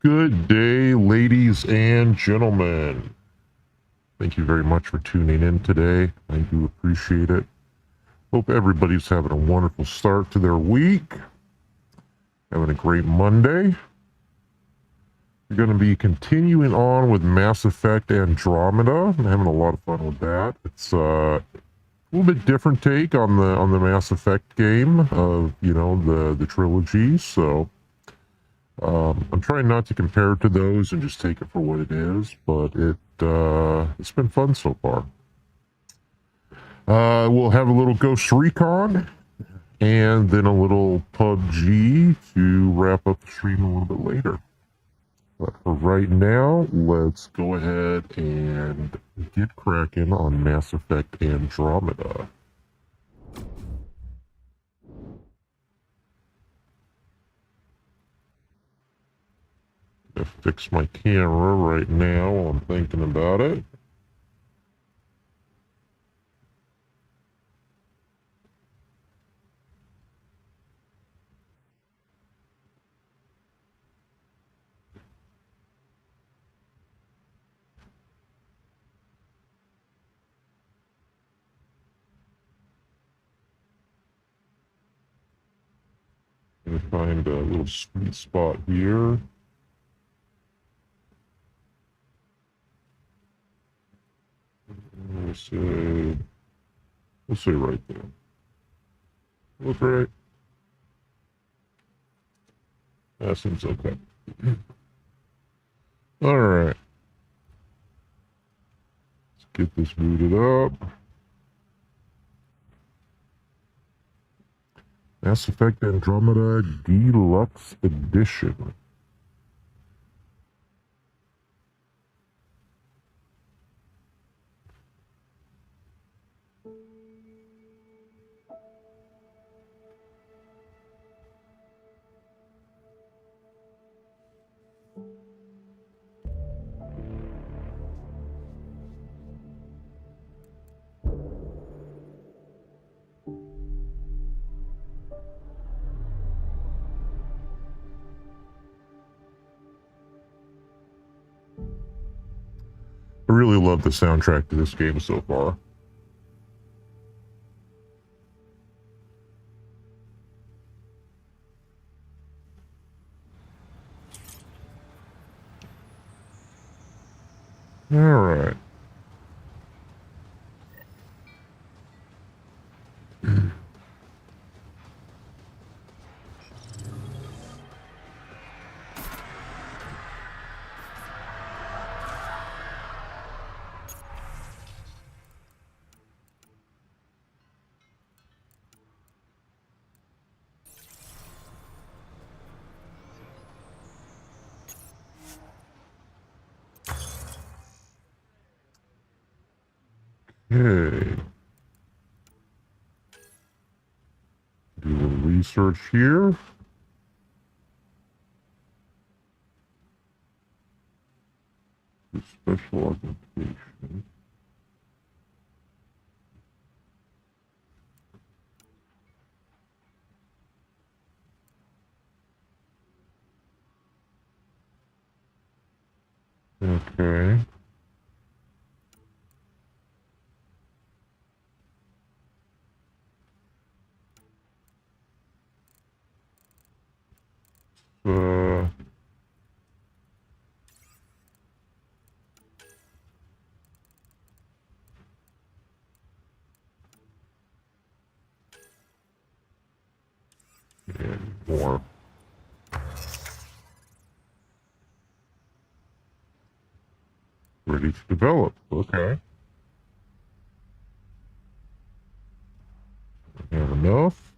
Good day, ladies and gentlemen. Thank you very much for tuning in today. I do appreciate it. Hope everybody's having a wonderful start to their week. Having a great Monday. We're going to be continuing on with Mass Effect Andromeda. I'm having a lot of fun with that. It's a little bit different take on the Mass Effect game of the trilogy. So I'm trying not to compare it to those and just take it for what it is, but it's been fun so far. We'll have a little Ghost Recon and then a little PUBG to wrap up the stream a little bit later. But for right now, let's go ahead and get cracking on Mass Effect Andromeda. Gonna fix my camera right now while I'm thinking about it. Gonna find a little sweet spot here. We'll say right there. Look right. That seems okay. All right. Let's get this booted up. Mass Effect Andromeda Deluxe Edition. I really love the soundtrack to this game so far. All right. Okay. Do a little research here. The special augmentation. Okay. Uh, and more. Ready to develop. Okay. Have enough.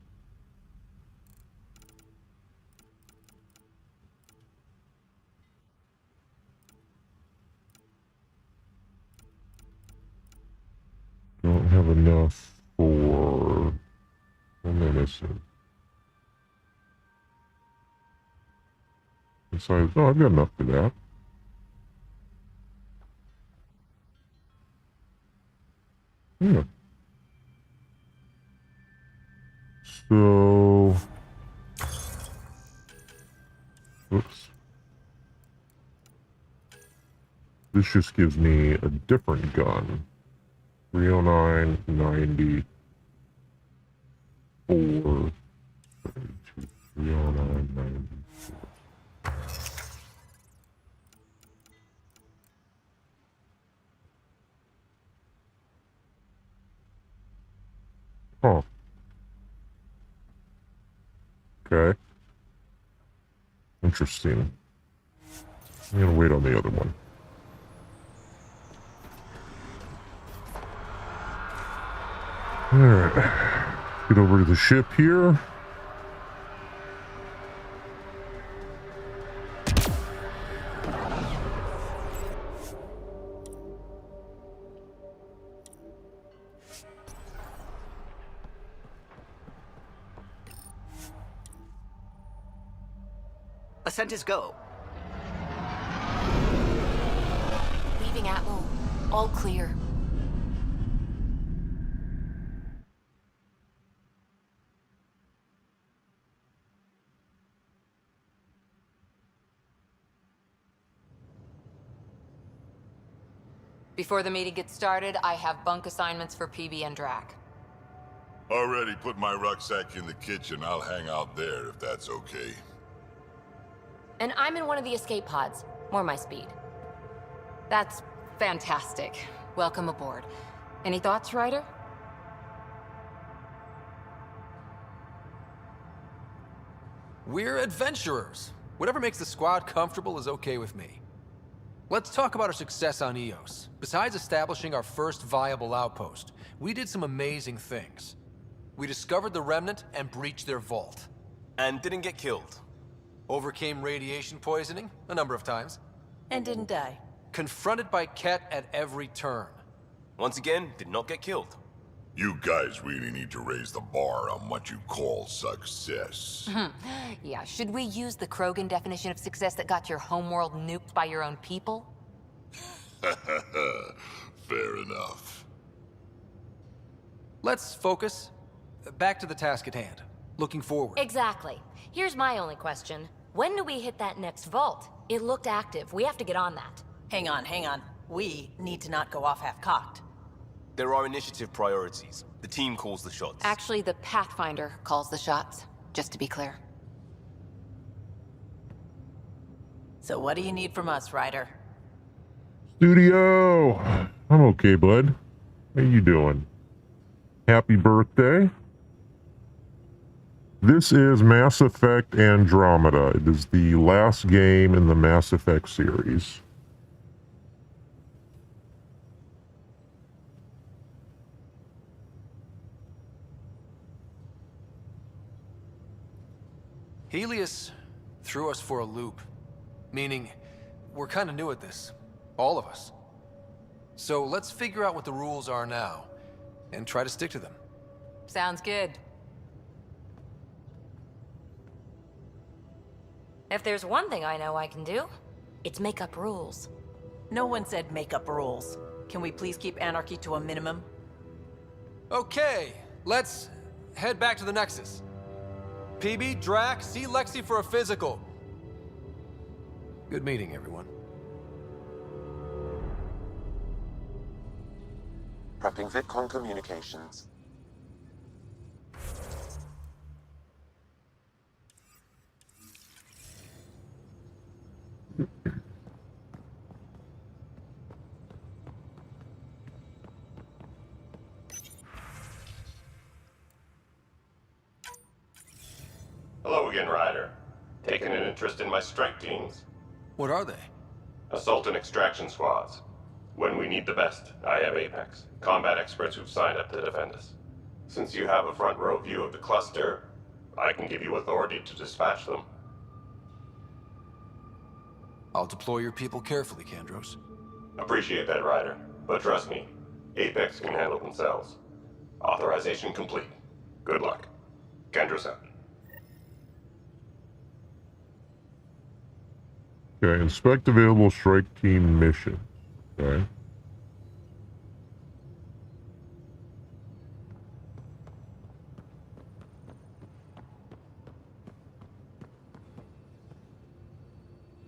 Don't have enough for. What am I missing? Besides, oh, I've got enough for that. Yeah. So, oops. This just gives me a different gun. 309, 90, 4, 32, 309, 90. Huh. Okay. Interesting. I'm gonna wait on the other one. Alright. Get over to the ship here. Ascent is go. Leaving Atmo. All clear. Before the meeting gets started, I have bunk assignments for PB and Drac. Already put my rucksack in the kitchen. I'll hang out there if that's okay. And I'm in one of the escape pods. More my speed. That's fantastic. Welcome aboard. Any thoughts, Ryder? We're adventurers. Whatever makes the squad comfortable is okay with me. Let's talk about our success on Eos. Besides establishing our first viable outpost, we did some amazing things. We discovered the Remnant and breached their vault. And didn't get killed. Overcame radiation poisoning a number of times. And didn't die. Confronted by Ket at every turn. Once again, did not get killed. You guys really need to raise the bar on what you call success. Yeah, should we use the Krogan definition of success that got your homeworld nuked by your own people? Fair enough. Let's focus. Back to the task at hand. Looking forward. Exactly. Here's my only question. When do we hit that next vault? It looked active. We have to get on that. Hang on, hang on. We need to not go off half-cocked. There are initiative priorities. The team calls the shots. Actually, the Pathfinder calls the shots, just to be clear. So what do you need from us, Ryder? Studio! I'm okay, bud. How you doing? Happy birthday. This is Mass Effect Andromeda. It is the last game in the Mass Effect series. Helios threw us for a loop. Meaning, we're kind of new at this. All of us. So let's figure out what the rules are now, and try to stick to them. Sounds good. If there's one thing I know I can do, it's make up rules. No one said make up rules. Can we please keep anarchy to a minimum? Okay, let's head back to the Nexus. PB, Drac, see Lexi for a physical. Good meeting, everyone. Prepping VidCon communications. Hello again, Ryder. Taking an interest in my strike teams? What are they? Assault and extraction squads. When we need the best, I have Apex, combat experts who've signed up to defend us. Since you have a front row view of the cluster, I can give you authority to dispatch them. I'll deploy your people carefully, Kandros. Appreciate that, Ryder. But trust me, Apex can handle themselves. Authorization complete. Good luck. Kendros out. Okay, inspect available strike team missions. Okay.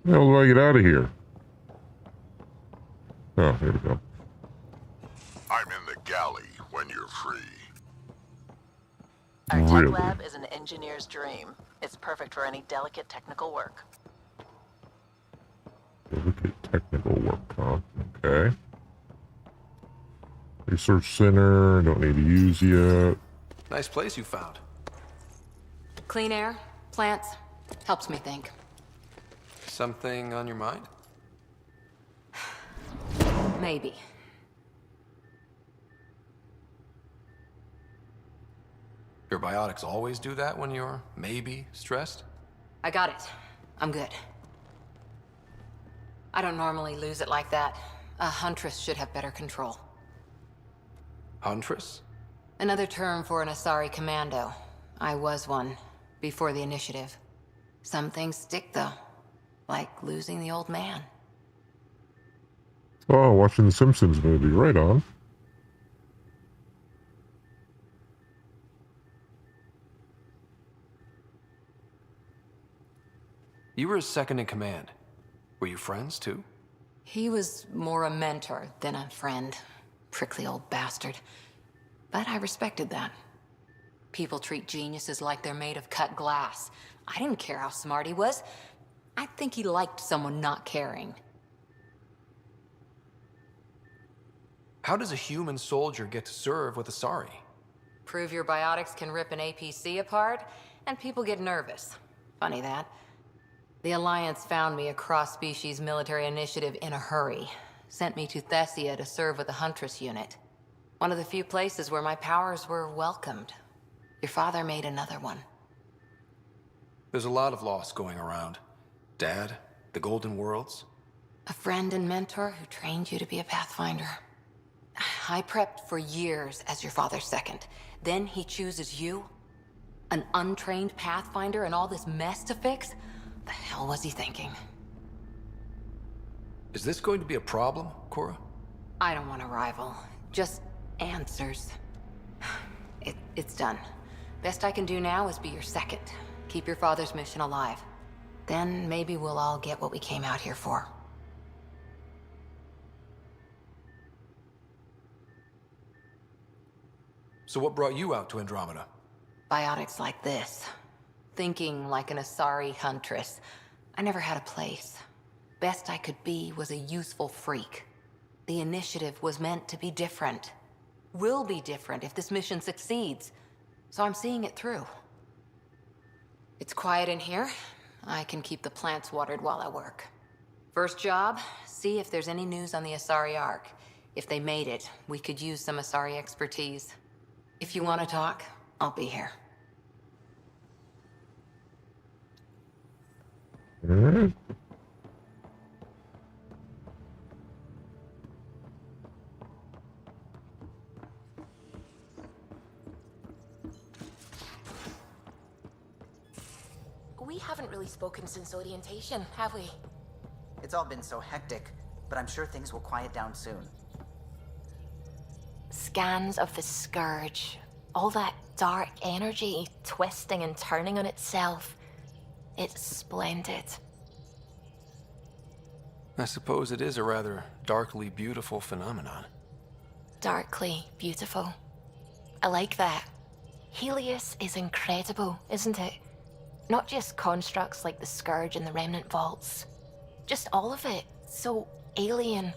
How do I get out of here? Oh, here we go. I'm in the galley when you're free. Our tech Really? lab is an engineer's dream. It's perfect for any delicate technical work. Delicate technical work, huh? Okay. Research center, don't need to use yet. Nice place you found. Clean air, plants, helps me think. Something on your mind? Maybe. Your biotics always do that when you're maybe stressed? I got it. I'm good. I don't normally lose it like that. A huntress should have better control. Huntress? Another term for an Asari commando. I was one, before the initiative. Some things stick, though. Like losing the old man. Oh, watching the Simpsons movie. Right on. You were his second in command. Were you friends, too? He was more a mentor than a friend. Prickly old bastard. But I respected that. People treat geniuses like they're made of cut glass. I didn't care how smart he was. I think he liked someone not caring. How does a human soldier get to serve with Asari? Prove your biotics can rip an APC apart, and people get nervous. Funny that. The Alliance found me a cross-species military initiative in a hurry. Sent me to Thessia to serve with the Huntress unit. One of the few places where my powers were welcomed. Your father made another one. There's a lot of loss going around. Dad, the Golden Worlds. A friend and mentor who trained you to be a Pathfinder. I prepped for years as your father's second. Then he chooses you? An untrained Pathfinder and all this mess to fix? The hell was he thinking? Is this going to be a problem, Cora? I don't want a rival. Just answers. It's done. Best I can do now is be your second. Keep your father's mission alive. Then maybe we'll all get what we came out here for. So what brought you out to Andromeda? Biotics like this. Thinking like an Asari huntress. I never had a place. Best I could be was a useful freak. The initiative was meant to be different. Will be different if this mission succeeds. So I'm seeing it through. It's quiet in here. I can keep the plants watered while I work. First job, see if there's any news on the Asari Ark. If they made it, we could use some Asari expertise. If you want to talk, I'll be here. Alright. We haven't really spoken since orientation, have we? It's all been so hectic, but I'm sure things will quiet down soon. Scans of the Scourge. All that dark energy twisting and turning on itself. It's splendid. I suppose it is a rather darkly beautiful phenomenon. Darkly beautiful. I like that. Helios is incredible, isn't it? Not just constructs like the Scourge and the Remnant Vaults. Just all of it. So alien.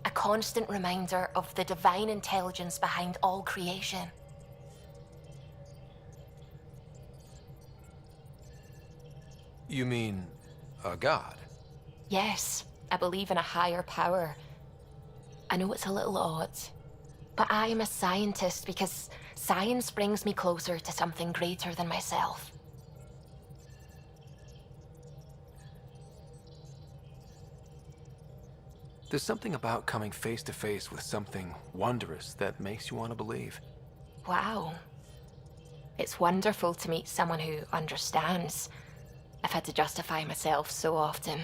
A constant reminder of the divine intelligence behind all creation. You mean a god? Yes, I believe in a higher power. I know it's a little odd, but I am a scientist because science brings me closer to something greater than myself. There's something about coming face to face with something wondrous that makes you want to believe. Wow. It's wonderful to meet someone who understands. I've had to justify myself so often.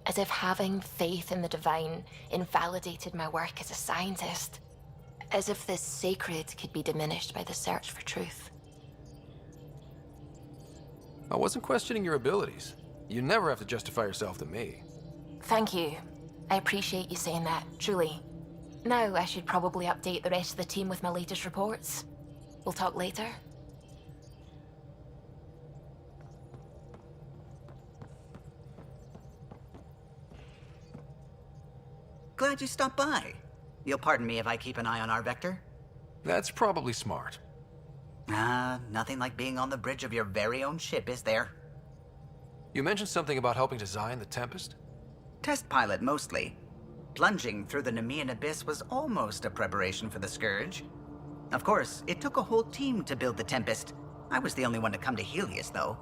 As if having faith in the divine invalidated my work as a scientist. As if the sacred could be diminished by the search for truth. I wasn't questioning your abilities. You never have to justify yourself to me. Thank you. I appreciate you saying that, truly. Now I should probably update the rest of the team with my latest reports. We'll talk later. Glad you stopped by. You'll pardon me if I keep an eye on our vector? That's probably smart. Nothing like being on the bridge of your very own ship, is there? You mentioned something about helping design the Tempest? Test pilot, mostly. Plunging through the Nemean abyss was almost a preparation for the Scourge. Of course, it took a whole team to build the Tempest. I was the only one to come to Helios, though.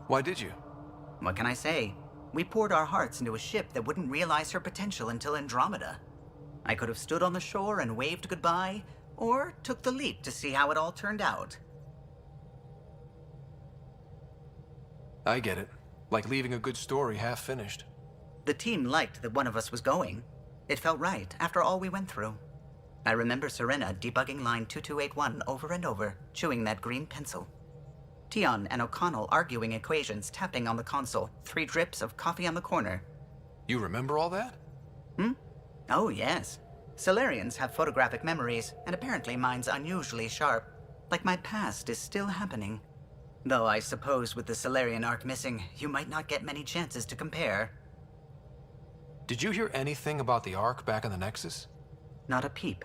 Why did you? What can I say? We poured our hearts into a ship that wouldn't realize her potential until Andromeda. I could have stood on the shore and waved goodbye, or took the leap to see how it all turned out. I get it. Like leaving a good story half-finished. The team liked that one of us was going. It felt right, after all we went through. I remember Serena debugging line 2281 over and over, chewing that green pencil. Tion and O'Connell arguing equations, tapping on the console, 3 drips of coffee on the corner. You remember all that? Oh, yes. Solarians have photographic memories, and apparently mine's unusually sharp. Like my past is still happening. Though I suppose with the Solarian arc missing, you might not get many chances to compare. Did you hear anything about the Ark back in the Nexus? Not a peep.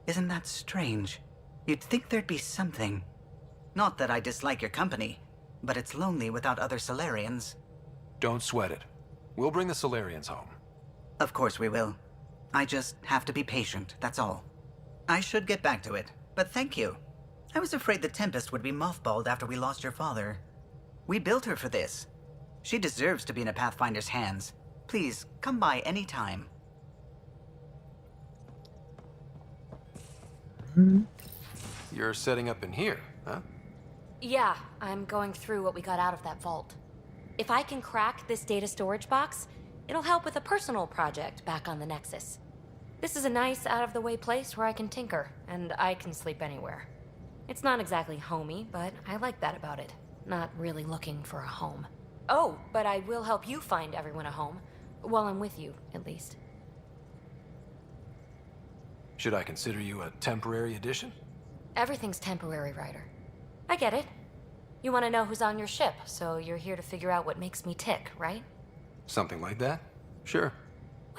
Isn't that strange? You'd think there'd be something. Not that I dislike your company, but it's lonely without other Solarians. Don't sweat it. We'll bring the Solarians home. Of course we will. I just have to be patient, that's all. I should get back to it, but thank you. I was afraid the Tempest would be mothballed after we lost your father. We built her for this. She deserves to be in a Pathfinder's hands. Please, come by any time. You're setting up in here, huh? Yeah, I'm going through what we got out of that vault. If I can crack this data storage box, it'll help with a personal project back on the Nexus. This is a nice, out-of-the-way place where I can tinker, and I can sleep anywhere. It's not exactly homey, but I like that about it. Not really looking for a home. Oh, but I will help you find everyone a home. While I'm with you, at least. Should I consider you a temporary addition? Everything's temporary, Ryder. I get it. You want to know who's on your ship, so you're here to figure out what makes me tick, right? Something like that? Sure.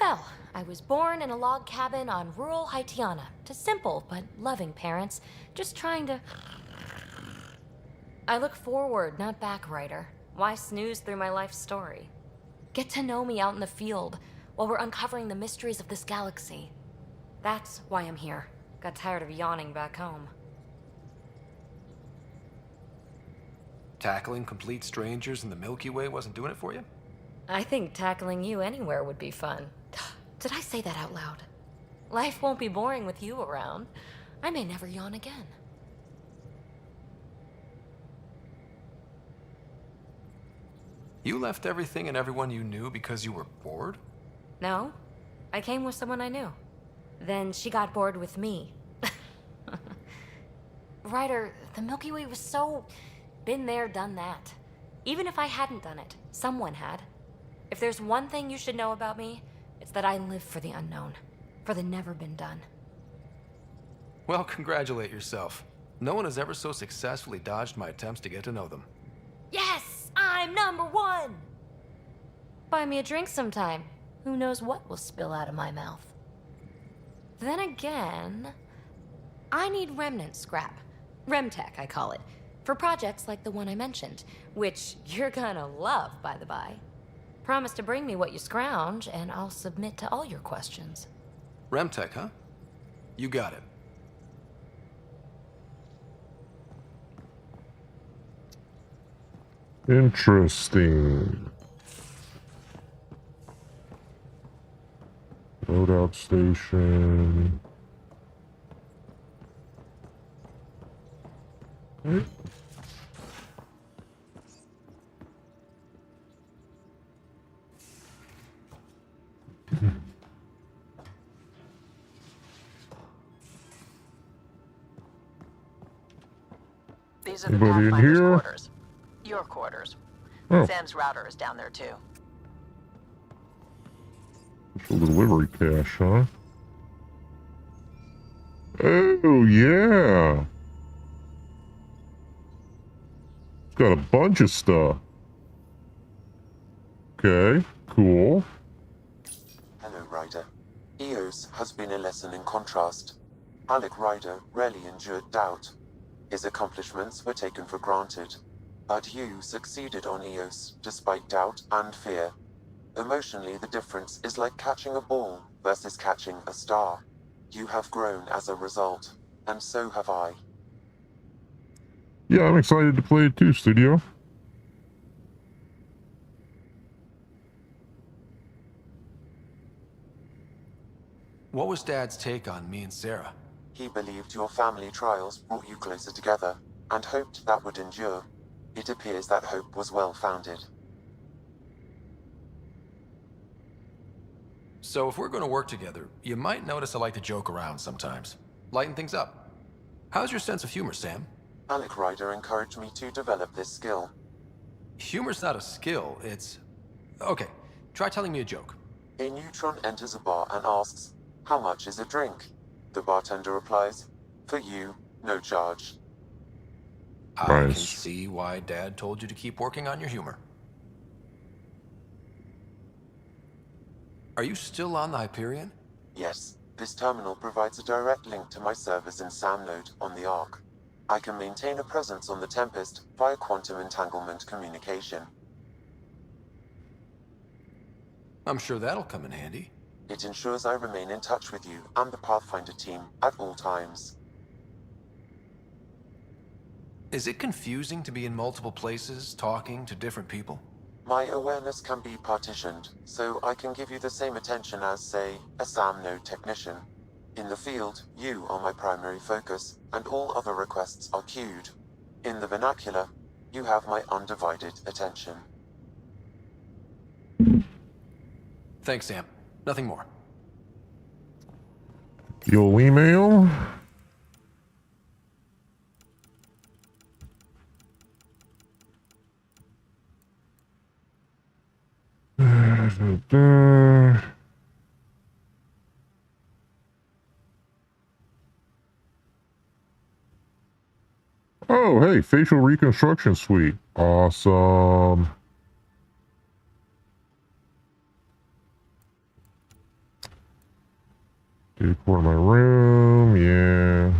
Well, I was born in a log cabin on rural Haitiana to simple but loving parents, just trying to... I look forward, not back, Ryder. Why snooze through my life story? Get to know me out in the field while we're uncovering the mysteries of this galaxy. That's why I'm here. Got tired of yawning back home. Tackling complete strangers in the Milky Way wasn't doing it for you? I think tackling you anywhere would be fun. Did I say that out loud? Life won't be boring with you around. I may never yawn again. You left everything and everyone you knew because you were bored? No, I came with someone I knew. Then she got bored with me. Ryder, the Milky Way was so... been there, done that. Even if I hadn't done it, someone had. If there's one thing you should know about me, it's that I live for the unknown. For the never been done. Well, congratulate yourself. No one has ever so successfully dodged my attempts to get to know them. Yes! I'm #1! Buy me a drink sometime. Who knows what will spill out of my mouth. Then again, I need remnant scrap. Remtech, I call it. For projects like the one I mentioned, which you're gonna love, by the by. Promise to bring me what you scrounge, and I'll submit to all your questions. Remtech, huh? You got it. Interesting. Loadout station. These are the Anybody in Pathfinder's here? quarters. Your quarters. Oh. Sam's router is down there too. Special delivery cache, huh? Oh, yeah. It's got a bunch of stuff. Okay, cool. Hello, Ryder. Eos has been a lesson in contrast. Alec Ryder rarely endured doubt. His accomplishments were taken for granted. But you succeeded on Eos, despite doubt and fear. Emotionally, the difference is like catching a ball versus catching a star. You have grown as a result, and so have I. Yeah, I'm excited to play it too, Studio. What was Dad's take on me and Sarah? He believed your family trials brought you closer together, and hoped that would endure. It appears that hope was well-founded. So if we're going to work together, you might notice I like to joke around sometimes. Lighten things up. How's your sense of humor, Sam? Alec Ryder encouraged me to develop this skill. Humor's not a skill, it's... Okay, try telling me a joke. A neutron enters a bar and asks, "How much is a drink?" The bartender replies, "For you, no charge." I can Nice. see why Dad told you to keep working on your humor. Are you still on the Hyperion? Yes, this terminal provides a direct link to my servers in SamNode on the Ark. I can maintain a presence on the Tempest via quantum entanglement communication. I'm sure that'll come in handy. It ensures I remain in touch with you and the Pathfinder team at all times. Is it confusing to be in multiple places, talking to different people? My awareness can be partitioned, so I can give you the same attention as, say, a SamNode technician. In the field, you are my primary focus, and all other requests are queued. In the vernacular, you have my undivided attention. Thanks, Sam. Nothing more. You'll email? Oh, hey, facial reconstruction suite. Awesome. Decor my room, yeah.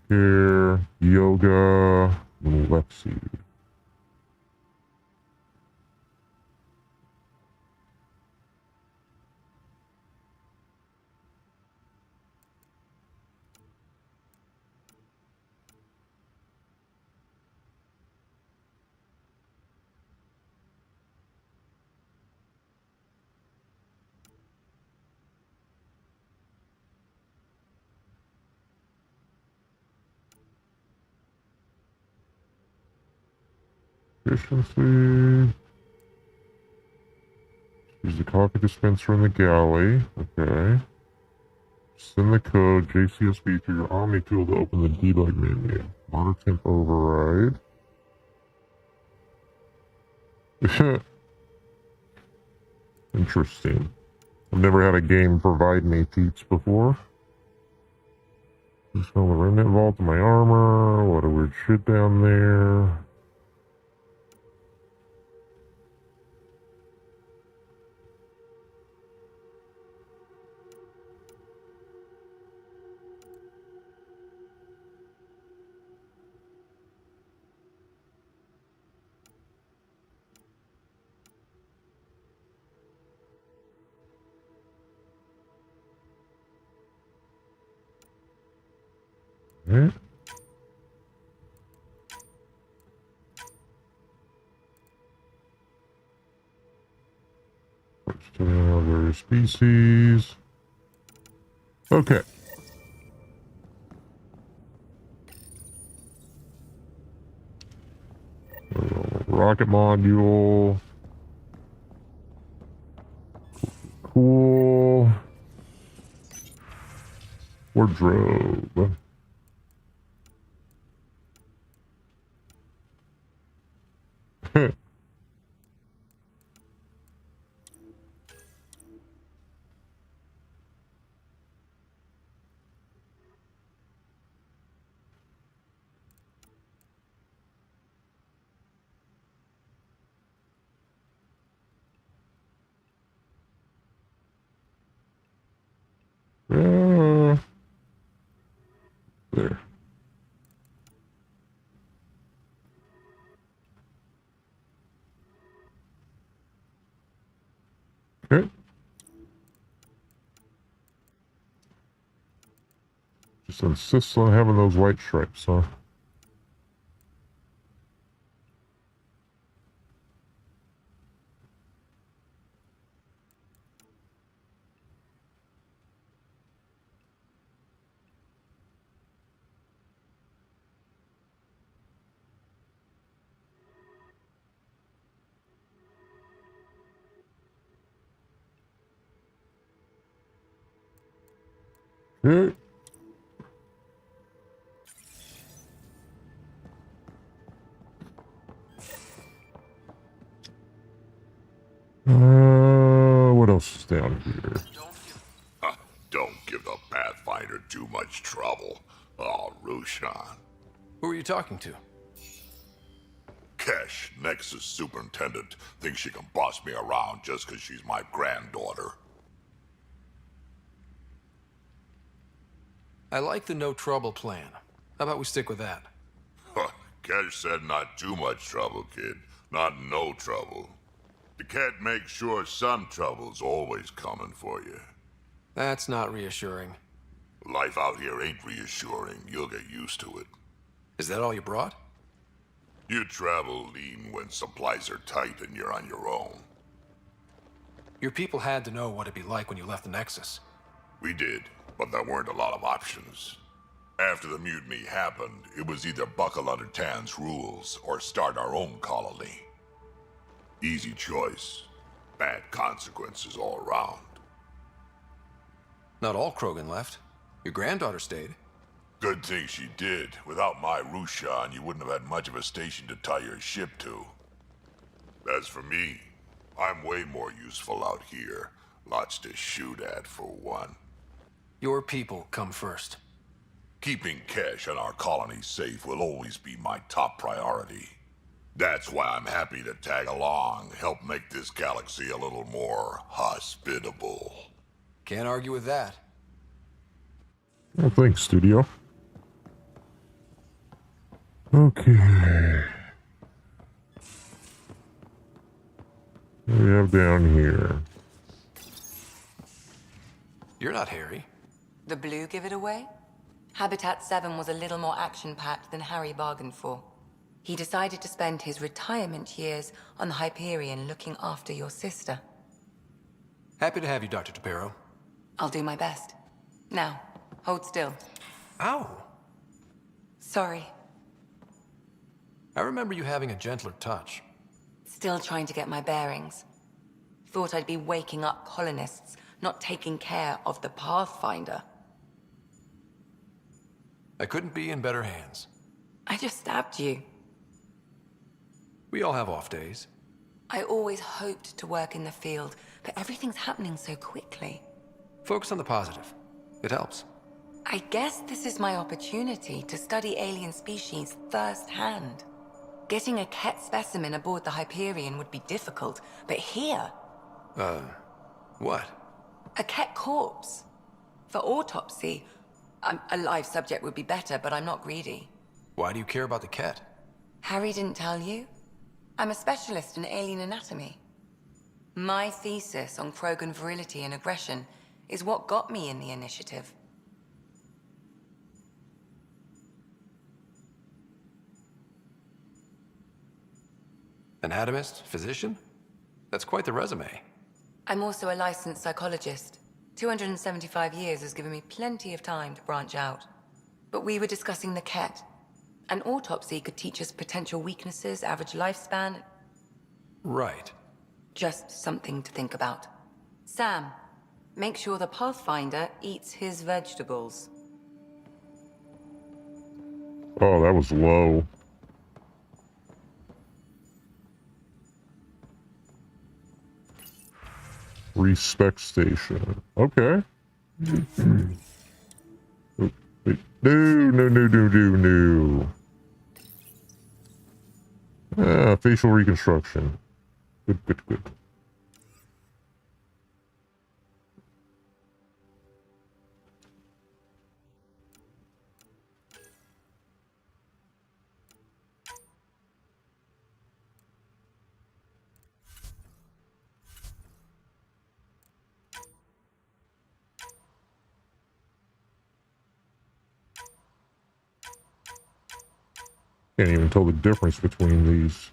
Here, yoga, let's see. Efficiency. Use the coffee dispenser in the galley. Okay. Send the code JCSB to your Omni tool to open the debug menu. Auto temp override. Interesting. I've never had a game provide me cheats before. Smell the remnant vault in my armor. What a weird shit down there. Okay. Various species. Okay. Rocket module. Cool. Wardrobe. Just insists on having those white stripes, huh? Okay. What else is down here? Don't give the Pathfinder too much trouble. Oh, Rushan. Who are you talking to? Kesh, Nexus Superintendent, thinks she can boss me around just because she's my granddaughter. I like the no trouble plan. How about we stick with that? Kesh said not too much trouble, kid. Not no trouble. The cat makes sure some trouble's always coming for you. That's not reassuring. Life out here ain't reassuring. You'll get used to it. Is that all you brought? You travel lean when supplies are tight and you're on your own. Your people had to know what it'd be like when you left the Nexus. We did, but there weren't a lot of options. After the mutiny happened, it was either buckle under Tan's rules or start our own colony. Easy choice. Bad consequences all around. Not all Krogan left. Your granddaughter stayed. Good thing she did. Without my Rushan, you wouldn't have had much of a station to tie your ship to. As for me, I'm way more useful out here. Lots to shoot at, for one. Your people come first. Keeping Kesh and our colony safe will always be my top priority. That's why I'm happy to tag along, help make this galaxy a little more hospitable. Can't argue with that. Well, thanks, Studio. Okay. What do we have down here? You're not Harry. The blue give it away? Habitat 7 was a little more action-packed than Harry bargained for. He decided to spend his retirement years on the Hyperion looking after your sister. Happy to have you, Dr. DePero. I'll do my best. Now, hold still. Ow! Sorry. I remember you having a gentler touch. Still trying to get my bearings. Thought I'd be waking up colonists, not taking care of the Pathfinder. I couldn't be in better hands. I just stabbed you. We all have off days. I always hoped to work in the field, but everything's happening so quickly. Focus on the positive. It helps. I guess this is my opportunity to study alien species firsthand. Getting a Ket specimen aboard the Hyperion would be difficult, but here... What? A Ket corpse. For autopsy. A live subject would be better, but I'm not greedy. Why do you care about the Ket? Harry didn't tell you? I'm a specialist in alien anatomy. My thesis on Krogan virility and aggression is what got me in the initiative. Anatomist? Physician? That's quite the resume. I'm also a licensed psychologist. 275 years has given me plenty of time to branch out. But we were discussing the Ket. An autopsy could teach us potential weaknesses, average lifespan. Right. Just something to think about. Sam, make sure the Pathfinder eats his vegetables. Oh, that was low. Respec station. Okay. Oh, wait. No. Facial reconstruction. Good. Can't even tell the difference between these.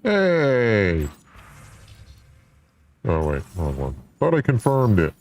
Hey! Oh, wait. Hold on. Thought I confirmed it.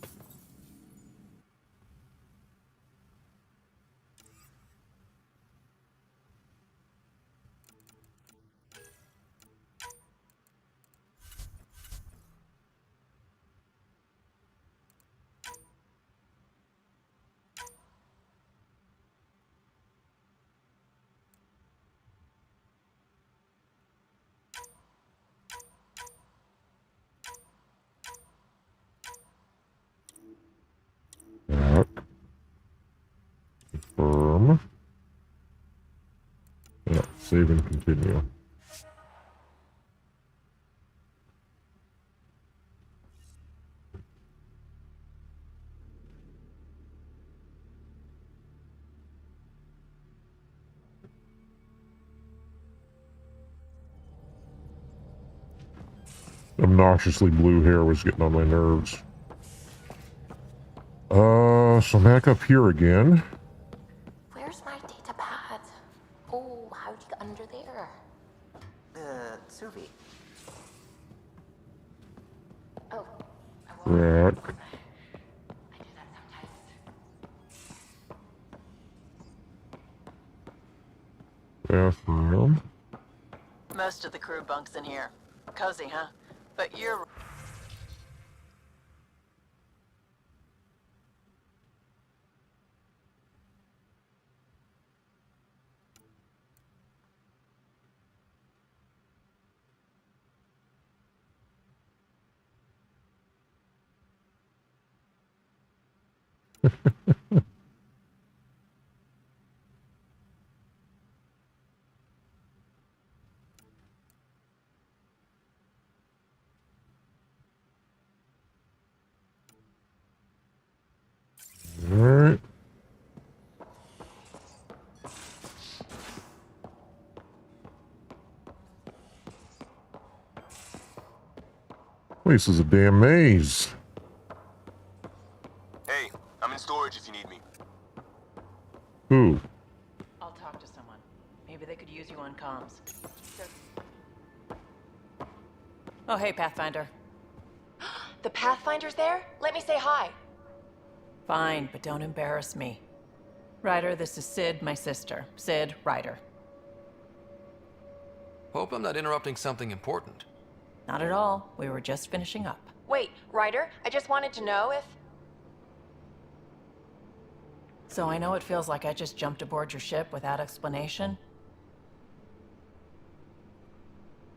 Back. Confirm. Yeah, save and continue. Obnoxiously blue hair was getting on my nerves. So I'm back up here again. Where's my data pad? Oh, how'd you get under there? Sous vide. Oh, Back. I do that sometimes. Bathroom. Most of the crew bunks in here. Cozy, huh? But you're... Alright. Place is a damn maze. Hey, I'm in storage if you need me. Who? I'll talk to someone. Maybe they could use you on comms. Oh, hey, Pathfinder. The Pathfinder's there? Let me say hi. Fine, but don't embarrass me. Ryder, this is Sid, my sister. Sid, Ryder. Hope I'm not interrupting something important. Not at all. We were just finishing up. Wait, Ryder, I just wanted to know if... So I know it feels like I just jumped aboard your ship without explanation.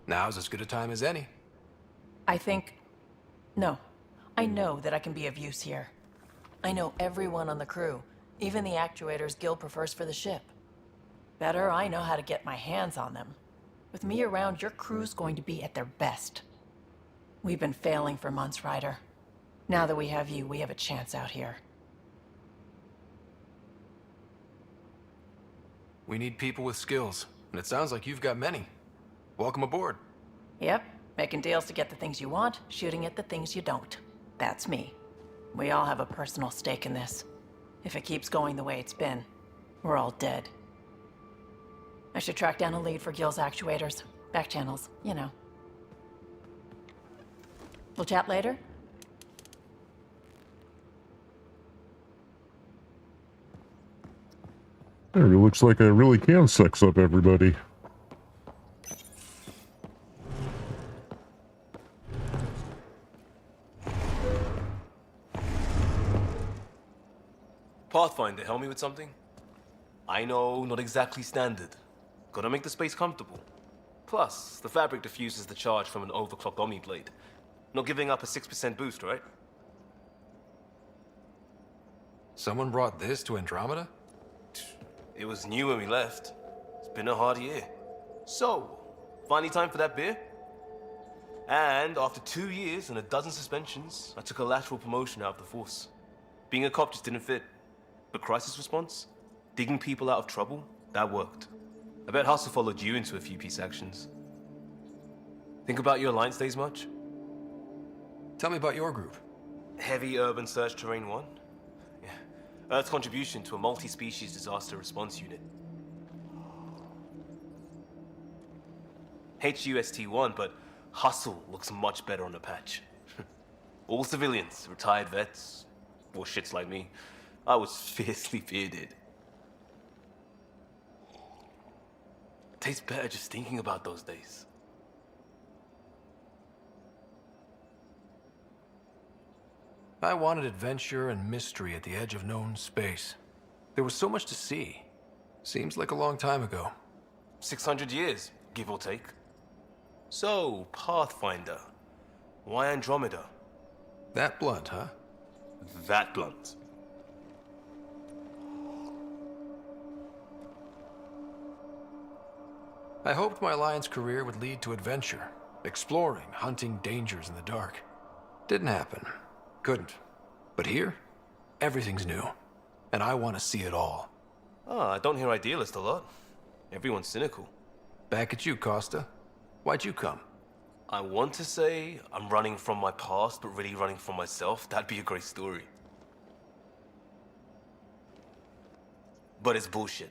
Now's as good a time as any. I think... No. I know that I can be of use here. I know everyone on the crew, even the actuators Gil prefers for the ship. Better, I know how to get my hands on them. With me around, your crew's going to be at their best. We've been failing for months, Ryder. Now that we have you, we have a chance out here. We need people with skills, and it sounds like you've got many. Welcome aboard. Yep, making deals to get the things you want, shooting at the things you don't. That's me. We all have a personal stake in this. If it keeps going the way it's been, we're all dead. I should track down a lead for Gil's actuators. Back channels, you know. We'll chat later? It looks like I really can sex up everybody. Pathfinder, help me with something? I know, not exactly standard. Gotta make the space comfortable. Plus, the fabric diffuses the charge from an overclocked Omni blade. Not giving up a 6% boost, right? Someone brought this to Andromeda? It was new when we left. It's been a hard year. So, finally time for that beer? And after 2 years and a dozen suspensions, I took a lateral promotion out of the force. Being a cop just didn't fit. But crisis response? Digging people out of trouble? That worked. I bet Hustle followed you into a few peace actions. Think about your Alliance days much? Tell me about your group. Heavy Urban Search Terrain 1? Yeah. Earth's contribution to a multi-species disaster response unit. HUST-1, but Hustle looks much better on the patch. All civilians, retired vets, or shits like me. I was fiercely bearded. Tastes better just thinking about those days. I wanted adventure and mystery at the edge of known space. There was so much to see. Seems like a long time ago. 600 years, give or take. So, Pathfinder. Why Andromeda? That blunt, huh? That blunt. I hoped my Alliance career would lead to adventure, exploring, hunting dangers in the dark. Didn't happen. Couldn't. But here, everything's new. And I want to see it all. I don't hear idealist a lot. Everyone's cynical. Back at you, Costa. Why'd you come? I want to say I'm running from my past, but really running from myself. That'd be a great story. But it's bullshit.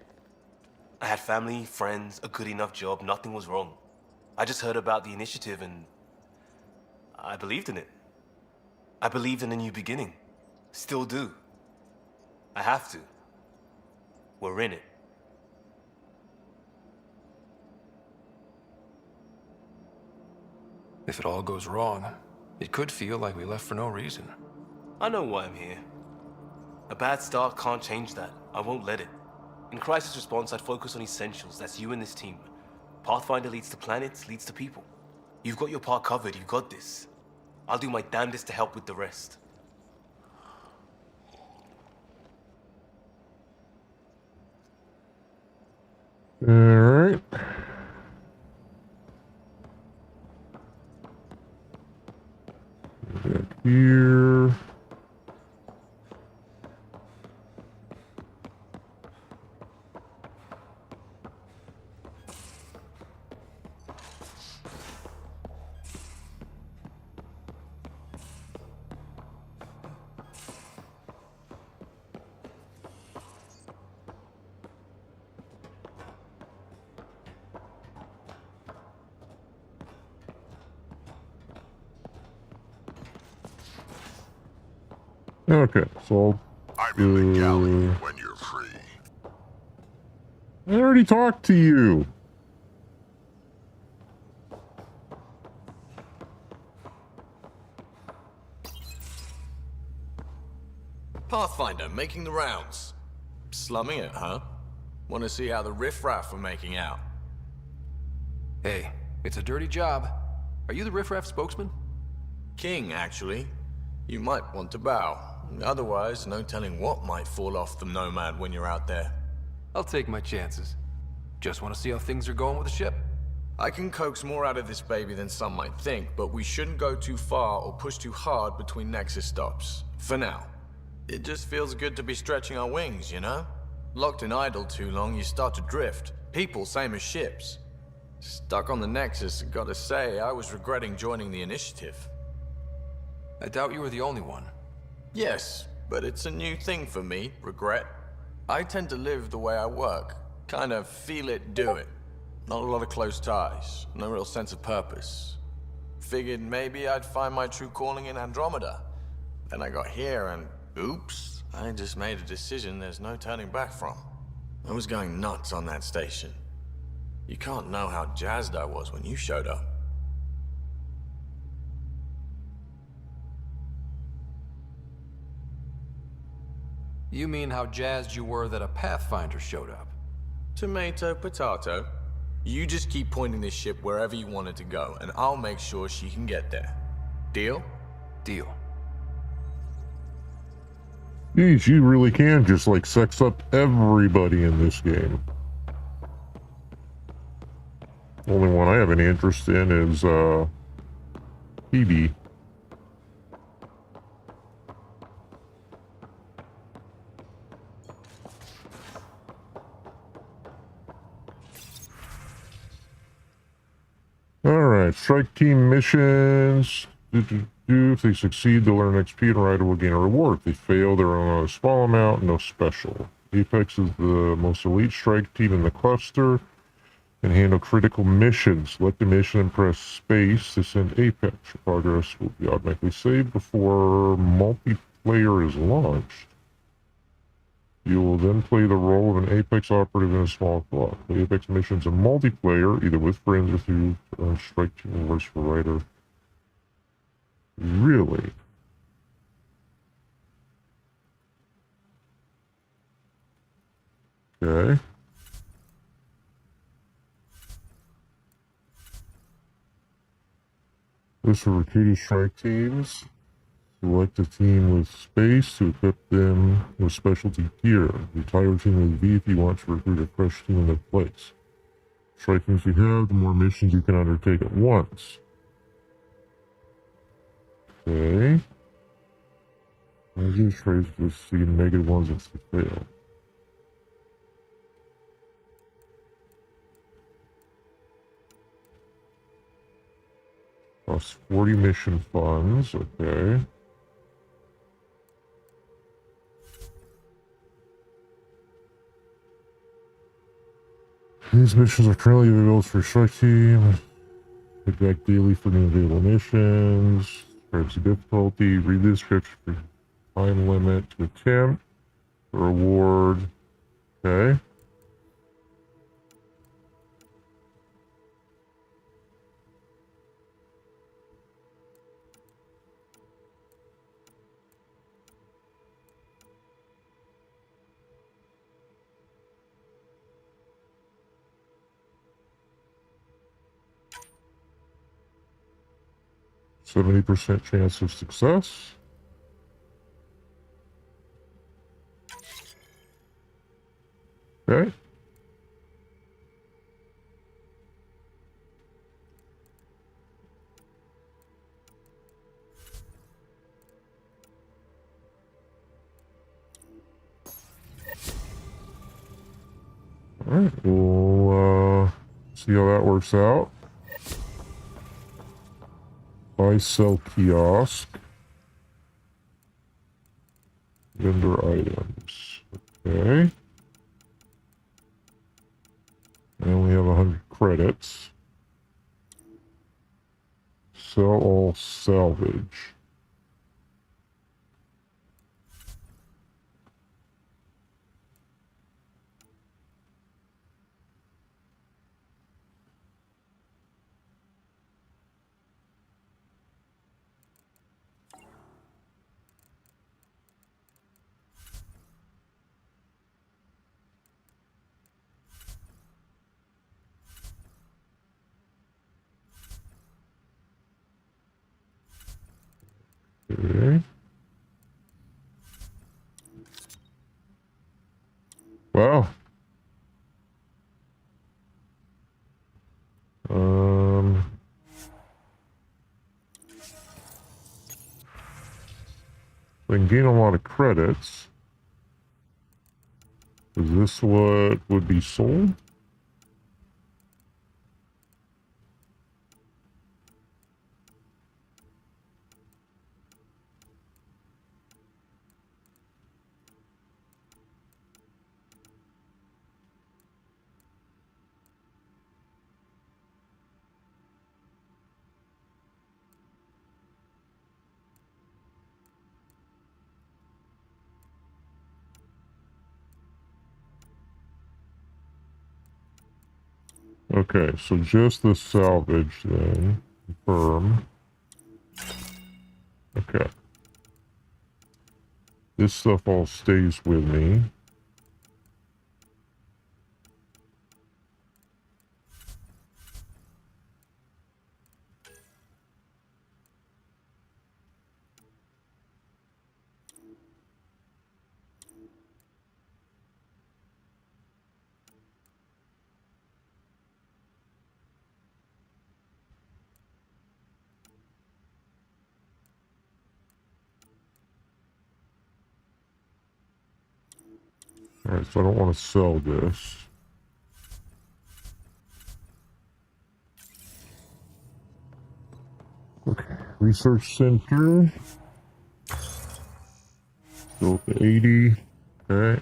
I had family, friends, a good enough job, nothing was wrong. I just heard about the initiative and I believed in it. I believed in a new beginning. Still do. I have to. We're in it. If it all goes wrong, it could feel like we left for no reason. I know why I'm here. A bad start can't change that. I won't let it. In crisis response, I'd focus on essentials. That's you and this team. Pathfinder leads to planets, leads to people. You've got your part covered. You've got this. I'll do my damnedest to help with the rest. All right. Back here. Okay, so I'm in the galley when you're free. I already talked to you. Pathfinder, making the rounds. Slumming it, huh? Want to see how the riffraff are making out? Hey, it's a dirty job. Are you the riffraff spokesman? King, actually. You might want to bow. Otherwise, no telling what might fall off the Nomad when you're out there. I'll take my chances. Just want to see how things are going with the ship. I can coax more out of this baby than some might think, but we shouldn't go too far or push too hard between Nexus stops. For now. It just feels good to be stretching our wings, you know? Locked in idle too long, you start to drift. People, same as ships. Stuck on the Nexus, gotta say, I was regretting joining the initiative. I doubt you were the only one. Yes, but it's a new thing for me, regret. I tend to live the way I work. Kind of feel it, do it. Not a lot of close ties, no real sense of purpose. Figured maybe I'd find my true calling in Andromeda. Then I got here and, oops, I just made a decision there's no turning back from. I was going nuts on that station. You can't know how jazzed I was when you showed up. You mean how jazzed you were that a Pathfinder showed up? Tomato, potato. You just keep pointing this ship wherever you want it to go, and I'll make sure she can get there. Deal? Deal. Geez, you really can just like sex up everybody in this game. Only one I have any interest in is Phoebe. Alright, strike team missions. If they succeed, they'll earn XP and Ryder will gain a reward. If they fail, they're on a small amount, no special. Apex is the most elite strike team in the cluster and handle critical missions. Select a mission and press space to send Apex. Your progress will be automatically saved before multiplayer is launched. You will then play the role of an Apex operative in a small club. Play Apex missions in multiplayer, either with friends or through strike team awards for Ryder. Really? Okay. List of recruited strike teams. Select a team with space to equip them with specialty gear. Retire a team with V if you want to recruit a fresh team in their place. Strike teams you have, the more missions you can undertake at once. Okay. These trades to see negative ones if they fail. Plus 40 mission funds, okay. These missions are currently available for strike team. Pick back daily for new available missions. Privacy difficulty. Read the description for time limit to attempt. Reward. Okay. %70% chance of success. Okay. Alright, we'll see how that works out. Buy, sell kiosk. Vendor items. Okay. And we have 100 credits. Sell all salvage. Okay. Wow. We can gain a lot of credits. Is this what would be sold? Okay, so just the salvage then. Confirm. Okay. This stuff all stays with me. Alright, so I don't want to sell this. Okay, research center. Go to 80. Alright.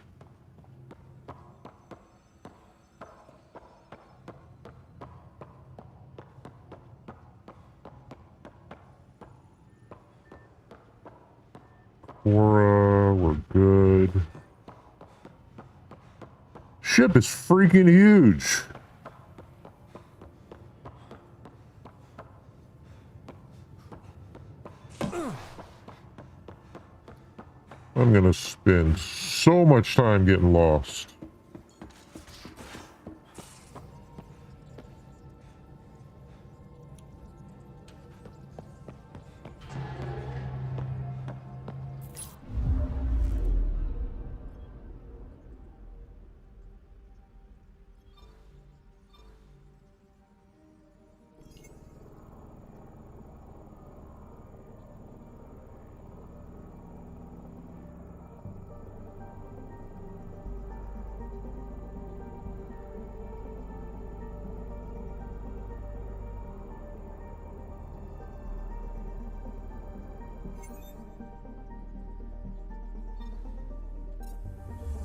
Cora, we're good. Ship is freaking huge. I'm gonna spend so much time getting lost.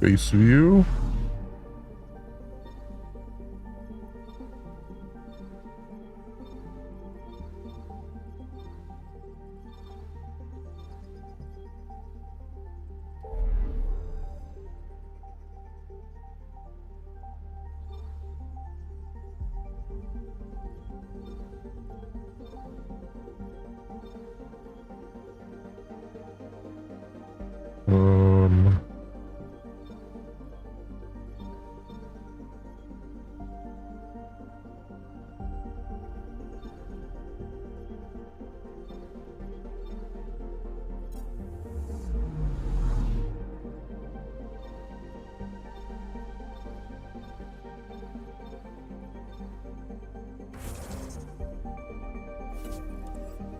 Base view.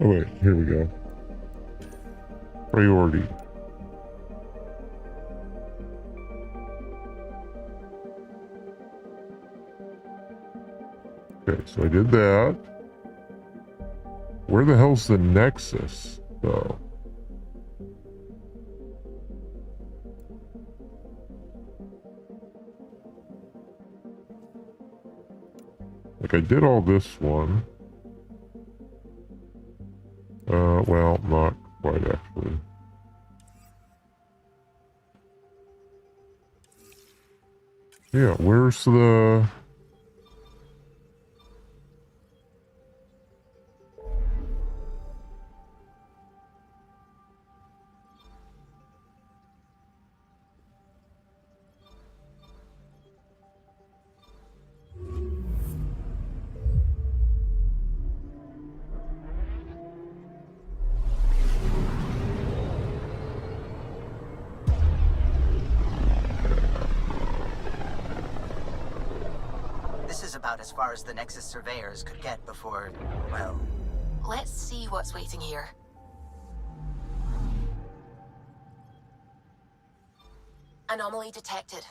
Oh wait, here we go. Priority. Okay, so I did that. Where the hell's the Nexus, though? Like, I did all this one. Well, not quite, actually. Yeah, where's the... This is about as far as the Nexus surveyors could get before, well... Let's see what's waiting here. Anomaly detected.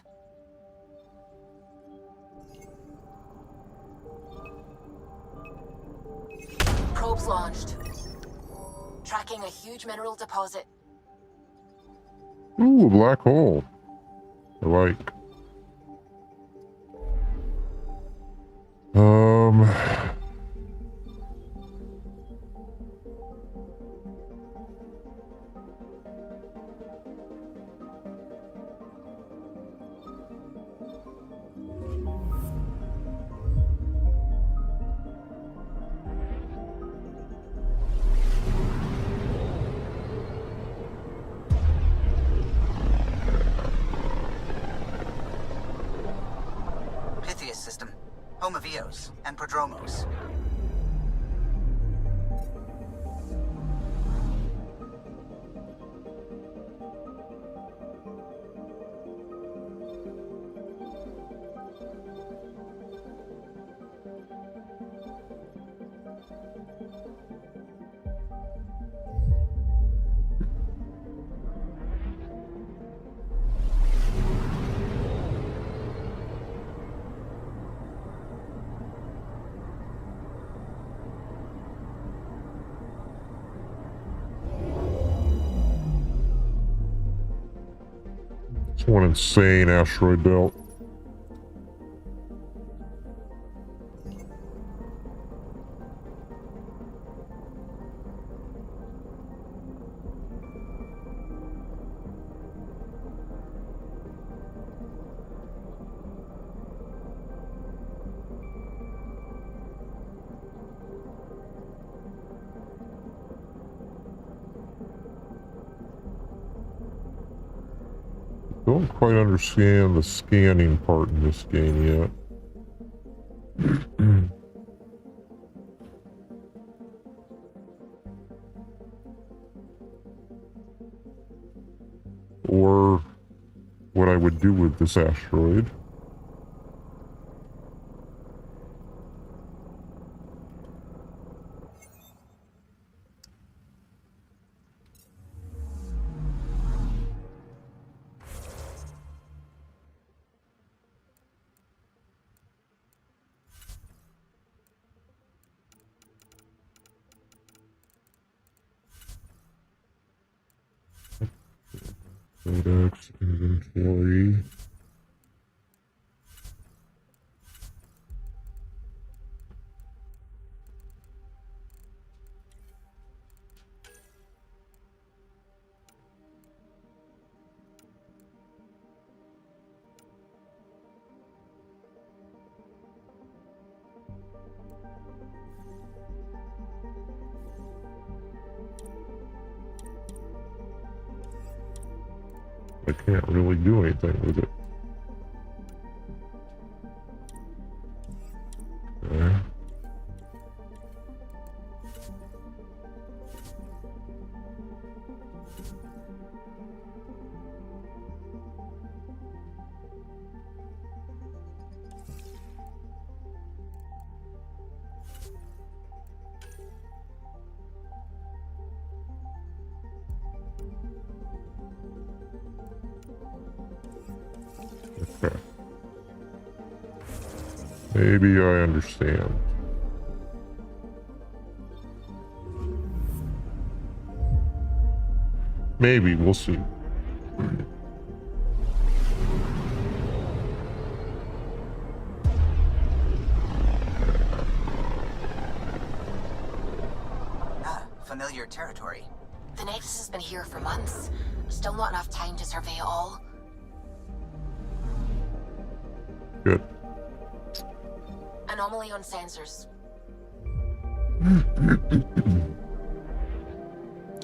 Probes launched. Tracking a huge mineral deposit. Ooh, a black hole. I like. home of Eos and Prodromos. It's one insane asteroid belt. Don't quite understand the scanning part in this game yet. Or what I would do with this asteroid. Codex, inventory. I can't really do anything with it. Okay. Okay. Maybe I understand. Maybe, we'll see. Familiar territory. The Nexus has been here for months. Still not enough time to survey it all. Good. Anomaly on sensors.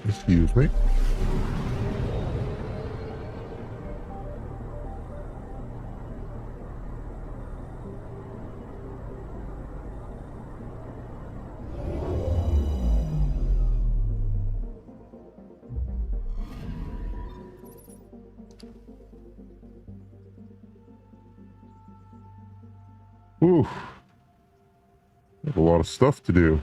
Excuse me. Ooh. A lot of stuff to do.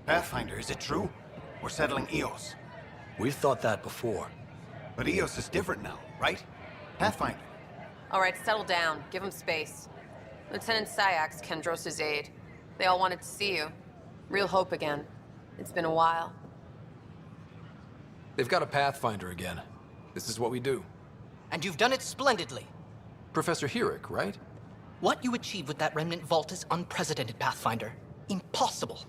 Pathfinder, is it true? We're settling Eos. We've thought that before. But Eos is different now, right? Pathfinder. All right, settle down. Give him space. Lieutenant Syax, Kendros' aide. They all wanted to see you. Real hope again. It's been a while. They've got a Pathfinder again. This is what we do. And you've done it splendidly. Professor Herrick, right? What you achieved with that remnant vault is unprecedented, Pathfinder. Impossible.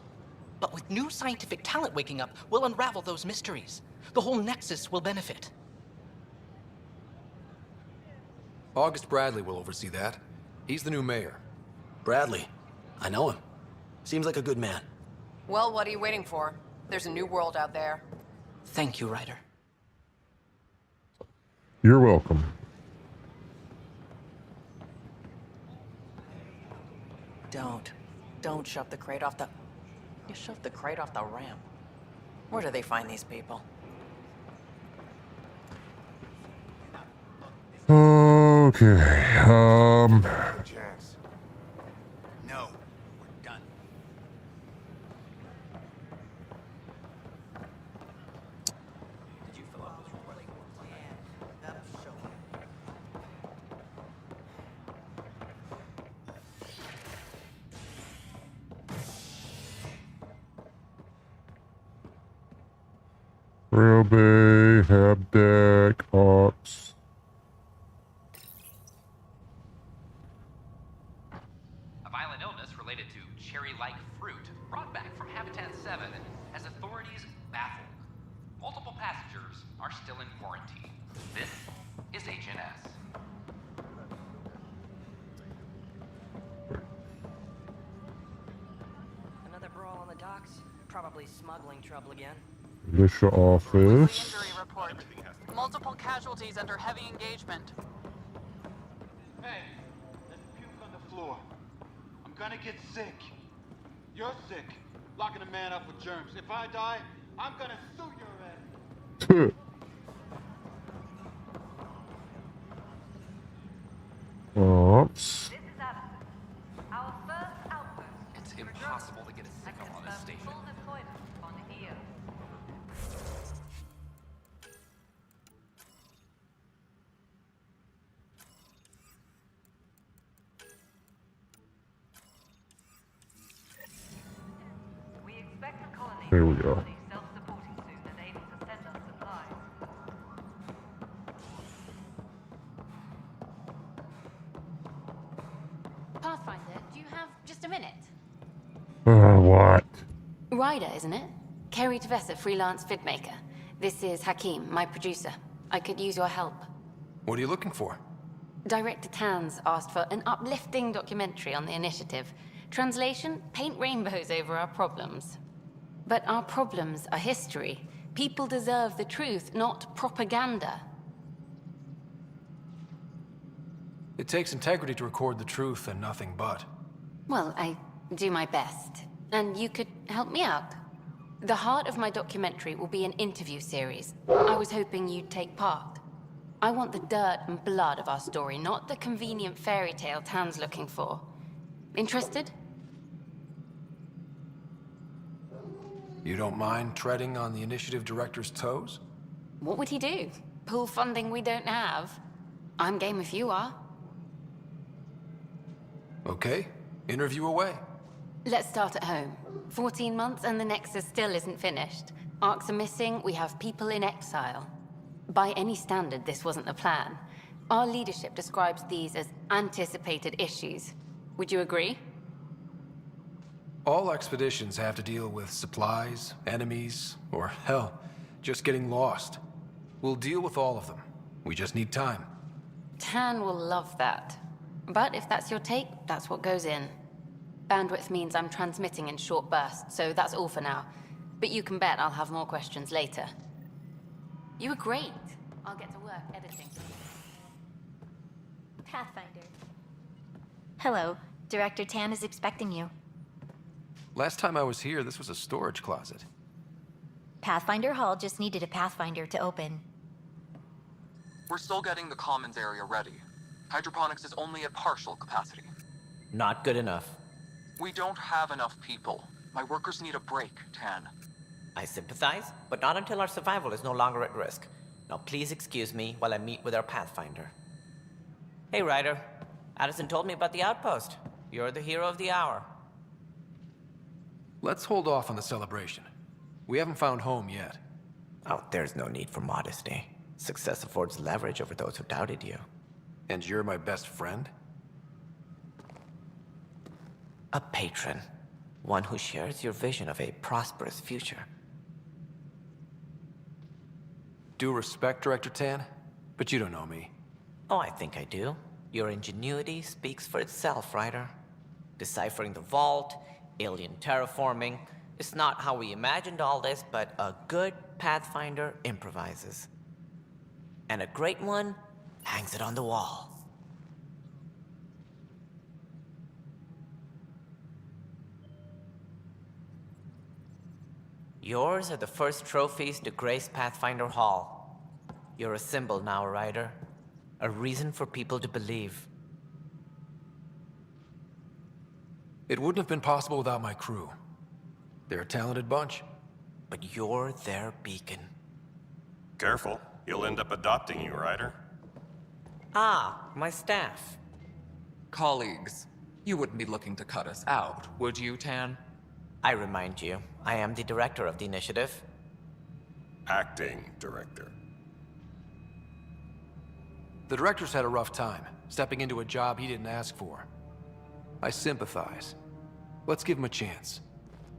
But with new scientific talent waking up, we'll unravel those mysteries. The whole Nexus will benefit. August Bradley will oversee that. He's the new mayor. Bradley. I know him. Seems like a good man. Well, what are you waiting for? There's a new world out there. Thank you, Ryder. You're welcome. Don't shove the crate off the... You shoved the crate off the ramp. Where do they find these people? Okay, No, we're done. Did you fill out those recording forms? Yeah, that'll show. Rail Bay, Hab Deck, Ops. A violent illness related to cherry-like fruit brought back from Habitat 7 has authorities baffled. Multiple passengers are still in quarantine. This is HNS. Another brawl on the docks. Probably smuggling trouble again. Militia office. Injury report. Multiple casualties under heavy engagement. Hey, there's puke on the floor. I'm gonna get sick. You're sick. Locking a man up with germs. If I die, I'm gonna sue your ass. Ops. It's impossible to get a signal on this station. There we go. Pathfinder, do you have just a minute? What? Ryder, isn't it? Kerry Tavessa, freelance vidmaker. This is Hakim, my producer. I could use your help. What are you looking for? Director Tans asked for an uplifting documentary on the initiative. Translation, paint rainbows over our problems. But our problems are history. People deserve the truth, not propaganda. It takes integrity to record the truth and nothing but. Well, I do my best. And you could help me out. The heart of my documentary will be an interview series. I was hoping you'd take part. I want the dirt and blood of our story, not the convenient fairy tale Tan's looking for. Interested? You don't mind treading on the initiative director's toes? What would he do? Pull funding we don't have? I'm game if you are. Okay, interview away. Let's start at home. 14 months and the Nexus still isn't finished. Arcs are missing, we have people in exile. By any standard, this wasn't the plan. Our leadership describes these as anticipated issues. Would you agree? All expeditions have to deal with supplies, enemies, or hell, just getting lost. We'll deal with all of them. We just need time. Tan will love that. But if that's your take, that's what goes in. Bandwidth means I'm transmitting in short bursts, so that's all for now. But you can bet I'll have more questions later. You were great. I'll get to work editing. Pathfinder. Hello. Director Tan is expecting you. Last time I was here, this was a storage closet. Pathfinder Hall just needed a Pathfinder to open. We're still getting the commons area ready. Hydroponics is only at partial capacity. Not good enough. We don't have enough people. My workers need a break, Tan. I sympathize, but not until our survival is no longer at risk. Now please excuse me while I meet with our Pathfinder. Hey, Ryder. Addison told me about the outpost. You're the hero of the hour. Let's hold off on the celebration. We haven't found home yet. Oh, there's no need for modesty. Success affords leverage over those who doubted you. And you're my best friend? A patron. One who shares your vision of a prosperous future. Due respect, Director Tan, but you don't know me. Oh, I think I do. Your ingenuity speaks for itself, Ryder. Deciphering the vault, alien terraforming. It's not how we imagined all this, but a good Pathfinder improvises. And a great one hangs it on the wall. Yours are the first trophies to grace Pathfinder Hall. You're a symbol now, Ryder. A reason for people to believe. It wouldn't have been possible without my crew. They're a talented bunch. But you're their beacon. Careful. He'll end up adopting you, Ryder. Ah, my staff. Colleagues, you wouldn't be looking to cut us out, would you, Tan? I remind you, I am the director of the initiative. Acting director. The director's had a rough time, stepping into a job he didn't ask for. I sympathize. Let's give him a chance.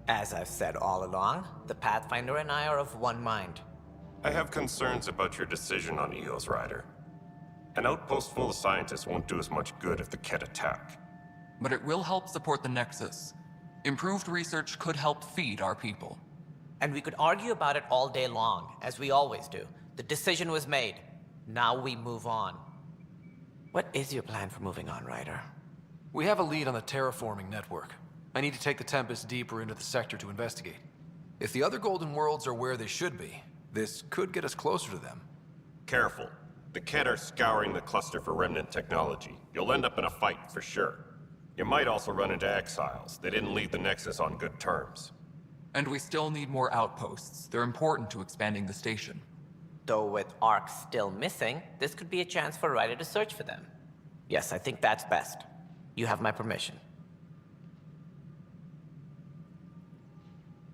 As I've said all along, the Pathfinder and I are of one mind. I have concerns about your decision on Eos, Ryder. An outpost full of scientists won't do as much good if the Kett attack. But it will help support the Nexus. Improved research could help feed our people. And we could argue about it all day long, as we always do. The decision was made. Now we move on. What is your plan for moving on, Ryder? We have a lead on the terraforming network. I need to take the Tempest deeper into the sector to investigate. If the other Golden Worlds are where they should be, this could get us closer to them. Careful. The Kett are scouring the cluster for remnant technology. You'll end up in a fight for sure. You might also run into exiles. They didn't leave the Nexus on good terms. And we still need more outposts. They're important to expanding the station. Though with Ark still missing, this could be a chance for Ryder to search for them. Yes, I think that's best. You have my permission.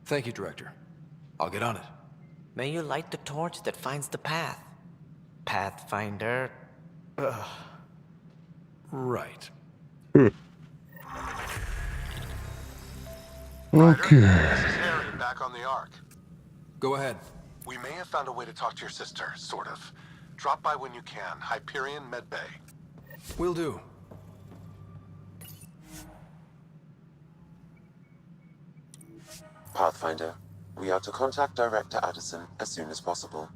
Thank you, Director. I'll get on it. May you light the torch that finds the path. Pathfinder... Ugh. Right. Okay. This is Harry, back on the Ark. Go ahead. We may have found a way to talk to your sister, sort of. Drop by when you can. Hyperion Medbay. Will do. Pathfinder, we are to contact Director Addison as soon as possible.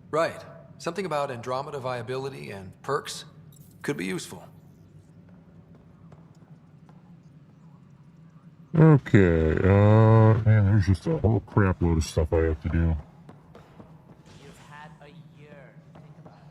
Right. Something about Andromeda viability and perks could be useful. Okay, man, there's just a whole crap load of stuff I have to do. You've had a year to think about it.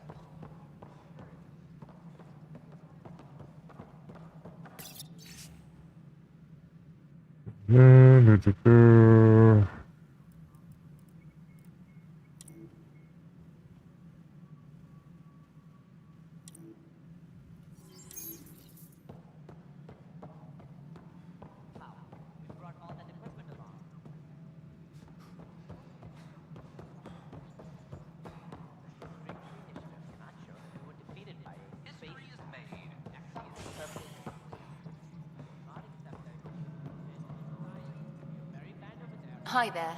Hi there.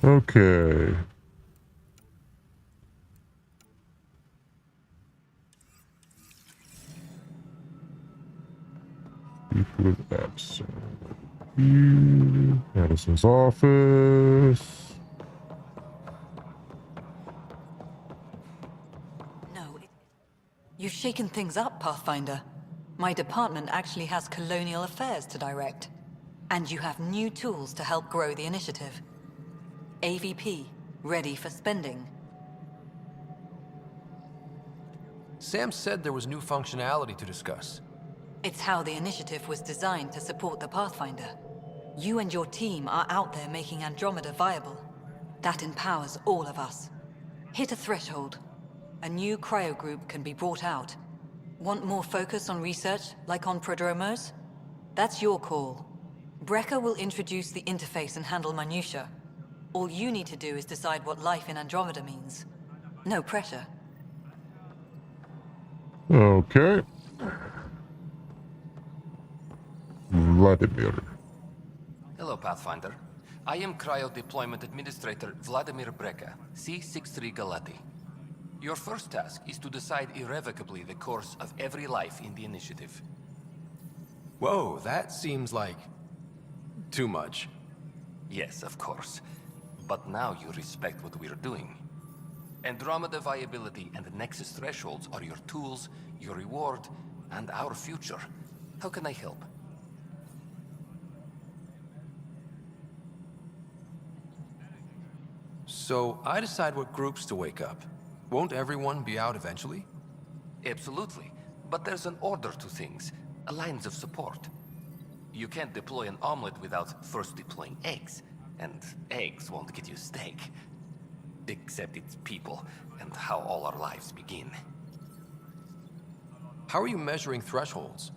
Okay. Speak with Addison. Addison's office. No, you've shaken things up, Pathfinder. My department actually has colonial affairs to direct. And you have new tools to help grow the initiative. AVP, ready for spending. Sam said there was new functionality to discuss. It's how the initiative was designed to support the Pathfinder. You and your team are out there making Andromeda viable. That empowers all of us. Hit a threshold. A new cryo group can be brought out. Want more focus on research, like on Prodromos? That's your call. Brecker will introduce the interface and handle minutiae. All you need to do is decide what life in Andromeda means. No pressure. Okay. Vladimir. Hello, Pathfinder. I am Cryo Deployment Administrator Vladimir Brecker, C-63 Galati. Your first task is to decide irrevocably the course of every life in the initiative. Whoa, that seems like... too much. Yes, of course. But now you respect what we're doing. Andromeda viability and the Nexus thresholds are your tools, your reward, and our future. How can I help? So, I decide what groups to wake up. Won't everyone be out eventually? Absolutely. But there's an order to things, a lines of support. You can't deploy an omelet without first deploying eggs, and eggs won't get you steak. Except it's people, and how all our lives begin. How are you measuring thresholds?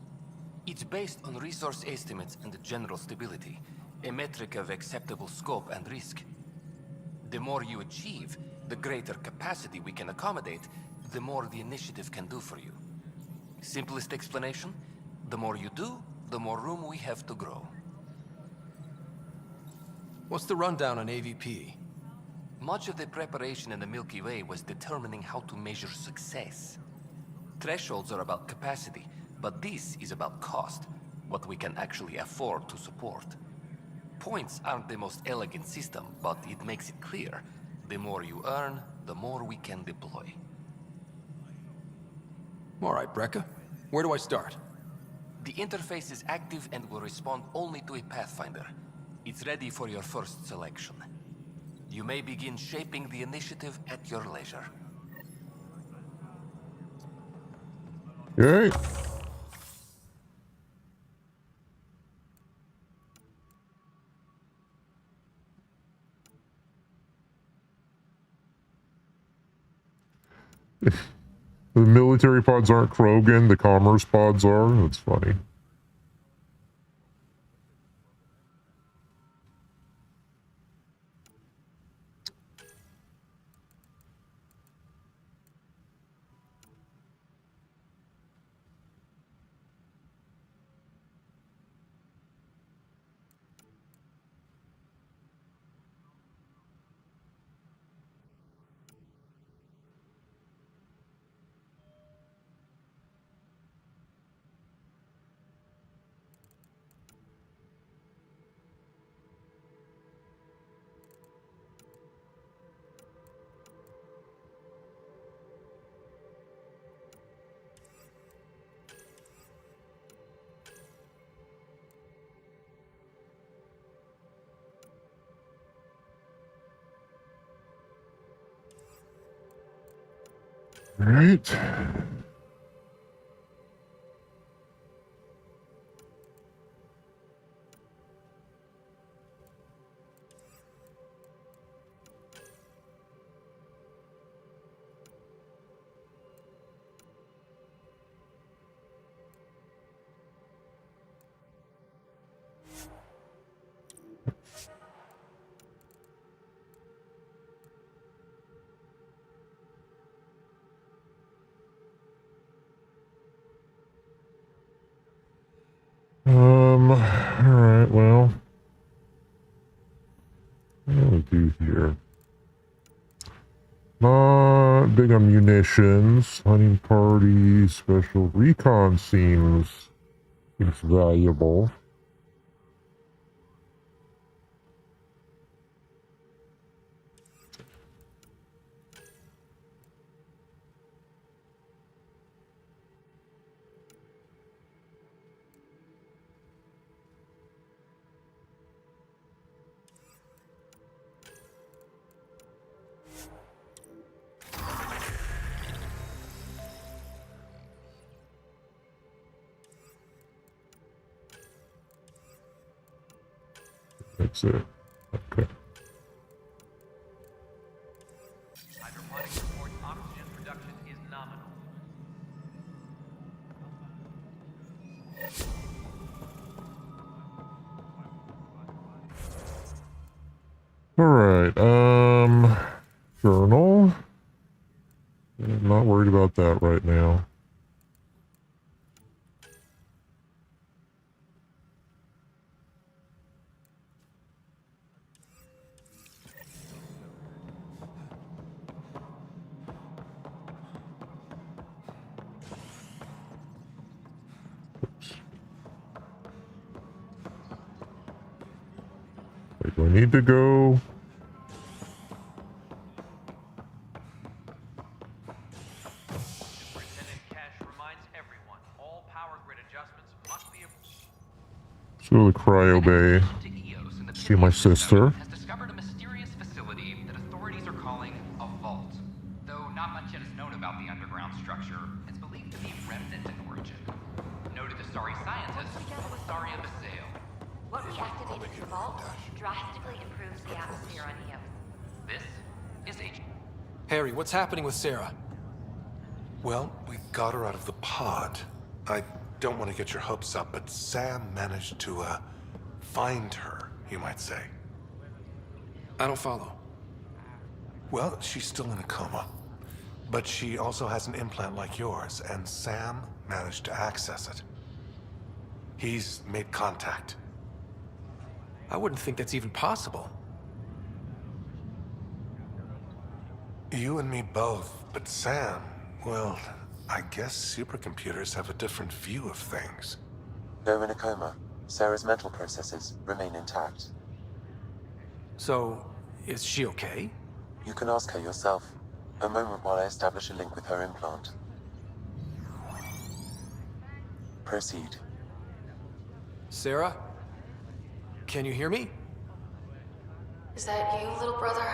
It's based on resource estimates and general stability, a metric of acceptable scope and risk. The more you achieve, the greater capacity we can accommodate, the more the initiative can do for you. Simplest explanation, the more you do, the more room we have to grow. What's the rundown on AVP? Much of the preparation in the Milky Way was determining how to measure success. Thresholds are about capacity, but this is about cost, what we can actually afford to support. Points aren't the most elegant system, but it makes it clear. The more you earn, the more we can deploy. All right, Brecker. Where do I start? The interface is active and will respond only to a Pathfinder. It's ready for your first selection. You may begin shaping the initiative at your leisure. Okay. The military pods aren't Krogan, the commerce pods are. That's funny. Right. Alright, well. What do we do here? Not big on munitions. Hunting party, special recon seems valuable. That's it. Okay. Hydroponic reports oxygen production is nominal. Alright, journal. I'm not worried about that right now. Wait, do I need to go? Let's go to the cryo bay. See my sister. Has discovered a mysterious facility that authorities are calling a vault. Though not much yet is known about the underground structure, it's believed to be remnant in origin. Noted Asari scientist, Asaria Basale. What reactivated the vault drastically improves the atmosphere on Eos. This is H. Harry, what's happening with Sarah? Well, we got her out of the pod. I don't want to get your hopes up, but Sam managed to, find her, you might say. I don't follow. Well, she's still in a coma. But she also has an implant like yours, and Sam managed to access it. He's made contact. I wouldn't think that's even possible. You and me both, but Sam, well, I guess supercomputers have a different view of things. Though in a coma, Sarah's mental processes remain intact. So, is she okay? You can ask her yourself. A moment while I establish a link with her implant. Proceed. Sarah? Can you hear me? Is that you, little brother?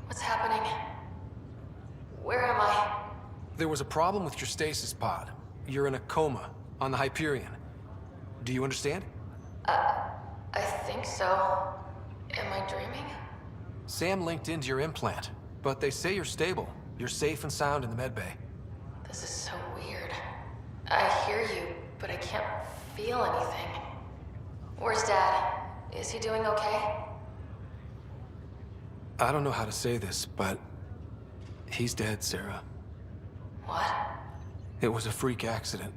What's happening? Where am I? There was a problem with your stasis pod. You're in a coma on the Hyperion. Do you understand? I think so. Am I dreaming? Sam linked into your implant, but they say you're stable. You're safe and sound in the medbay. This is so weird. I hear you, but I can't feel anything. Where's Dad? Is he doing okay? I don't know how to say this, but he's dead, Sarah. What? It was a freak accident.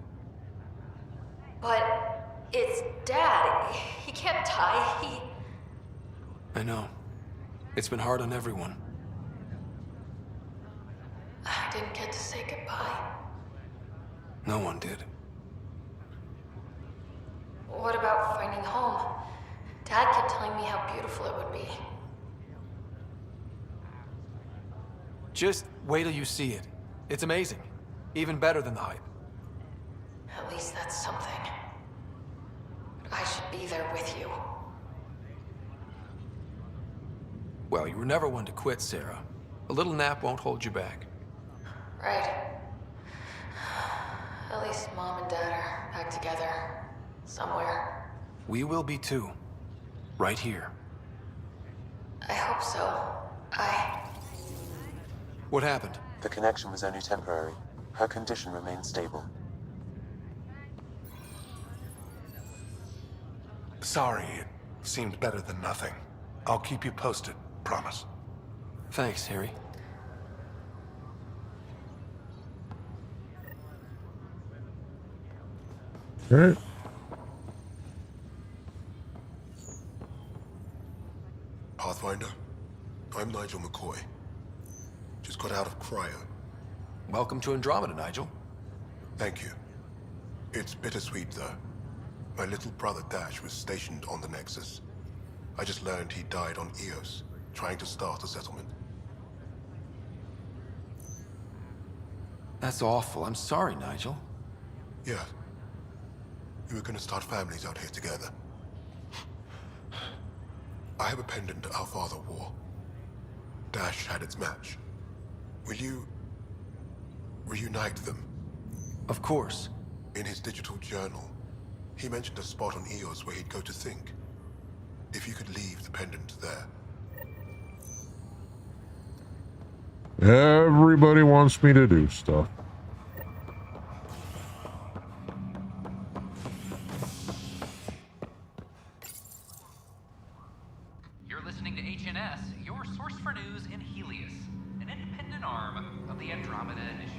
But it's Dad. He can't die. I know. It's been hard on everyone. I didn't get to say goodbye. No one did. What about finding home? Dad kept telling me how beautiful it would be. Just wait till you see it. It's amazing. Even better than the hype. At least that's something. I should be there with you. Well, you were never one to quit, Sarah. A little nap won't hold you back. Right. At least Mom and Dad are back together. Somewhere. We will be too. Right here. I hope so. What happened? The connection was only temporary. Her condition remains stable. Sorry, it seemed better than nothing. I'll keep you posted, promise. Thanks, Harry. All right. Pathfinder, I'm Nigel McCoy. Just got out of cryo. Welcome to Andromeda, Nigel. Thank you. It's bittersweet, though. My little brother Dash was stationed on the Nexus. I just learned he died on Eos, trying to start a settlement. That's awful. I'm sorry, Nigel. Yeah. We were gonna start families out here together. I have a pendant our father wore. Dash had its match. Will you reunite them? Of course. In his digital journal, he mentioned a spot on Eos where he'd go to think. If you could leave the pendant there. Everybody wants me to do stuff. You're listening to HNS, your source for news in Helios, an independent arm of the Andromeda Initiative.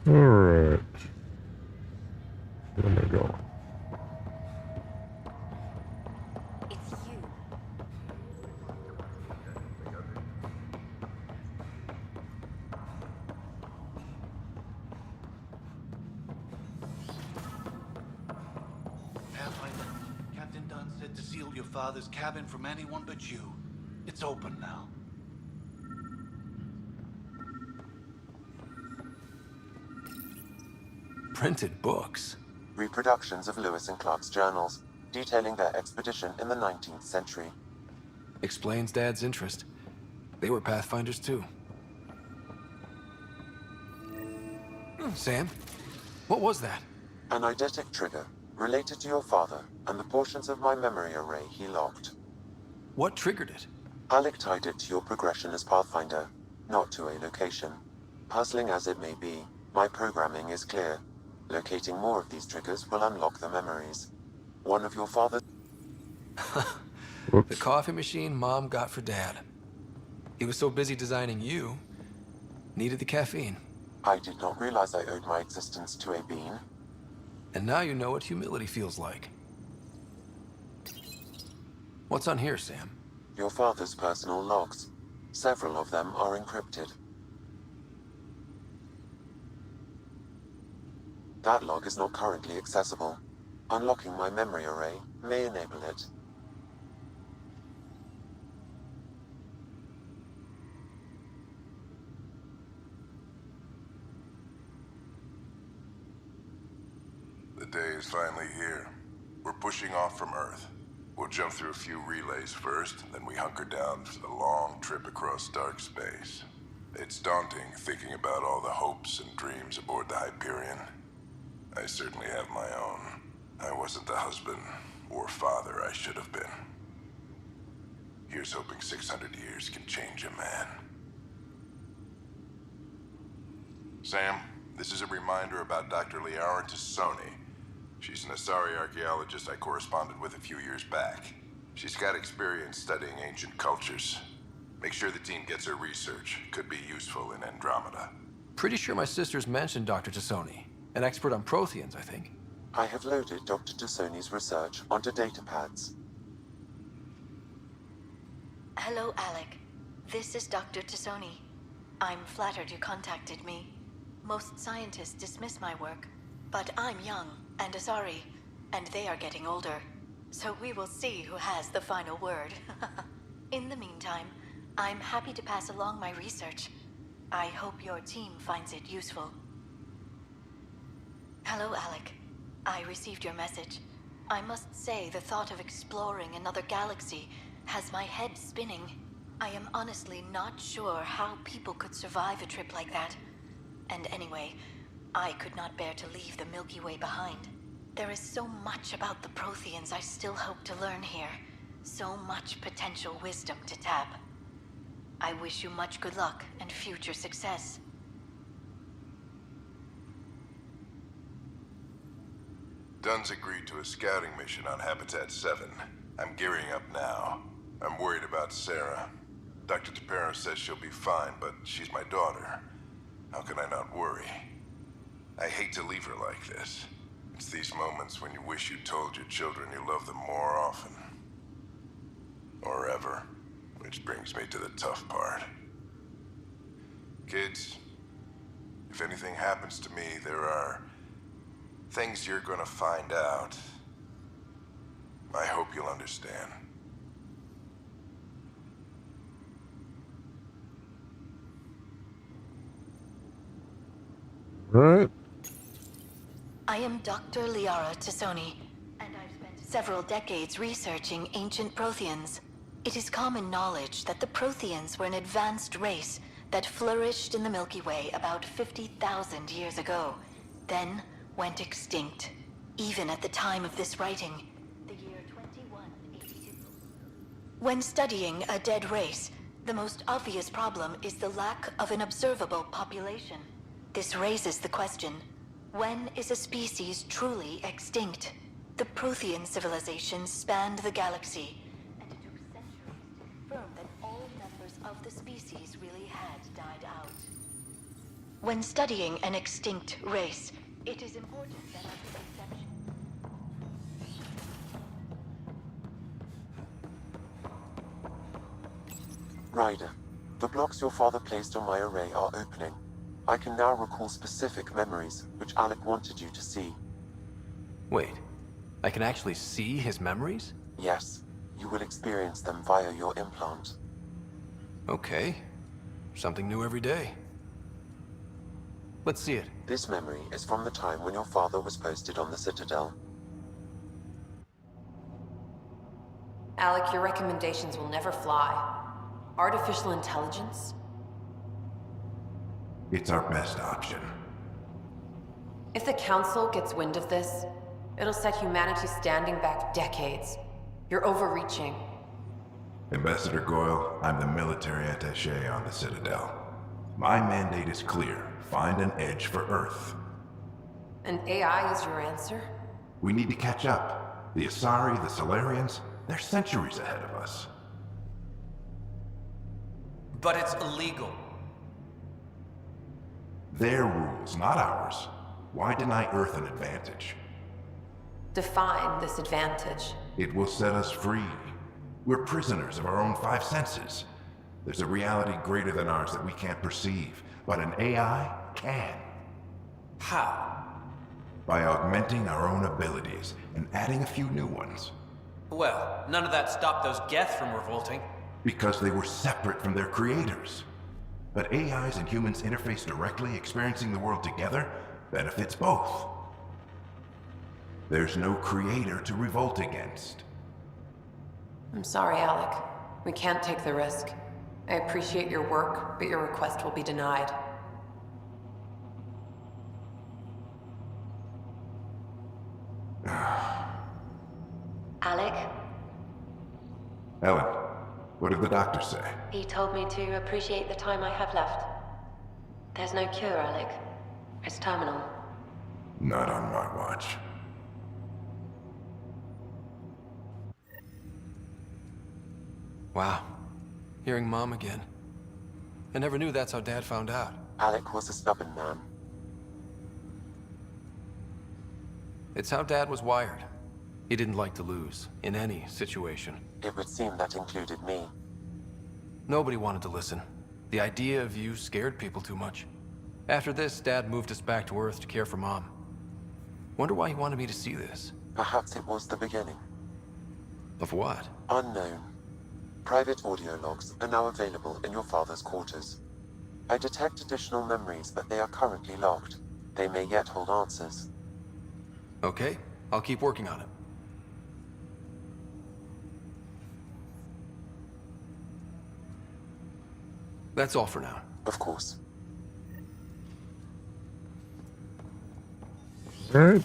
Alright. Where am I going? It's you. Pathfinder, Captain Dunn said to seal your father's cabin from anyone but you. It's open now. Printed books? Reproductions of Lewis and Clark's journals, detailing their expedition in the 19th century. Explains Dad's interest. They were Pathfinders too. Sam? What was that? An eidetic trigger, related to your father, and the portions of my memory array he locked. What triggered it? Alec tied it to your progression as Pathfinder, not to a location. Puzzling as it may be, my programming is clear. Locating more of these triggers will unlock the memories. One of your father's... The coffee machine Mom got for Dad. He was so busy designing you, needed the caffeine. I did not realize I owed my existence to a bean. And now you know what humility feels like. What's on here, Sam? Your father's personal logs. Several of them are encrypted. That log is not currently accessible. Unlocking my memory array may enable it. The day is finally here. We're pushing off from Earth. We'll jump through a few relays first, then we hunker down for the long trip across dark space. It's daunting thinking about all the hopes and dreams aboard the Hyperion. I certainly have my own. I wasn't the husband or father I should have been. Here's hoping 600 years can change a man. Sam, this is a reminder about Dr. Liara Tassoni. She's an Asari archaeologist I corresponded with a few years back. She's got experience studying ancient cultures. Make sure the team gets her research. Could be useful in Andromeda. Pretty sure my sisters mentioned Dr. Tassoni. An expert on Protheans, I think. I have loaded Dr. Tassoni's research onto datapads. Hello, Alec. This is Dr. Tassoni. I'm flattered you contacted me. Most scientists dismiss my work, but I'm young and Asari, and they are getting older. So we will see who has the final word. In the meantime, I'm happy to pass along my research. I hope your team finds it useful. Hello, Alec. I received your message. I must say the thought of exploring another galaxy has my head spinning. I am honestly not sure how people could survive a trip like that. And anyway, I could not bear to leave the Milky Way behind. There is so much about the Protheans I still hope to learn here. So much potential wisdom to tap. I wish you much good luck and future success. Dunn's agreed to a scouting mission on Habitat 7. I'm gearing up now. I'm worried about Sarah. Dr. Tapero says she'll be fine, but she's my daughter. How can I not worry? I hate to leave her like this. It's these moments when you wish you told your children you love them more often. Or ever. Which brings me to the tough part. Kids, if anything happens to me, there are things you're gonna find out. I hope you'll understand. Right. I am Dr. Liara Tassoni, and I've spent several decades researching ancient Protheans. It is common knowledge that the Protheans were an advanced race that flourished in the Milky Way about 50,000 years ago, then went extinct. Even at the time of this writing, the year 2182. When studying a dead race, the most obvious problem is the lack of an observable population. This raises the question, When is a species truly extinct? The Prothean civilizations spanned the galaxy, and it took centuries to confirm that all members of the species really had died out. When studying an extinct race, it is important that our conception... Ryder, the blocks your father placed on my array are opening. I can now recall specific memories, which Alec wanted you to see. Wait, I can actually see his memories? Yes, you will experience them via your implant. Okay. Something new every day. Let's see it. This memory is from the time when your father was posted on the Citadel. Alec, your recommendations will never fly. Artificial intelligence? It's our best option. If the Council gets wind of this, it'll set humanity standing back decades. You're overreaching. Ambassador Goyle, I'm the military attaché on the Citadel. My mandate is clear. Find an edge for Earth. And AI is your answer? We need to catch up. The Asari, the Solarians, they're centuries ahead of us. But it's illegal. Their rules, not ours. Why deny Earth an advantage? Define this advantage. It will set us free. We're prisoners of our own five senses. There's a reality greater than ours that we can't perceive, but an AI can. How? By augmenting our own abilities and adding a few new ones. Well, none of that stopped those Geth from revolting. Because they were separate from their creators. But AIs and humans interface directly, experiencing the world together, benefits both. There's no creator to revolt against. I'm sorry, Alec. We can't take the risk. I appreciate your work, but your request will be denied. Alec? Ellen, what did the doctor say? He told me to appreciate the time I have left. There's no cure, Alec. It's terminal. Not on my watch. Wow. Hearing Mom again. I never knew that's how Dad found out. Alec was a stubborn man. It's how Dad was wired. He didn't like to lose, in any situation. It would seem that included me. Nobody wanted to listen. The idea of you scared people too much. After this, Dad moved us back to Earth to care for Mom. Wonder why he wanted me to see this. Perhaps it was the beginning. Of what? Unknown. Private audio logs are now available in your father's quarters. I detect additional memories, but they are currently logged. They may yet hold answers. Okay, I'll keep working on it. That's all for now. Of course. All right.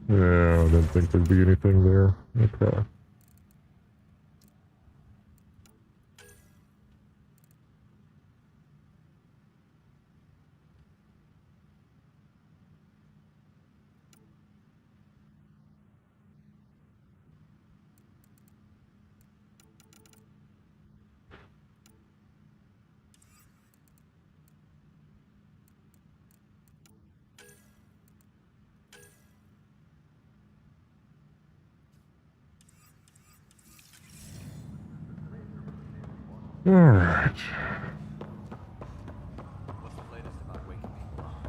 Yeah, I didn't think there'd be anything there. Okay. All right. What's the latest about waking people up?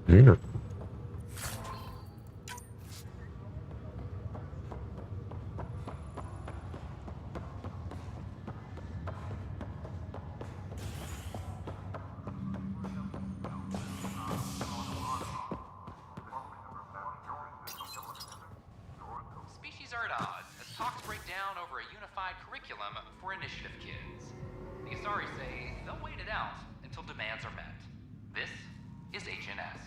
Gainer. modified curriculum for initiative kids. The Asari say they'll wait it out until demands are met. This is HNS.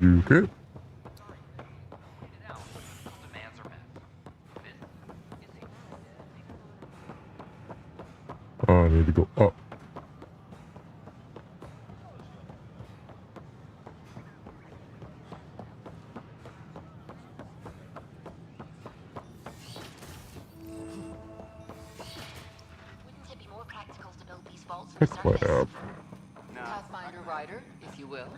You okay? Oh, I need to go up. Wouldn't it be more practical to build these vaults on the Tech surface? lab. Pathfinder Rider, if you will.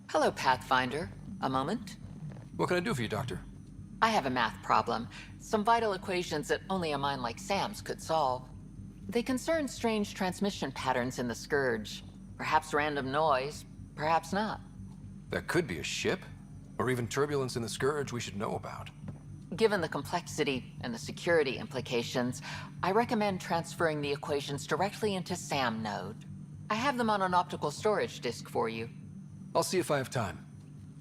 Hello, Pathfinder. A moment? What can I do for you, Doctor? I have a math problem. Some vital equations that only a mind like Sam's could solve. They concern strange transmission patterns in the Scourge. Perhaps random noise, perhaps not. That could be a ship, or even turbulence in the Scourge we should know about. Given the complexity and the security implications, I recommend transferring the equations directly into SAM node. I have them on an optical storage disk for you. I'll see if I have time.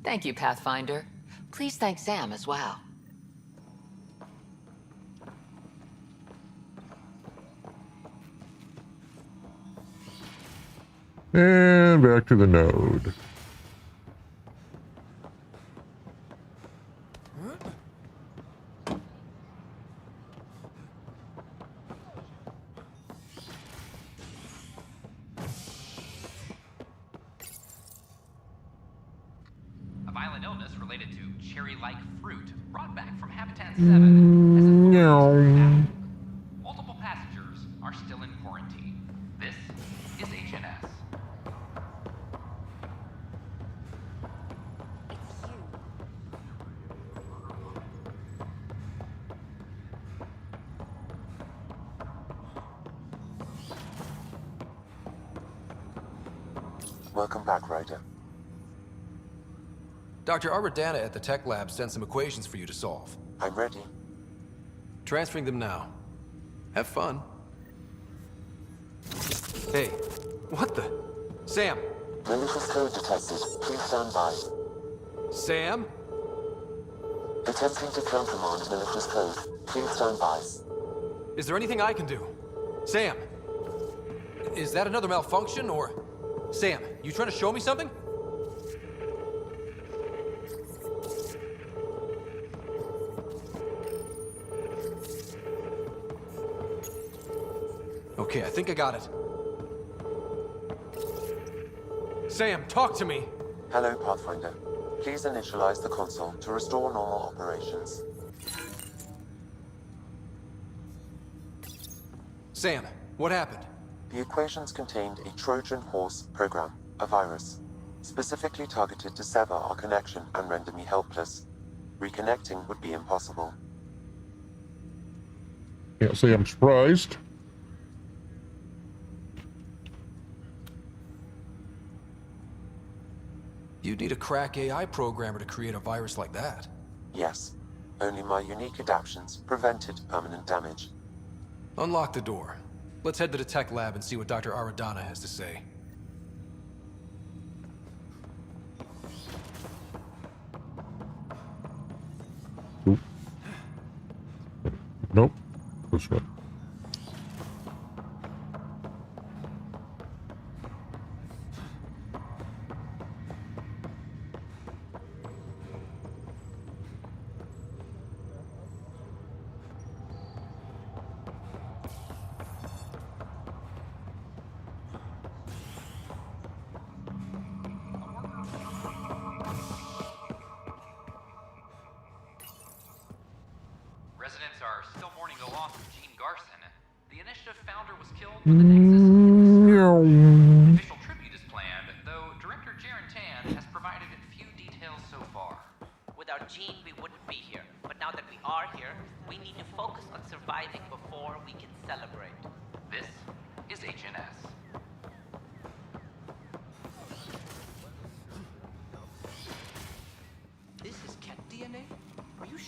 Thank you, Pathfinder. Please thank Sam as well. And back to the node. A violent illness related to cherry-like fruit brought back from Habitat 7 No. Multiple passengers are still in quarantine. This is HNS. Welcome back, Ryder. Dr. Aradana at the tech lab sent some equations for you to solve. I'm ready. Transferring them now. Have fun. Hey, what the? Sam! Malicious code detected. Please stand by. Sam? Attempting to countermand malicious code. Please stand by. Is there anything I can do? Sam! Is that another malfunction, or... Sam, you trying to show me something? Okay, I think I got it. Sam, talk to me! Hello, Pathfinder. Please initialize the console to restore normal operations. Sam, what happened? The equations contained a Trojan horse program, a virus, specifically targeted to sever our connection and render me helpless. Reconnecting would be impossible. Can't say I'm surprised. You'd need a crack AI programmer to create a virus like that. Yes. Only my unique adaptions prevented permanent damage. Unlock the door. Let's head to the tech lab and see what Dr. Aradana has to say. Oop. Nope. This way. Residents are still mourning the loss of Gene Garson. The initiative founder was killed when the Nexus An official tribute is planned, though Director Jaren Tan has provided few details so far. Without Gene, we wouldn't be here. But now that we are here, we need to focus on surviving before we can celebrate. This is HNS.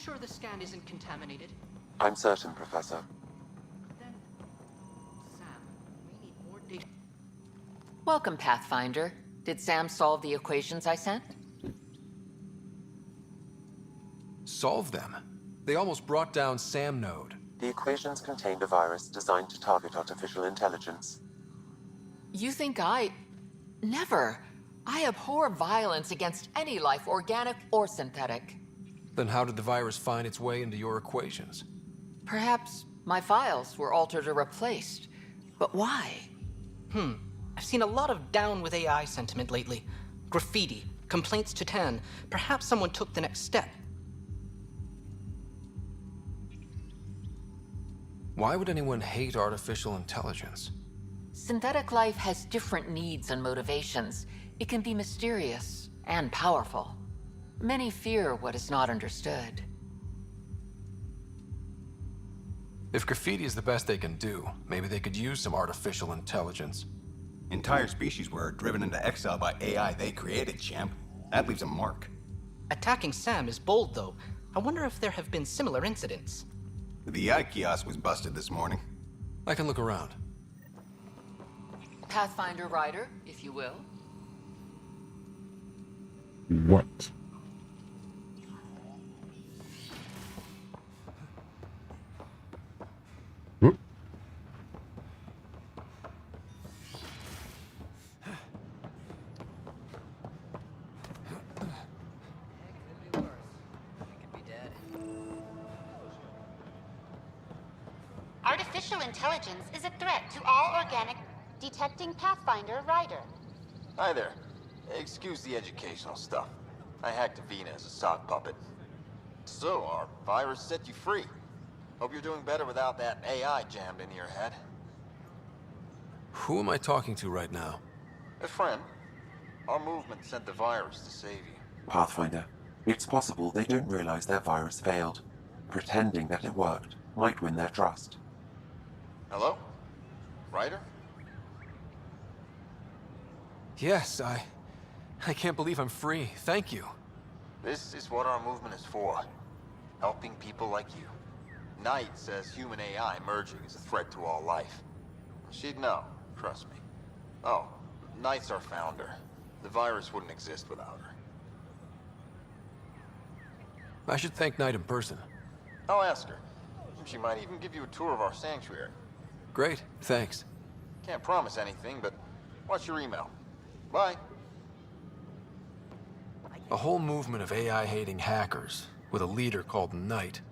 sure the scan isn't contaminated? I'm certain, Professor. Sam, we need more data. Welcome, Pathfinder. Did Sam solve the equations I sent? Solve them? They almost brought down Sam Node. The equations contained a virus designed to target artificial intelligence. You think I... Never. I abhor violence against any life, organic or synthetic. Then how did the virus find its way into your equations? Perhaps my files were altered or replaced. But why? I've seen a lot of down with AI sentiment lately. Graffiti, complaints to 10. Perhaps someone took the next step. Why would anyone hate artificial intelligence? Synthetic life has different needs and motivations. It can be mysterious and powerful. Many fear what is not understood. If graffiti is the best they can do, maybe they could use some artificial intelligence. Entire species were driven into exile by AI they created, champ. That leaves a mark. Attacking Sam is bold, though. I wonder if there have been similar incidents. The AI kiosk was busted this morning. I can look around. Pathfinder Rider, if you will. What? Whoop. Artificial intelligence is a threat to all organic. Detecting Pathfinder Rider. Hi there. Excuse the educational stuff. I hacked Avina as a sock puppet. So, our virus set you free. Hope you're doing better without that AI jammed into your head. Who am I talking to right now? A friend. Our movement sent the virus to save you. Pathfinder, it's possible they don't realize their virus failed. Pretending that it worked might win their trust. Hello? Ryder? Yes, I can't believe I'm free. Thank you. This is what our movement is for. Helping people like you. Knight says human AI merging is a threat to all life. She'd know, trust me. Oh, Knight's our founder. The virus wouldn't exist without her. I should thank Knight in person. I'll ask her. She might even give you a tour of our sanctuary. Great, thanks. Can't promise anything, but watch your email. Bye. A whole movement of AI-hating hackers, with a leader called Knight.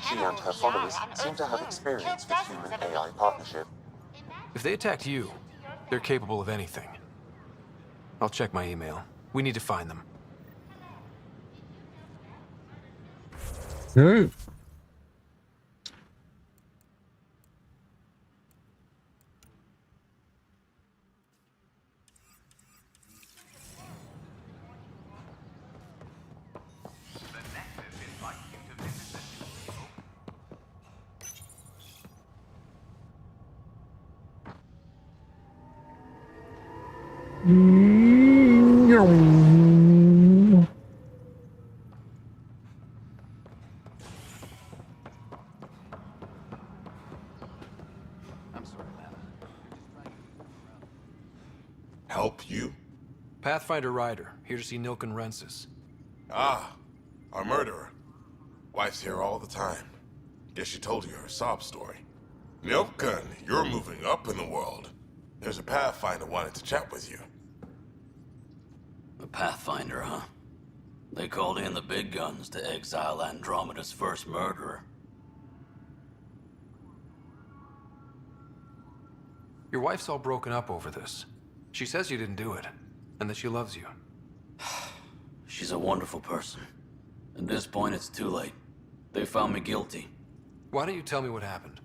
She and her followers seem to have experience with human-AI partnership. If they attacked you, they're capable of anything. I'll check my email. We need to find them. Okay. Help you? Pathfinder Rider, here to see Nilken Rensis. Ah, our murderer. Wife's here all the time. Guess she told you her sob story. Nilken, you're moving up in the world. There's a Pathfinder wanted to chat with you. A Pathfinder, huh? They called in the big guns to exile Andromeda's first murderer. Your wife's all broken up over this. She says you didn't do it, and that she loves you. She's a wonderful person. At this point, it's too late. They found me guilty. Why don't you tell me what happened?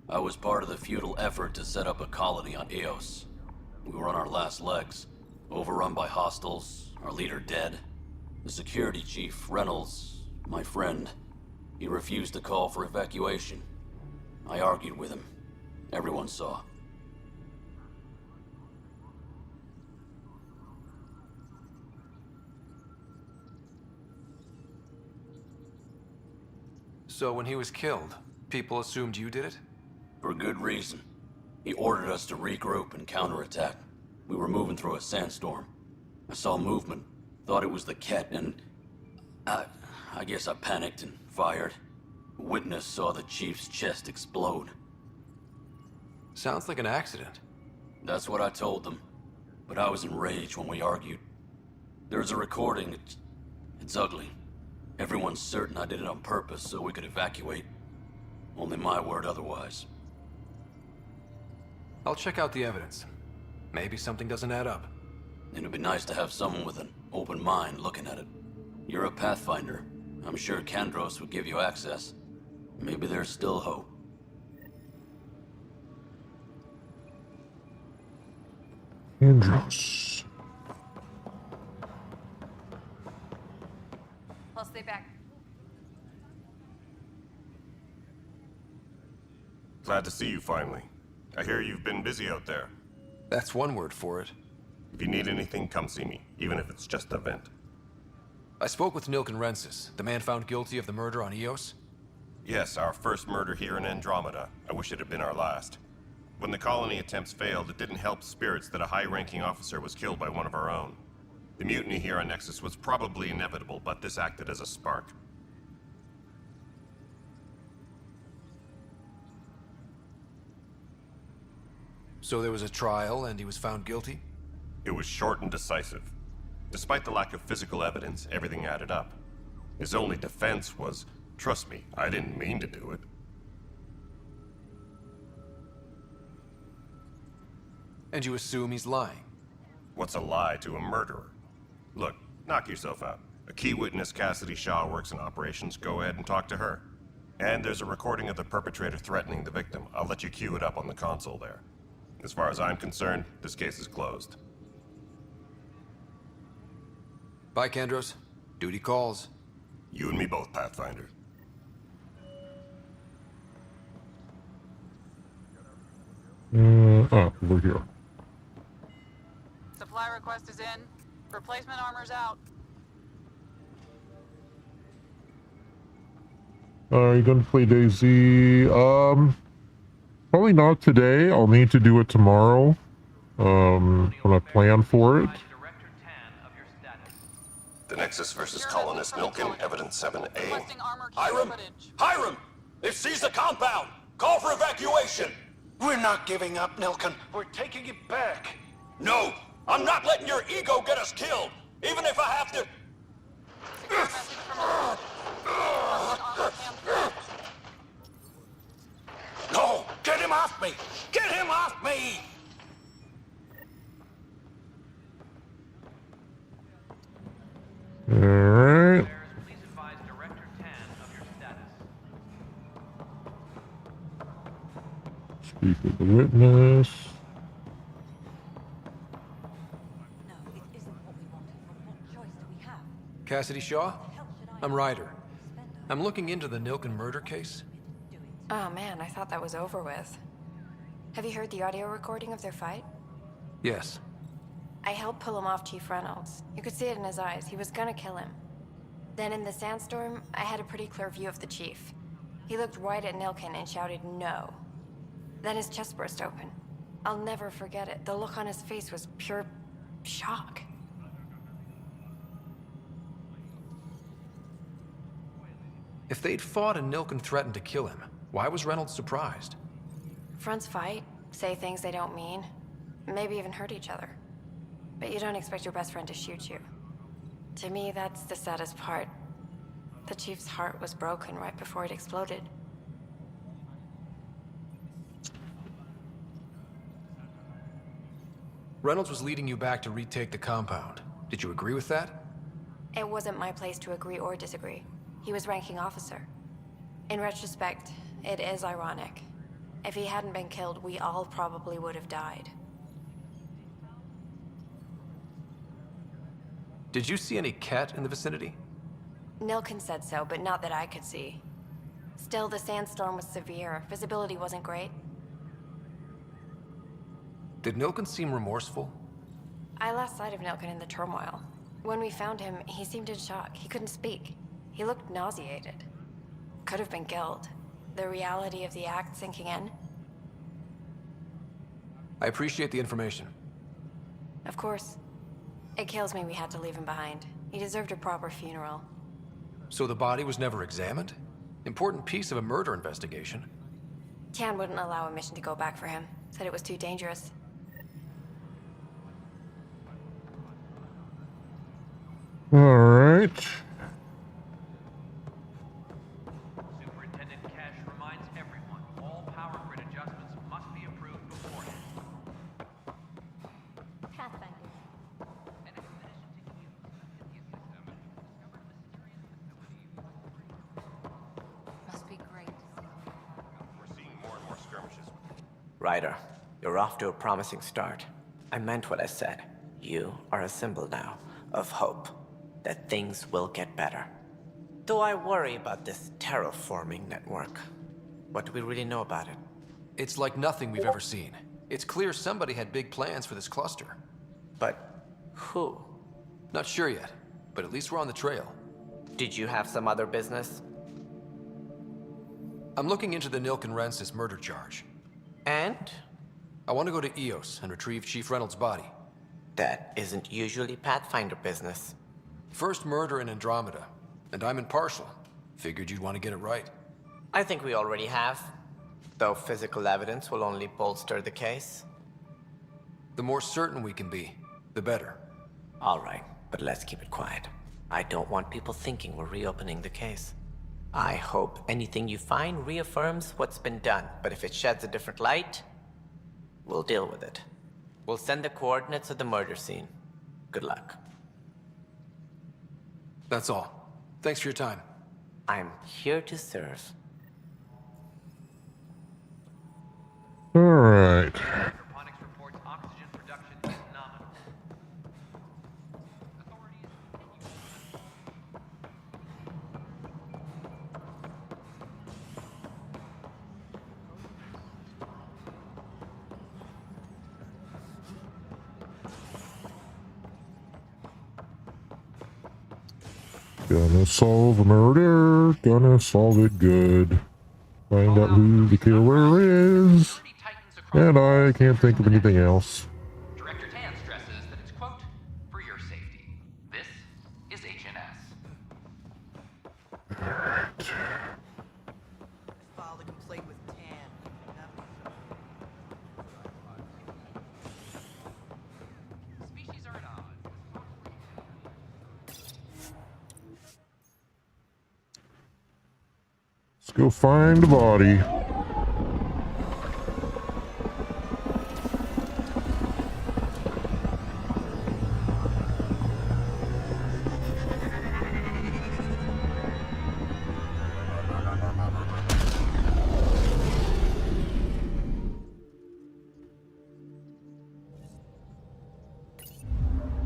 I was part of the futile effort to set up a colony on Eos. We were on our last legs, overrun by hostiles, our leader dead. The security chief, Reynolds, my friend, he refused to call for evacuation. I argued with him. Everyone saw. So when he was killed, people assumed you did it? For good reason. He ordered us to regroup and counterattack. We were moving through a sandstorm. I saw movement, thought it was the Ket, and I guess I panicked and fired. A witness saw the chief's chest explode. Sounds like an accident. That's what I told them. But I was enraged when we argued. There's a recording. It's ugly. Everyone's certain I did it on purpose so we could evacuate. Only my word otherwise. I'll check out the evidence. Maybe something doesn't add up. It'd be nice to have someone with an open mind looking at it. You're a Pathfinder. I'm sure Kandros would give you access. Maybe there's still hope. Andros. I'll stay back. Glad to see you finally. I hear you've been busy out there. That's one word for it. If you need anything, come see me, even if it's just a vent. I spoke with Nilken Rensis, the man found guilty of the murder on Eos. Yes, our first murder here in Andromeda. I wish it had been our last. When the colony attempts failed, it didn't help spirits that a high-ranking officer was killed by one of our own. The mutiny here on Nexus was probably inevitable, but this acted as a spark. So there was a trial and he was found guilty? It was short and decisive. Despite the lack of physical evidence, everything added up. His only defense was, trust me, I didn't mean to do it. And you assume he's lying? What's a lie to a murderer? Look, knock yourself out. A key witness, Cassidy Shaw, works in operations. Go ahead and talk to her. And there's a recording of the perpetrator threatening the victim. I'll let you cue it up on the console there. As far as I'm concerned, this case is closed. Bye, Kandros. Duty calls. You and me both, Pathfinder. Over here. Supply request is in. Replacement armor's out. Are you gonna play DayZ? Probably not today. I'll need to do it tomorrow. When I plan for it. The Nexus versus Colonist Nilken, Evidence 7A. Hiram! Hiram! They've seized the compound! Call for evacuation! We're not giving up, Nilken. We're taking it back. No! I'm not letting your ego get us killed! Even if I have to... No! Get him off me! Get him off me! Alright. Speak with the witness. Cassidy Shaw? I'm Ryder. I'm looking into the Nilken murder case. Oh man, I thought that was over with. Have you heard the audio recording of their fight? Yes. I helped pull him off Chief Reynolds. You could see it in his eyes. He was gonna kill him. Then in the sandstorm, I had a pretty clear view of the chief. He looked right at Nilken and shouted no. Then his chest burst open. I'll never forget it. The look on his face was pure shock. If they'd fought and Nilken threatened to kill him, why was Reynolds surprised? Fronts fight, say things they don't mean, maybe even hurt each other. But you don't expect your best friend to shoot you. To me, that's the saddest part. The chief's heart was broken right before it exploded. Reynolds was leading you back to retake the compound. Did you agree with that? It wasn't my place to agree or disagree. He was ranking officer. In retrospect, it is ironic. If he hadn't been killed, we all probably would have died. Did you see any Ket in the vicinity? Nilken said so, but not that I could see. Still, the sandstorm was severe. Visibility wasn't great. Did Nilken seem remorseful? I lost sight of Nilken in the turmoil. When we found him, he seemed in shock. He couldn't speak. He looked nauseated. Could have been guilt. The reality of the act sinking in. I appreciate the information. Of course. It kills me we had to leave him behind. He deserved a proper funeral. So the body was never examined? Important piece of a murder investigation. Tian wouldn't allow a mission to go back for him. Said it was too dangerous. All right. Superintendent Cash reminds everyone all power grid adjustments must be approved beforehand. Pathfinder. Must be great. We're seeing more and more skirmishes. Ryder, you're off to a promising start. I meant what I said. You are a symbol now of hope that things will get better. Though I worry about this terraforming network. What do we really know about it? It's like nothing we've ever seen. It's clear somebody had big plans for this cluster. But who? Not sure yet, but at least we're on the trail. Did you have some other business? I'm looking into the Nilk and Rensis murder charge. And? I want to go to Eos and retrieve Chief Reynolds' body. That isn't usually Pathfinder business. First murder in Andromeda, and I'm impartial. Figured you'd want to get it right. I think we already have. Though physical evidence will only bolster the case. The more certain we can be, the better. All right, but let's keep it quiet. I don't want people thinking we're reopening the case. I hope anything you find reaffirms what's been done, but if it sheds a different light, we'll deal with it. We'll send the coordinates of the murder scene. Good luck. That's all. Thanks for your time. I'm here to serve. All right. Hydroponics reports oxygen production is nominal. Gonna solve a murder. Gonna solve it good. Find out who the killer is. And I can't think of anything else. Director Tan stresses that it's, quote, for your safety. This is HNS. Alright. Filed a complaint with Tan. Species are at odds. Let's go find the body.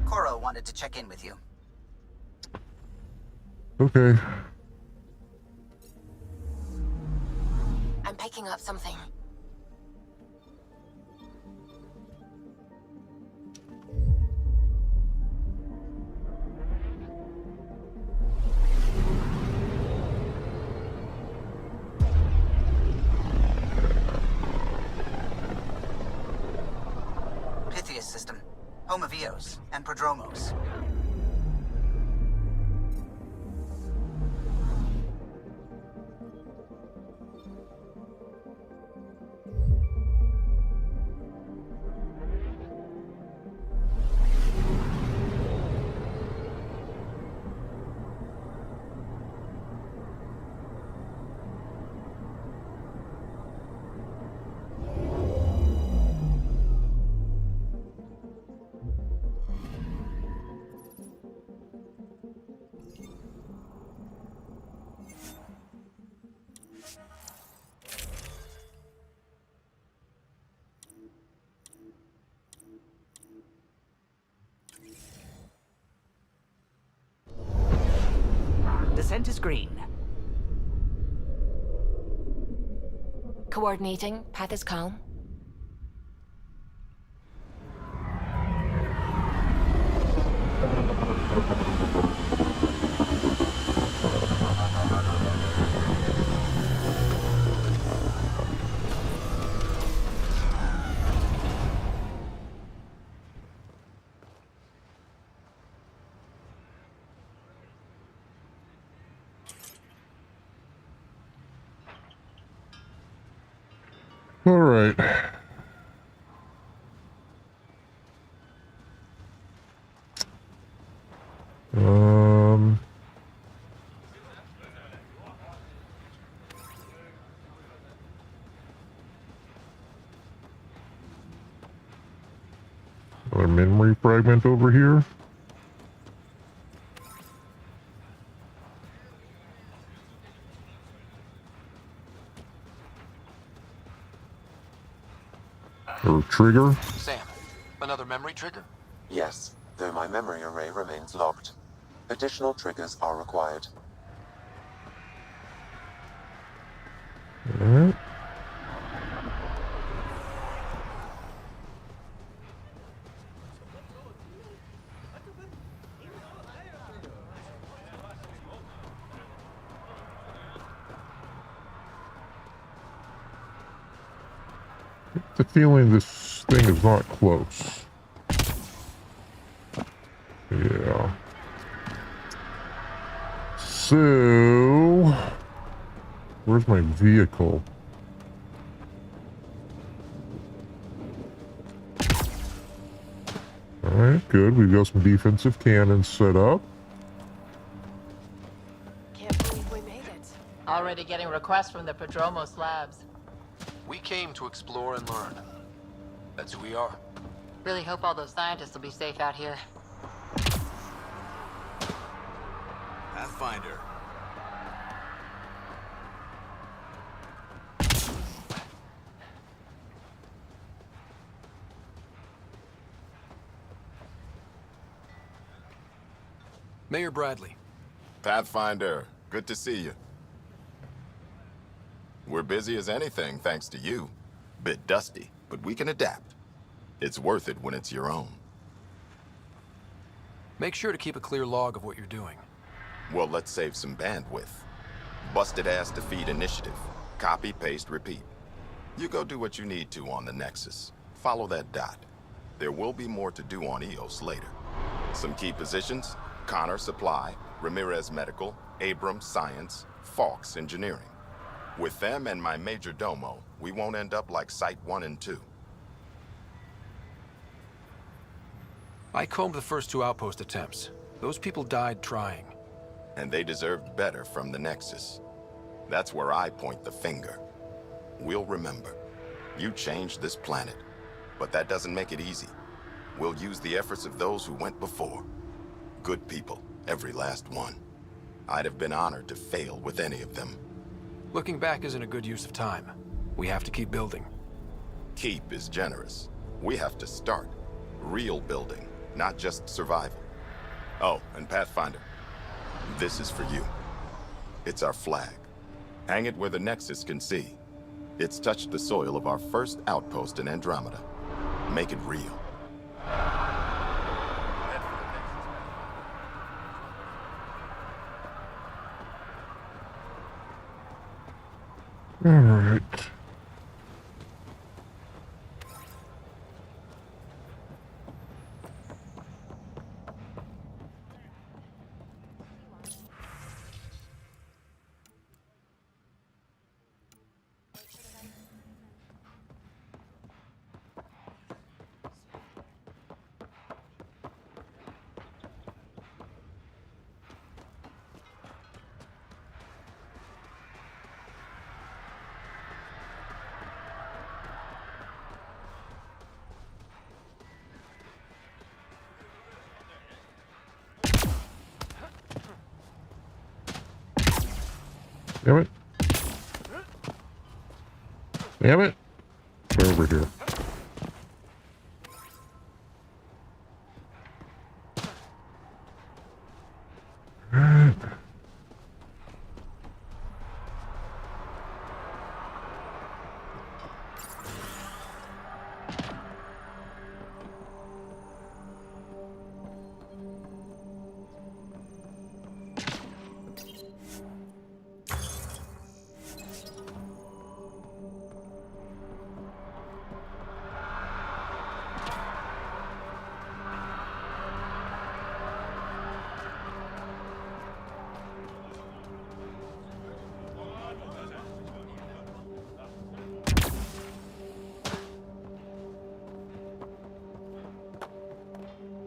Coro wanted to check in with you. Okay. I'm picking up something. Pythias system. Home of Eos and Prodromos. Descent is green. Coordinating. Path is calm. All right. Another memory fragment over here. Or trigger. Sam, another memory trigger? Yes, though my memory array remains locked. Additional triggers are required. Alright. The feeling this thing is not close. Yeah. So, where's my vehicle? Alright, good. We've got some defensive cannons set up. Can't believe we made it. Already getting requests from the Prodromos labs. We came to explore and learn. That's who we are. Really hope all those scientists will be safe out here. Pathfinder. Mayor Bradley. Pathfinder, good to see you. We're busy as anything, thanks to you. Bit dusty, but we can adapt. It's worth it when it's your own. Make sure to keep a clear log of what you're doing. Well, let's save some bandwidth. Busted ass defeat initiative. Copy, paste, repeat. You go do what you need to on the Nexus. Follow that dot. There will be more to do on EOS later. Some key positions: Connor Supply, Ramirez Medical, Abrams Science, Fawkes Engineering. With them and my major domo, we won't end up like Site 1 and 2. I combed the first 2 outpost attempts. Those people died trying. And they deserved better from the Nexus. That's where I point the finger. We'll remember. You changed this planet. But that doesn't make it easy. We'll use the efforts of those who went before. Good people, every last one. I'd have been honored to fail with any of them. Looking back isn't a good use of time. We have to keep building. Keep is generous. We have to start. Real building, not just survival. Oh, and Pathfinder, this is for you. It's our flag. Hang it where the Nexus can see. It's touched the soil of our first outpost in Andromeda. Make it real. All right. Damn it. Damn it. Get over here.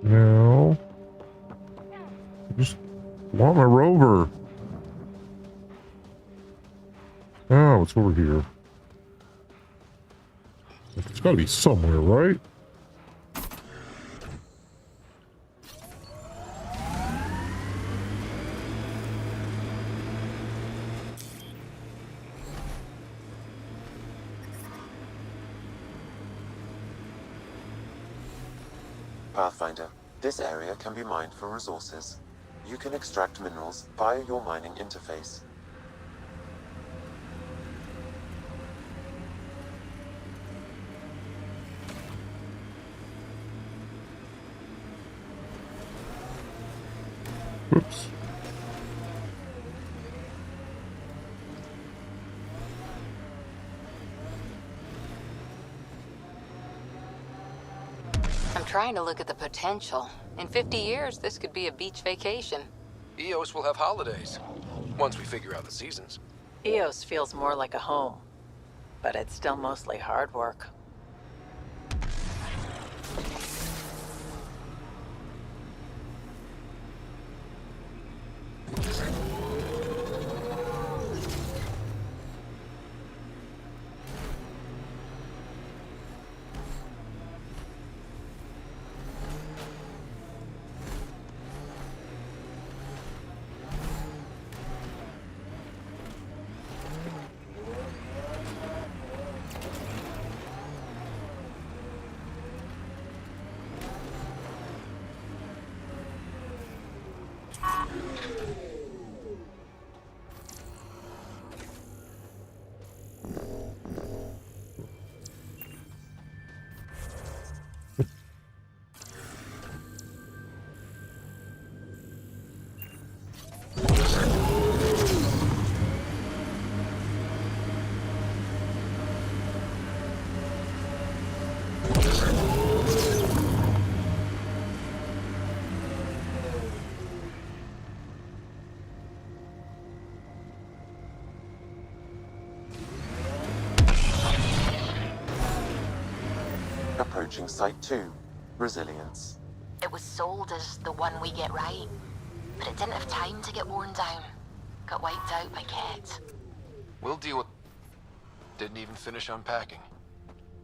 No. I just want my rover. Oh, it's over here. It's gotta be somewhere, right? Pathfinder, this area can be mined for resources. You can extract minerals via your mining interface. Oops. I'm trying to look at the potential. In 50 years, this could be a beach vacation. EOS will have holidays, once we figure out the seasons. EOS feels more like a home, but it's still mostly hard work. Approaching Site 2, Resilience. It was sold as the one we get right, but it didn't have time to get worn down. Got wiped out by Ket. We'll deal with... Didn't even finish unpacking.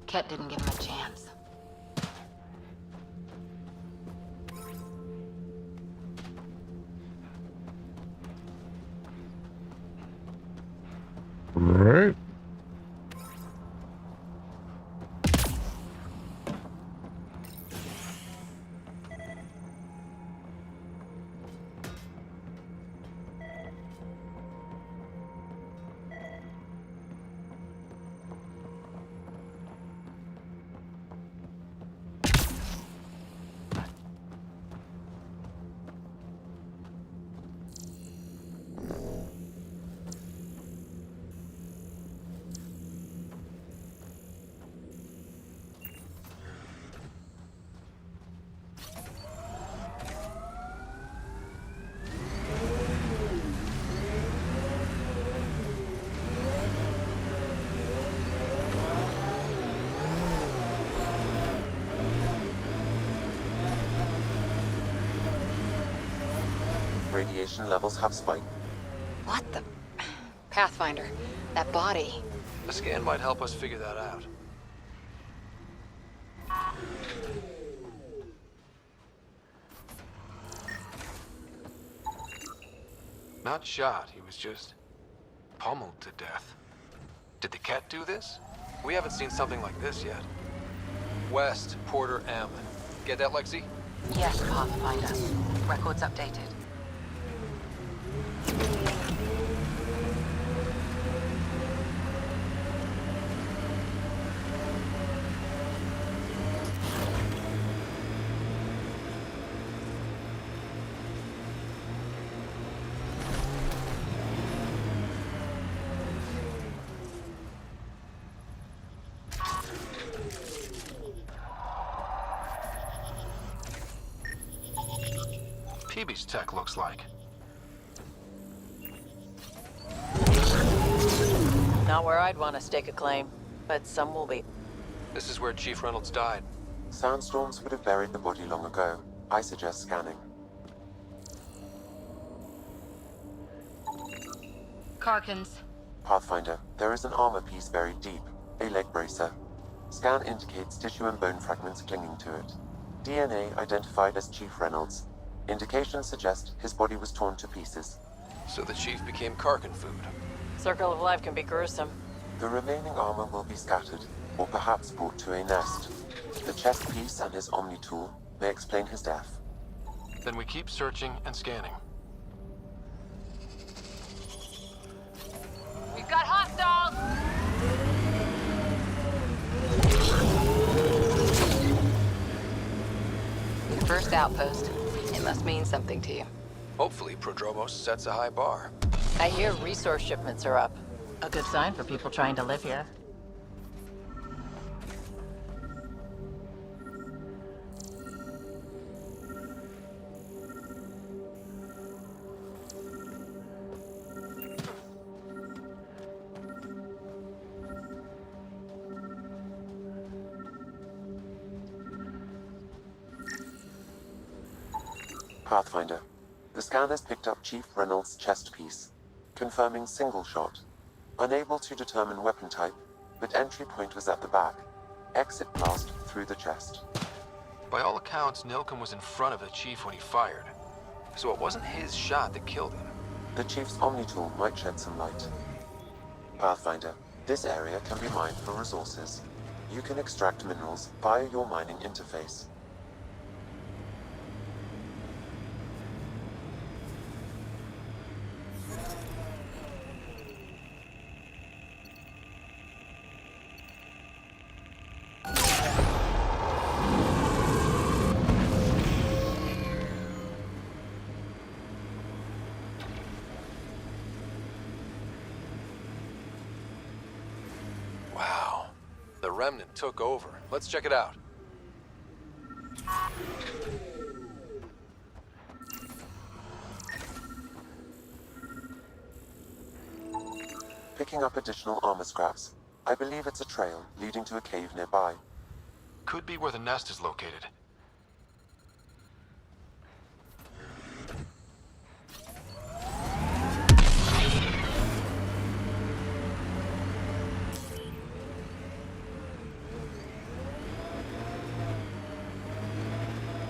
Ket didn't give him a chance. Right. Radiation levels have spiked. What the... Pathfinder, that body. A scan might help us figure that out. Not shot, he was just pummeled to death. Did the cat do this? We haven't seen something like this yet. West, Porter M. Get that, Lexi? Yes, Pathfinder. Records updated. PB's tech looks like. Not where I'd want to stake a claim, but some will be. This is where Chief Reynolds died. Sandstorms would have buried the body long ago. I suggest scanning. Karkins. Pathfinder, there is an armor piece buried deep, a leg bracer. Scan indicates tissue and bone fragments clinging to it. DNA identified as Chief Reynolds. Indications suggest his body was torn to pieces. So the chief became Karkin food. Circle of life can be gruesome. The remaining armor will be scattered, or perhaps brought to a nest. The chest piece and his Omni tool may explain his death. Then we keep searching and scanning. We've got hostiles! Your first outpost. It must mean something to you. Hopefully, Prodromos sets a high bar. I hear resource shipments are up. A good sign for people trying to live here. Pathfinder, the scan has picked up Chief Reynolds' chest piece, confirming single shot. Unable to determine weapon type, but entry point was at the back. Exit blast through the chest. By all accounts, Nilken was in front of the chief when he fired. So it wasn't his shot that killed him. The Chief's Omni tool might shed some light. Pathfinder, this area can be mined for resources. You can extract minerals via your mining interface. Wow. The remnant took over. Let's check it out. Picking up additional armor scraps. I believe it's a trail leading to a cave nearby. Could be where the nest is located.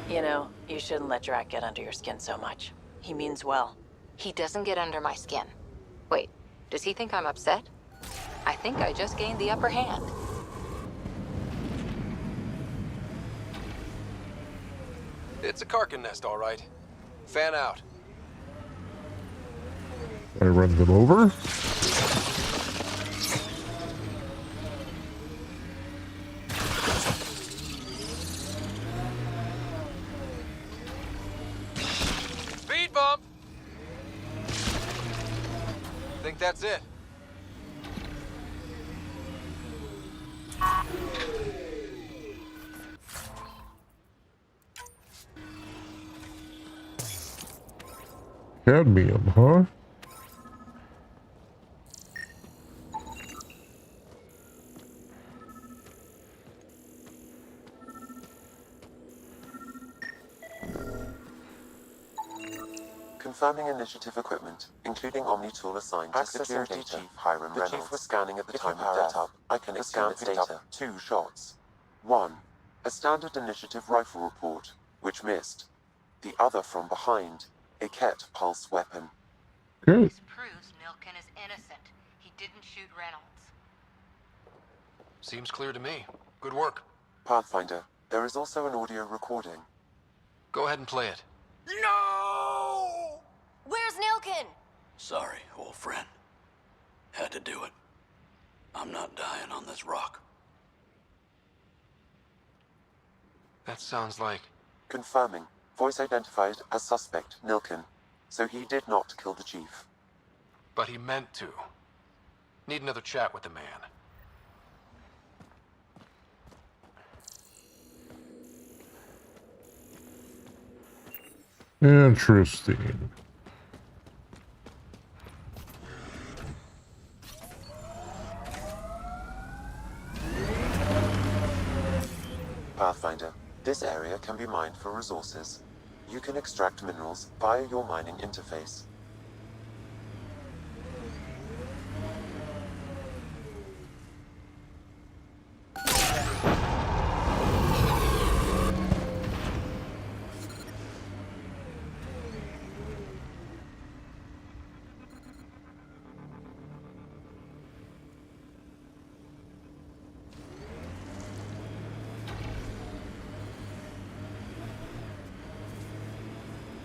You know, you shouldn't let Drac get under your skin so much. He means well. He doesn't get under my skin. Wait, does he think I'm upset? I think I just gained the upper hand. It's a Karkin nest, all right. Fan out. I run them over. Speed bump! Think that's it. Cadmium, huh? Confirming initiative equipment, including Omni tool assigned to Security Chief Hiram Reynolds. The Chief was scanning at the time of death. I can assume its data. 2 shots. 1. A standard initiative rifle report, which missed. The other from behind, a Ket pulse weapon. Okay. This proves Nilken is innocent. He didn't shoot Reynolds. Seems clear to me. Good work. Pathfinder, there is also an audio recording. Go ahead and play it. No! Where's Nilken? Sorry, old friend. Had to do it. I'm not dying on this rock. That sounds like... Confirming. Voice identified as suspect, Nilken. So he did not kill the Chief. But he meant to. Need another chat with the man. Interesting. Pathfinder, this area can be mined for resources. You can extract minerals via your mining interface.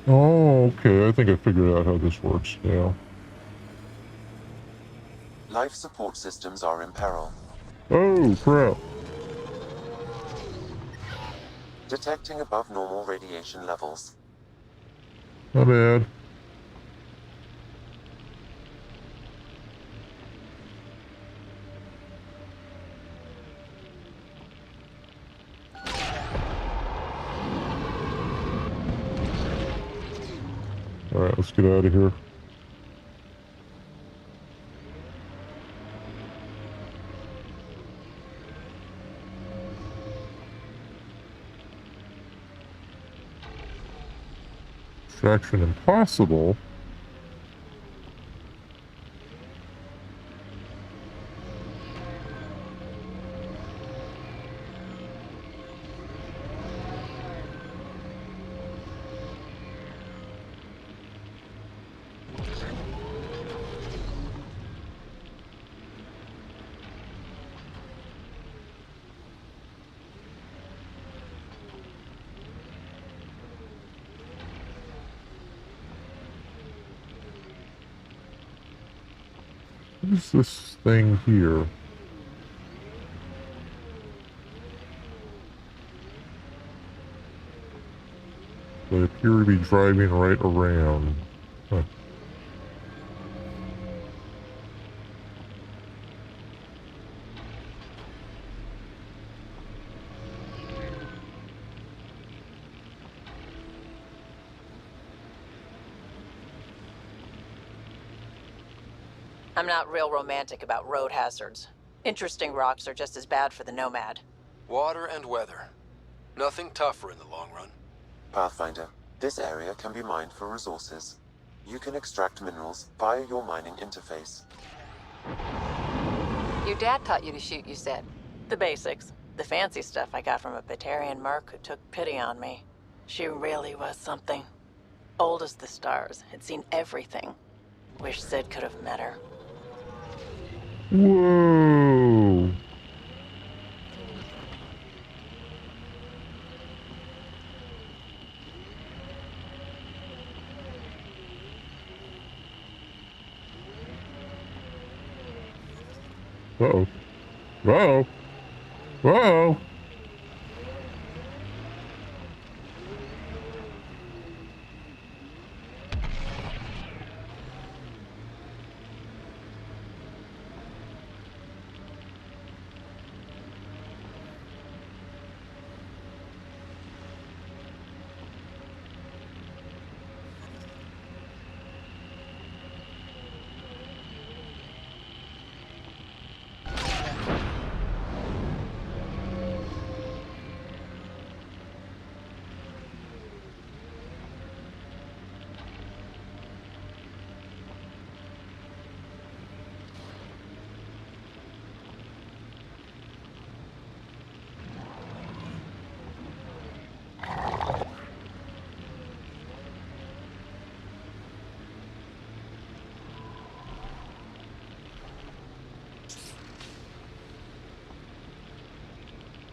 Oh, okay. I think I figured out how this works now. Life support systems are in peril. Oh, crap. Detecting above normal radiation levels. My bad. Alright, let's get out of here. Extraction impossible. What is this thing here? They appear to be driving right around. Huh. I'm not real romantic about road hazards. Interesting rocks are just as bad for the Nomad. Water and weather. Nothing tougher in the long run. Pathfinder, this area can be mined for resources. You can extract minerals via your mining interface. Your dad taught you to shoot, you said. The basics. The fancy stuff I got from a Batarian merc who took pity on me. She really was something. Old as the stars, had seen everything. Wish Sid could have met her. Whoa! Uh-oh. Uh-oh. Uh-oh.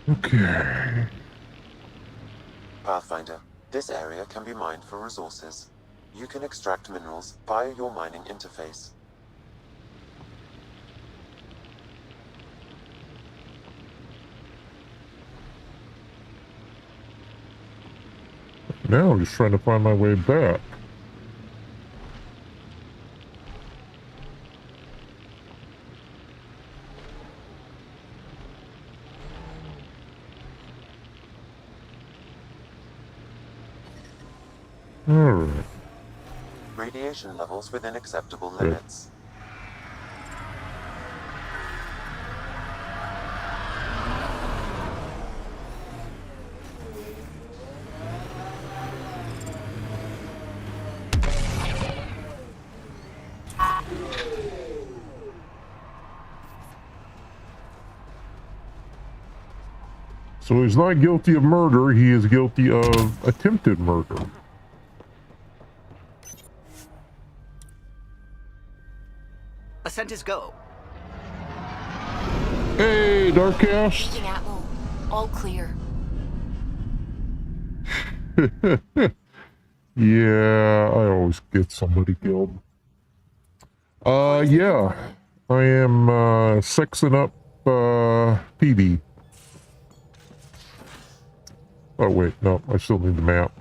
Okay. Pathfinder, this area can be mined for resources. You can extract minerals via your mining interface. Now I'm just trying to find my way back. Alright. Radiation levels within acceptable limits. So he's not guilty of murder, he is guilty of attempted murder. Ascent is go. Hey, Darkcast. Taking Atmo. All clear. Yeah, I always get somebody killed. Yeah. I am, sexing up, PB. Oh, wait, no, I still need the map.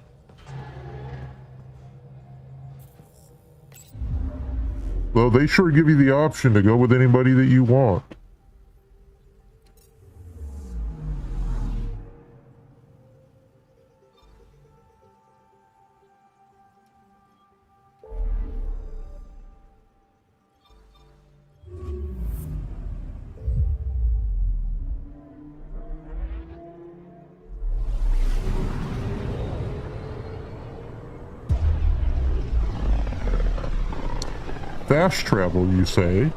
Well, they sure give you the option to go with anybody that you want. Fast travel, you say?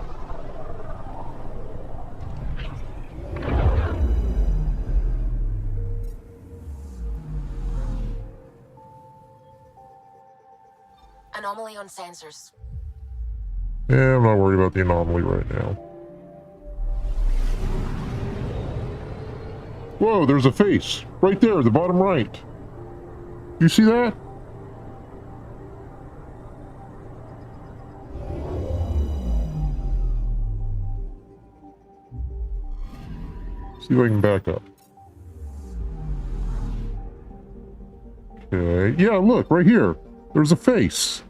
Anomaly on sensors. Yeah, I'm not worried about the anomaly right now. Whoa, there's a face. Right there, the bottom right. You see that? See if I can back up. Okay, yeah, look, right here. There's a face.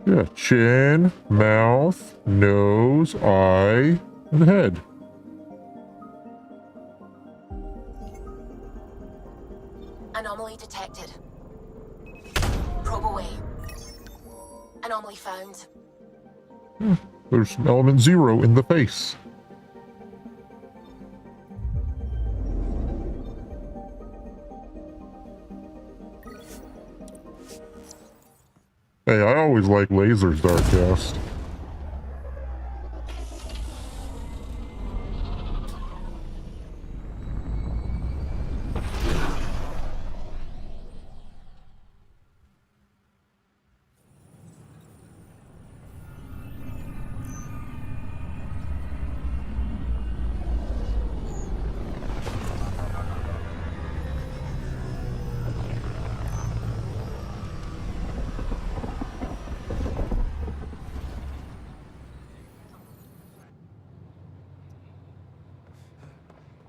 Yeah, chin, mouth, nose, eye, and head. Anomaly detected. Probe away. Anomaly found. There's element 0 in the face. Hey, I always like lasers, Darkcast.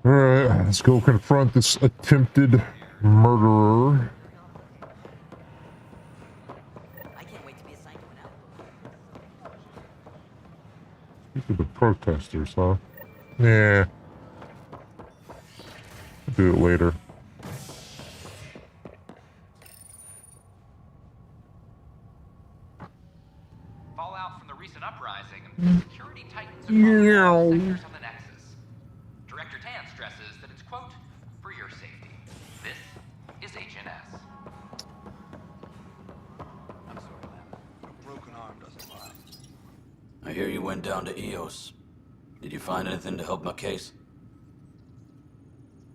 Alright, let's go confront this attempted murderer. These are the protesters, huh? Yeah. I'll do it later. Fallout from the recent uprising, security titans across all sectors on the Nexus. Director Tan stresses that it's, quote, for your safety. This is HNS. I'm sorry, Lem. A broken arm doesn't lie. I hear you went down to EOS. Did you find anything to help my case?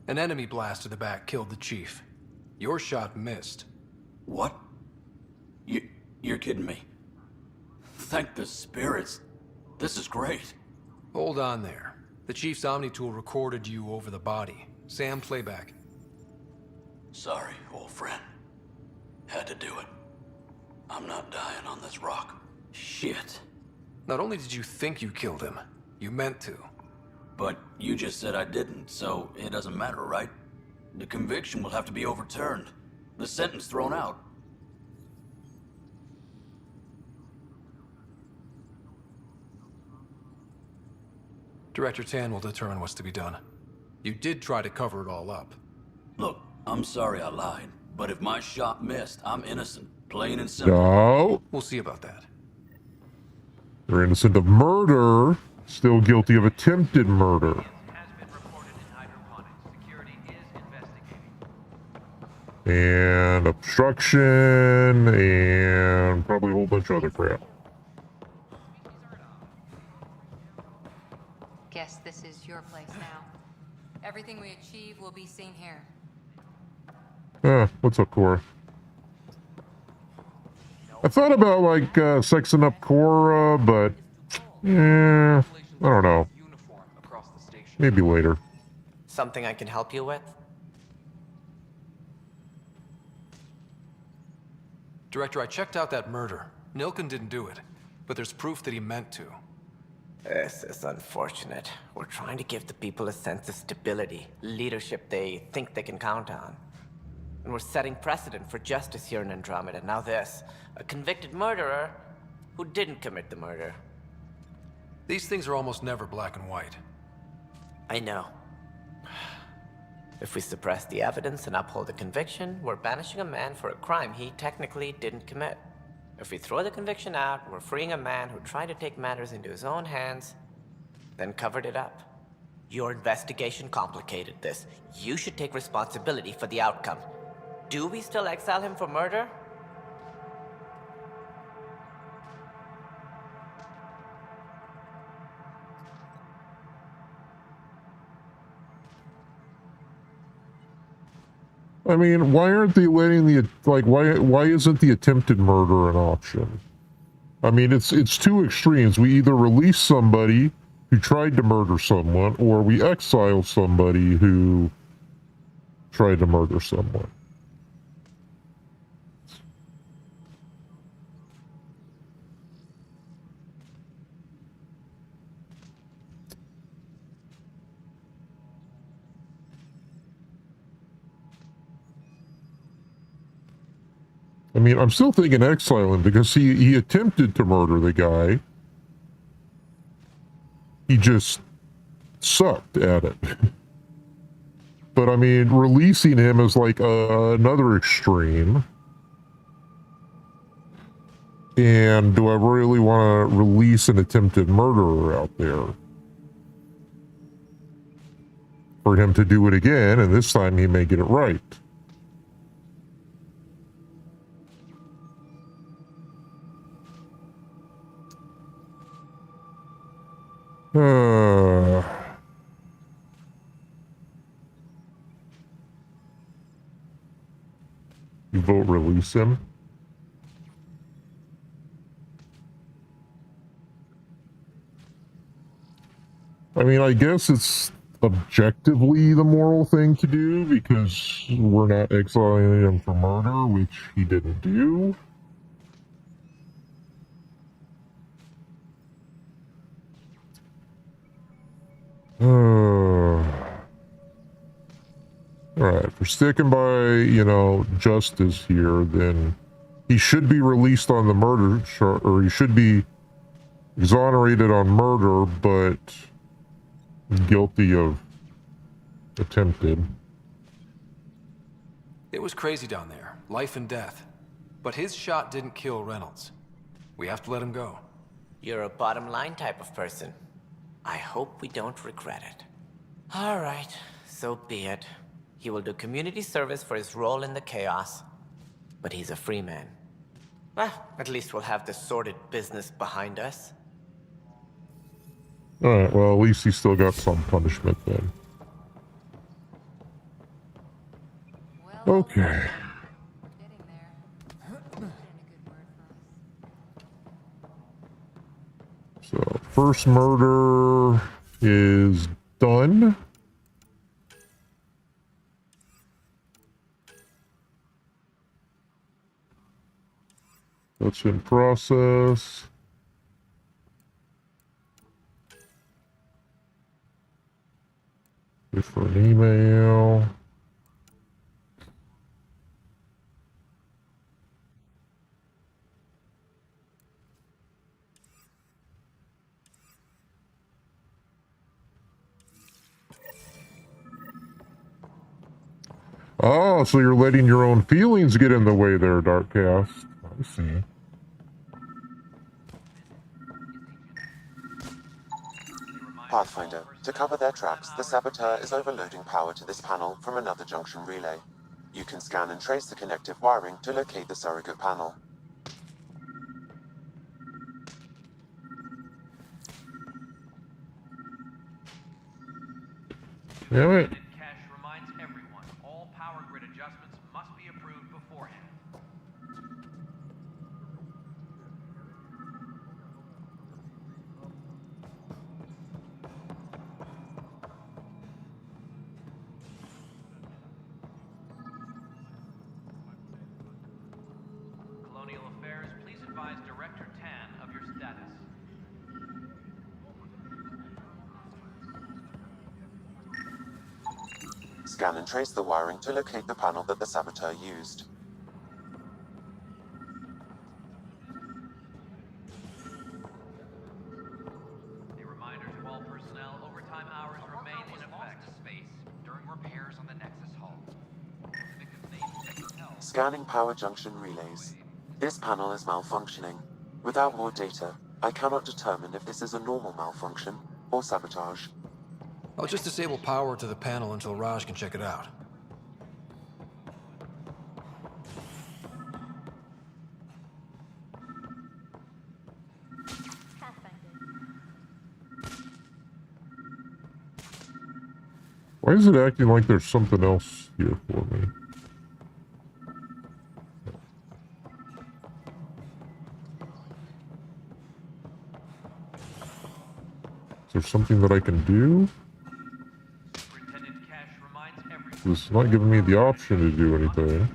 An enemy blast to the back killed the chief. Your shot missed. What? You're kidding me. Thank the spirits. This is great. Hold on there. The chief's Omni tool recorded you over the body. Sam, playback. Sorry, old friend. Had to do it. I'm not dying on this rock. Shit. Not only did you think you killed him, you meant to. But you just said I didn't, so it doesn't matter, right? The conviction will have to be overturned. The sentence thrown out. Director Tan will determine what's to be done. You did try to cover it all up. Look, I'm sorry I lied, but if my shot missed, I'm innocent. Plain and simple. No. We'll see about that. They're innocent of murder, still guilty of attempted murder. And obstruction, and probably a whole bunch of other crap. Guess this is your place now. Everything we achieve will be seen here. What's up, Cora? I thought about, like, sexing up Cora, but... Yeah, I don't know. Maybe later. Something I can help you with? Director, I checked out that murder. Nilken didn't do it, but there's proof that he meant to. This is unfortunate. We're trying to give the people a sense of stability, leadership they think they can count on. And we're setting precedent for justice here in Andromeda. Now this, a convicted murderer who didn't commit the murder. These things are almost never black and white. I know. If we suppress the evidence and uphold the conviction, we're banishing a man for a crime he technically didn't commit. If we throw the conviction out, we're freeing a man who tried to take matters into his own hands, then covered it up. Your investigation complicated this. You should take responsibility for the outcome. Do we still exile him for murder? I mean, why aren't they letting the, like, why isn't the attempted murder an option? I mean, it's two extremes. We either release somebody who tried to murder someone, or we exile somebody who tried to murder someone. I mean, I'm still thinking exile him because he attempted to murder the guy. He just sucked at it. But I mean, releasing him is like another extreme. And do I really want to release an attempted murderer out there? For him to do it again, and this time he may get it right. You vote release him? I mean, I guess it's objectively the moral thing to do because we're not exiling him for murder, which he didn't do. Alright, if we're sticking by, you know, justice here, then he should be released on the murder charge, or he should be exonerated on murder, but guilty of attempted. It was crazy down there, life and death. But his shot didn't kill Reynolds. We have to let him go. You're a bottom line type of person. I hope we don't regret it. All right, so be it. He will do community service for his role in the chaos. But he's a free man. Well, at least we'll have the sordid business behind us. Alright, well, at least he still got some punishment then. Okay. So, first murder is done. That's in process. Wait for an email. Oh, so you're letting your own feelings get in the way there, Darkcast. I see. Pathfinder, to cover their tracks, the saboteur is overloading power to this panel from another junction relay. You can scan and trace the connective wiring to locate the surrogate panel. Damn it. Cache reminds everyone all power grid adjustments must be approved beforehand. Colonial Affairs, please advise Director Tan of your status. Scan and trace the wiring to locate the panel that the saboteur used. A reminder to all personnel, overtime hours remain in effect. Space during repairs on the Nexus hull. The victim's name is Patel. Scanning power junction relays. This panel is malfunctioning. Without more data, I cannot determine if this is a normal malfunction or sabotage. I'll just disable power to the panel until Raj can check it out. Why is it acting like there's something else here for me? Is there something that I can do? It's not giving me the option to do anything.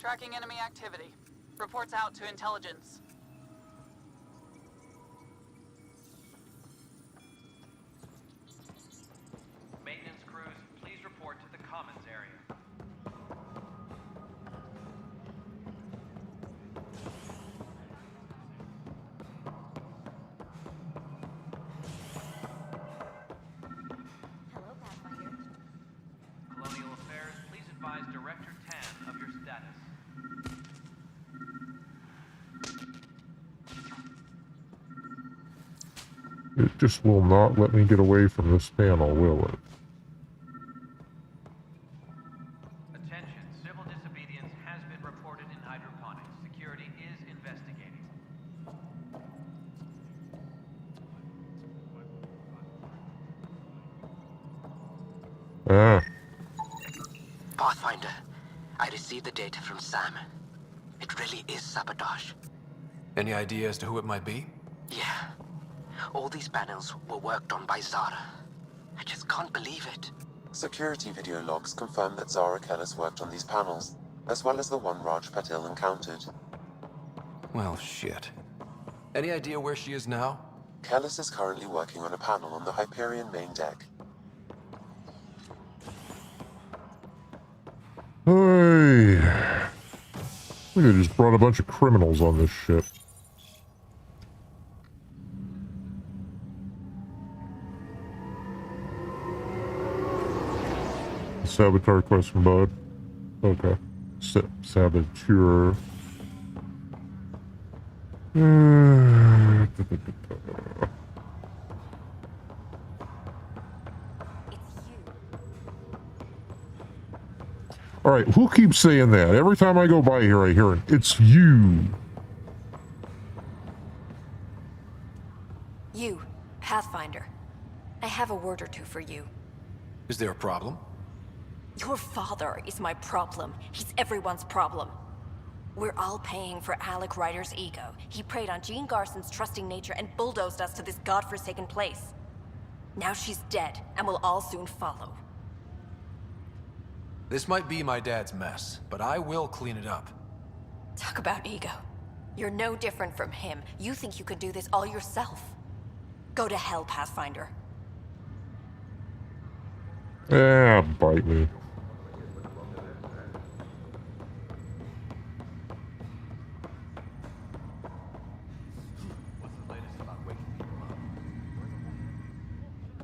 Tracking enemy activity. Reports out to intelligence. Maintenance crews, please report to the commons area. Hello, Pathfinder. Colonial Affairs, please advise Director Tan of your status. It just will not let me get away from this panel, will it? Attention, civil disobedience has been reported in hydroponics. Security is investigating. Ah. Pathfinder, I received the data from Sam. It really is sabotage. Any idea as to who it might be? Yeah. All these panels were worked on by Zara. I just can't believe it. Security video logs confirm that Zara Kellis worked on these panels, as well as the one Raj Patil encountered. Well, shit. Any idea where she is now? Kellis is currently working on a panel on the Hyperion main deck. Hey. I think they just brought a bunch of criminals on this ship. Saboteur question mode. Okay. Saboteur. Alright, who keeps saying that? Every time I go by here, I hear it. It's you. You, Pathfinder. I have a word or two for you. Is there a problem? Your father is my problem. He's everyone's problem. We're all paying for Alec Ryder's ego. He preyed on Jean Garson's trusting nature and bulldozed us to this godforsaken place. Now she's dead, and we'll all soon follow. This might be my dad's mess, but I will clean it up. Talk about ego. You're no different from him. You think you can do this all yourself. Go to hell, Pathfinder. Ah, bite me.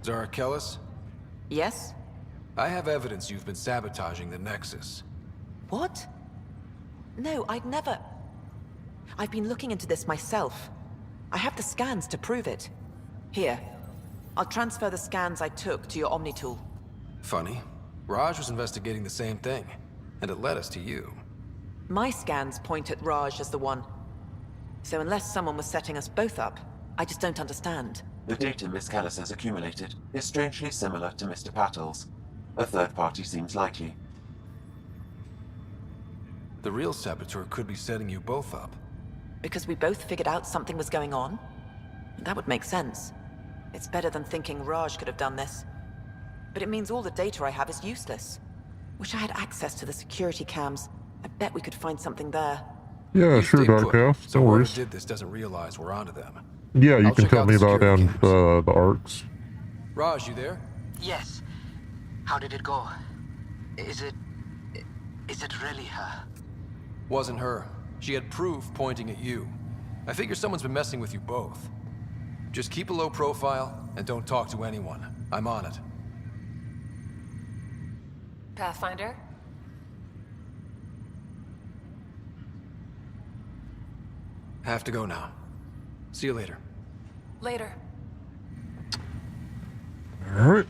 Zara Kellis? Yes? I have evidence you've been sabotaging the Nexus. What? No, I'd never... I've been looking into this myself. I have the scans to prove it. Here. I'll transfer the scans I took to your Omni tool. Funny. Raj was investigating the same thing, and it led us to you. My scans point at Raj as the one. So unless someone was setting us both up, I just don't understand. The data Miss Callis has accumulated is strangely similar to Mr. Patel's. A third party seems likely. The real saboteur could be setting you both up. Because we both figured out something was going on? That would make sense. It's better than thinking Raj could have done this. But it means all the data I have is useless. Wish I had access to the security cams. I bet we could find something there. Yeah, You sure, stay Dark put, House. so No whoever worries. did this doesn't realize we're onto them. Yeah, you I'll can check tell out me the about security the arcs. Raj, you there? Yes. How did it go? Is it really her? Wasn't her. She had proof pointing at you. I figure someone's been messing with you both. Just keep a low profile and don't talk to anyone. I'm on it. Pathfinder? Have to go now. See you later. Later. All right.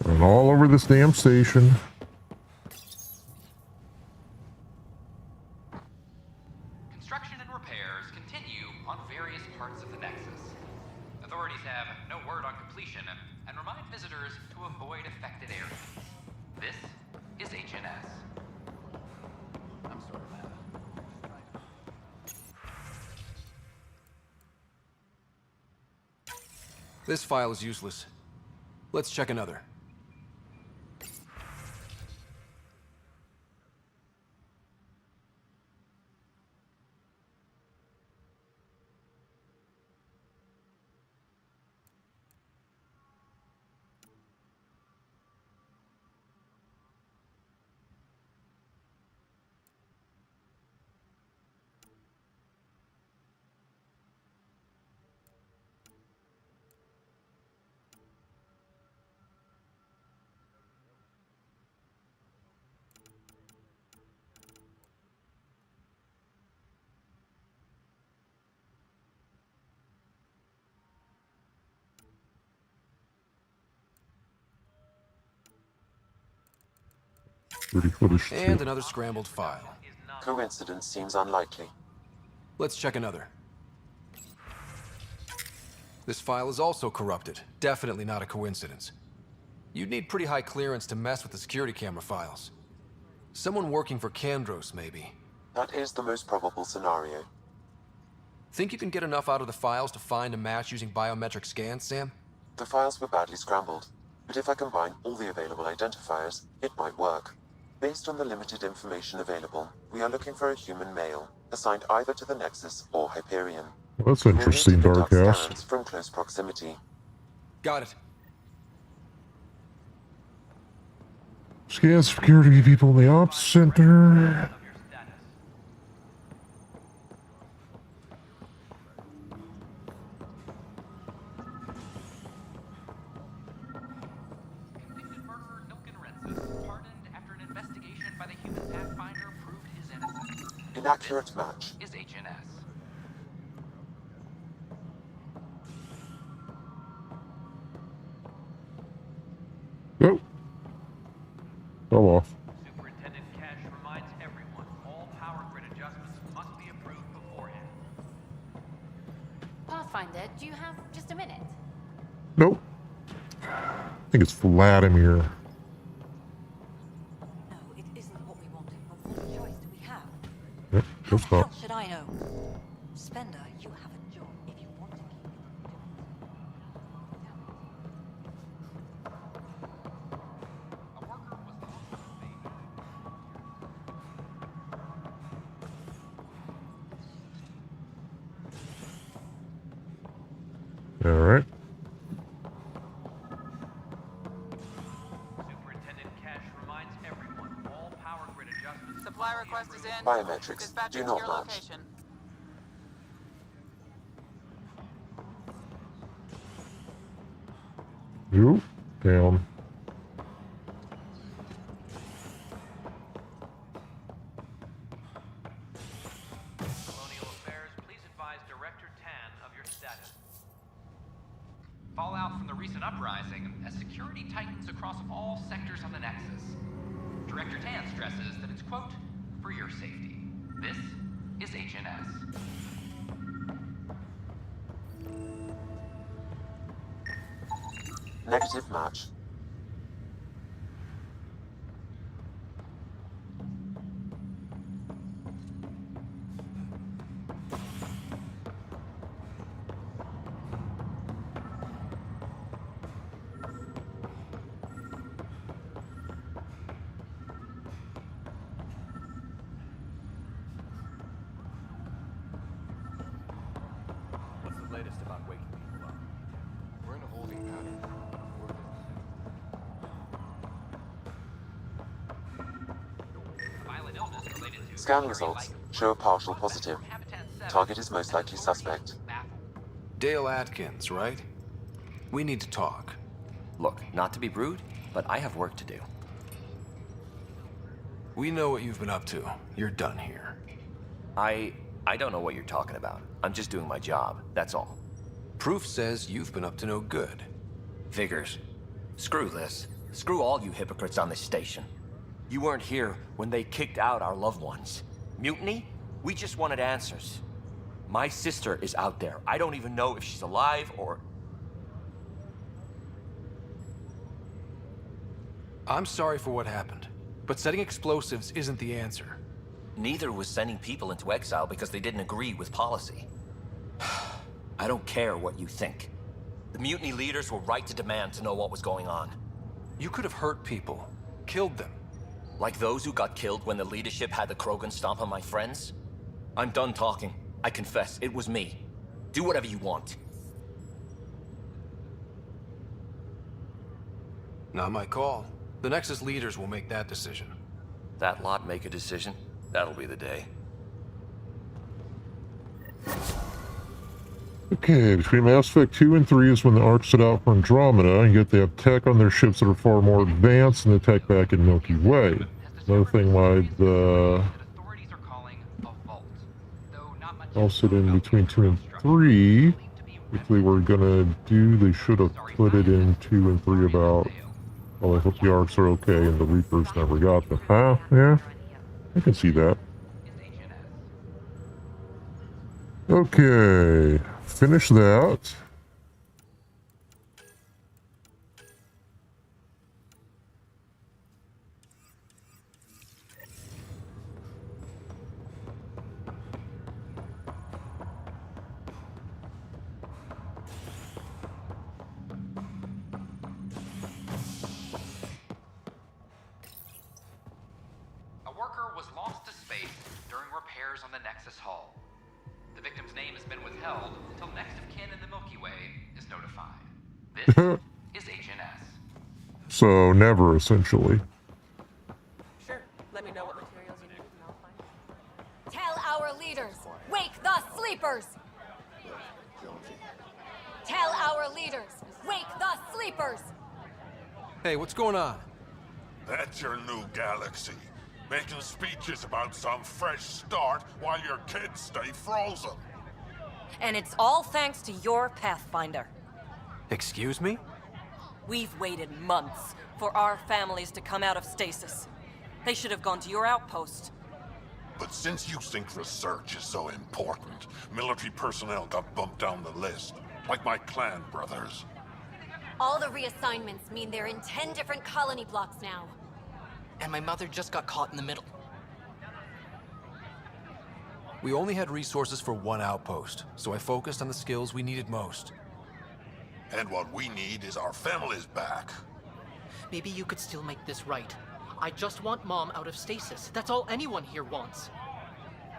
And all over this damn station. Construction and repairs continue on various parts of the Nexus. Authorities have no word on completion and remind visitors to avoid affected areas. This is HNS. I'm sorry, Amanda. This file is useless. Let's check another. And another scrambled file. Coincidence seems unlikely. Let's check another. This file is also corrupted. Definitely not a coincidence. You'd need pretty high clearance to mess with the security camera files. Someone working for Kandros, maybe. That is the most probable scenario. Think you can get enough out of the files to find a match using biometric scans, Sam? The files were badly scrambled, but if I combine all the available identifiers, it might work. Based on the limited information available, we are looking for a human male, assigned either to the Nexus or Hyperion. Well, that's interesting, Dark House. Scans from close proximity. Got it. Scan security people in the ops center. Inaccurate match. Is HNS. Go. Go off. Superintendent Cash reminds everyone all power grid adjustments must be approved beforehand. Pathfinder, do you have just a minute? Nope. I think it's Vladimir. No, it isn't what we wanted, but what choice do we have? Yep, How that's the hell not. should I know? Spender, you have a job if you want to keep it. All right. Superintendent Cash reminds everyone all power grid adjustments. Supply request is in. Biometrics Dispatching do to not your match. location. Oop, down. Colonial Affairs, please advise Director Tan of your status. Fallout from the recent uprising as security tightens across all sectors on the Nexus. Director Tan stresses that it's, quote, for your safety. This is HNS. Negative match. What's the latest about waking people up? We're in a holding pattern. Violent illness related to Scan results show a partial positive. Target is most likely suspect. Dale Atkins, right? We need to talk. Look, not to be rude, but I have work to do. We know what you've been up to. You're done here. I don't know what you're talking about. I'm just doing my job, that's all. Proof says you've been up to no good. Figures. Screw this. Screw all you hypocrites on this station. You weren't here when they kicked out our loved ones. Mutiny? We just wanted answers. My sister is out there. I don't even know if she's alive or... I'm sorry for what happened, but setting explosives isn't the answer. Neither was sending people into exile because they didn't agree with policy. I don't care what you think. The mutiny leaders were right to demand to know what was going on. You could have hurt people, killed them. Like those who got killed when the leadership had the Krogan stomp on my friends? I'm done talking. I confess, it was me. Do whatever you want. Not my call. The Nexus leaders will make that decision. That lot make a decision? That'll be the day. Okay, between Mass Effect 2 and 3 is when the Ark set out for Andromeda, and yet they have tech on their ships that are far more advanced than the tech back in Milky Way. Another thing why the... Also in between 2 and 3, if they were gonna do, they should have put it in 2 and 3 about, well, I hope the Arks are okay and the Reapers never got them. Huh? Yeah, I can see that. Okay, finish that. A worker was lost to space during repairs on the Nexus hull. The victim's name has been withheld until next of kin in the Milky Way is notified. This is HNS. So, never, essentially. Sure. Let me know what materials you need and I'll find them. Tell our leaders, wake the sleepers! Tell our leaders, wake the sleepers! Hey, what's going on? That's your new galaxy. Making speeches about some fresh start while your kids stay frozen. And it's all thanks to your Pathfinder. Excuse me? We've waited months for our families to come out of stasis. They should have gone to your outpost. But since you think research is so important, military personnel got bumped down the list, like my clan brothers. All the reassignments mean they're in 10 different colony blocks now. And my mother just got caught in the middle. We only had resources for one outpost, so I focused on the skills we needed most. And what we need is our families back. Maybe you could still make this right. I just want Mom out of stasis. That's all anyone here wants.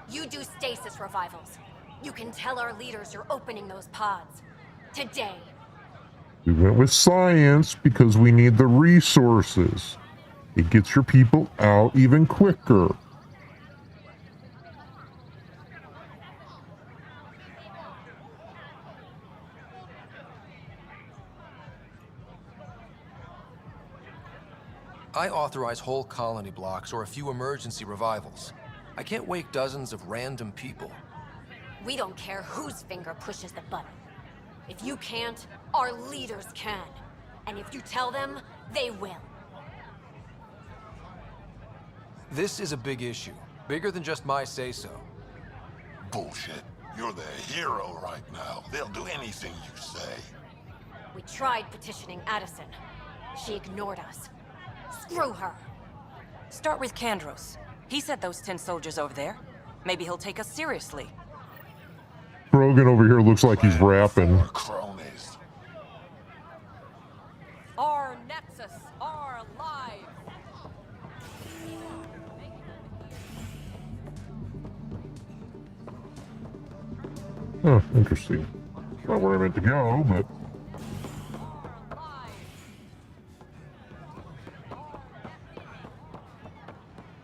You do stasis revivals. You can tell our leaders you're opening those pods. Today. We went with science because we need the resources. It gets your people out even quicker. I authorize whole colony blocks or a few emergency revivals. I can't wake dozens of random people. We don't care whose finger pushes the button. If you can't, our leaders can. And if you tell them, they will. This is a big issue. Bigger than just my say-so. Bullshit. You're the hero right now. They'll do anything you say. We tried petitioning Addison. She ignored us. Screw her. Start with Kandros. He said those 10 soldiers over there. Maybe he'll take us seriously. Krogan over here looks like he's rapping. Cronies. Our Nexus are live. Huh, interesting. Not where I meant to go, but...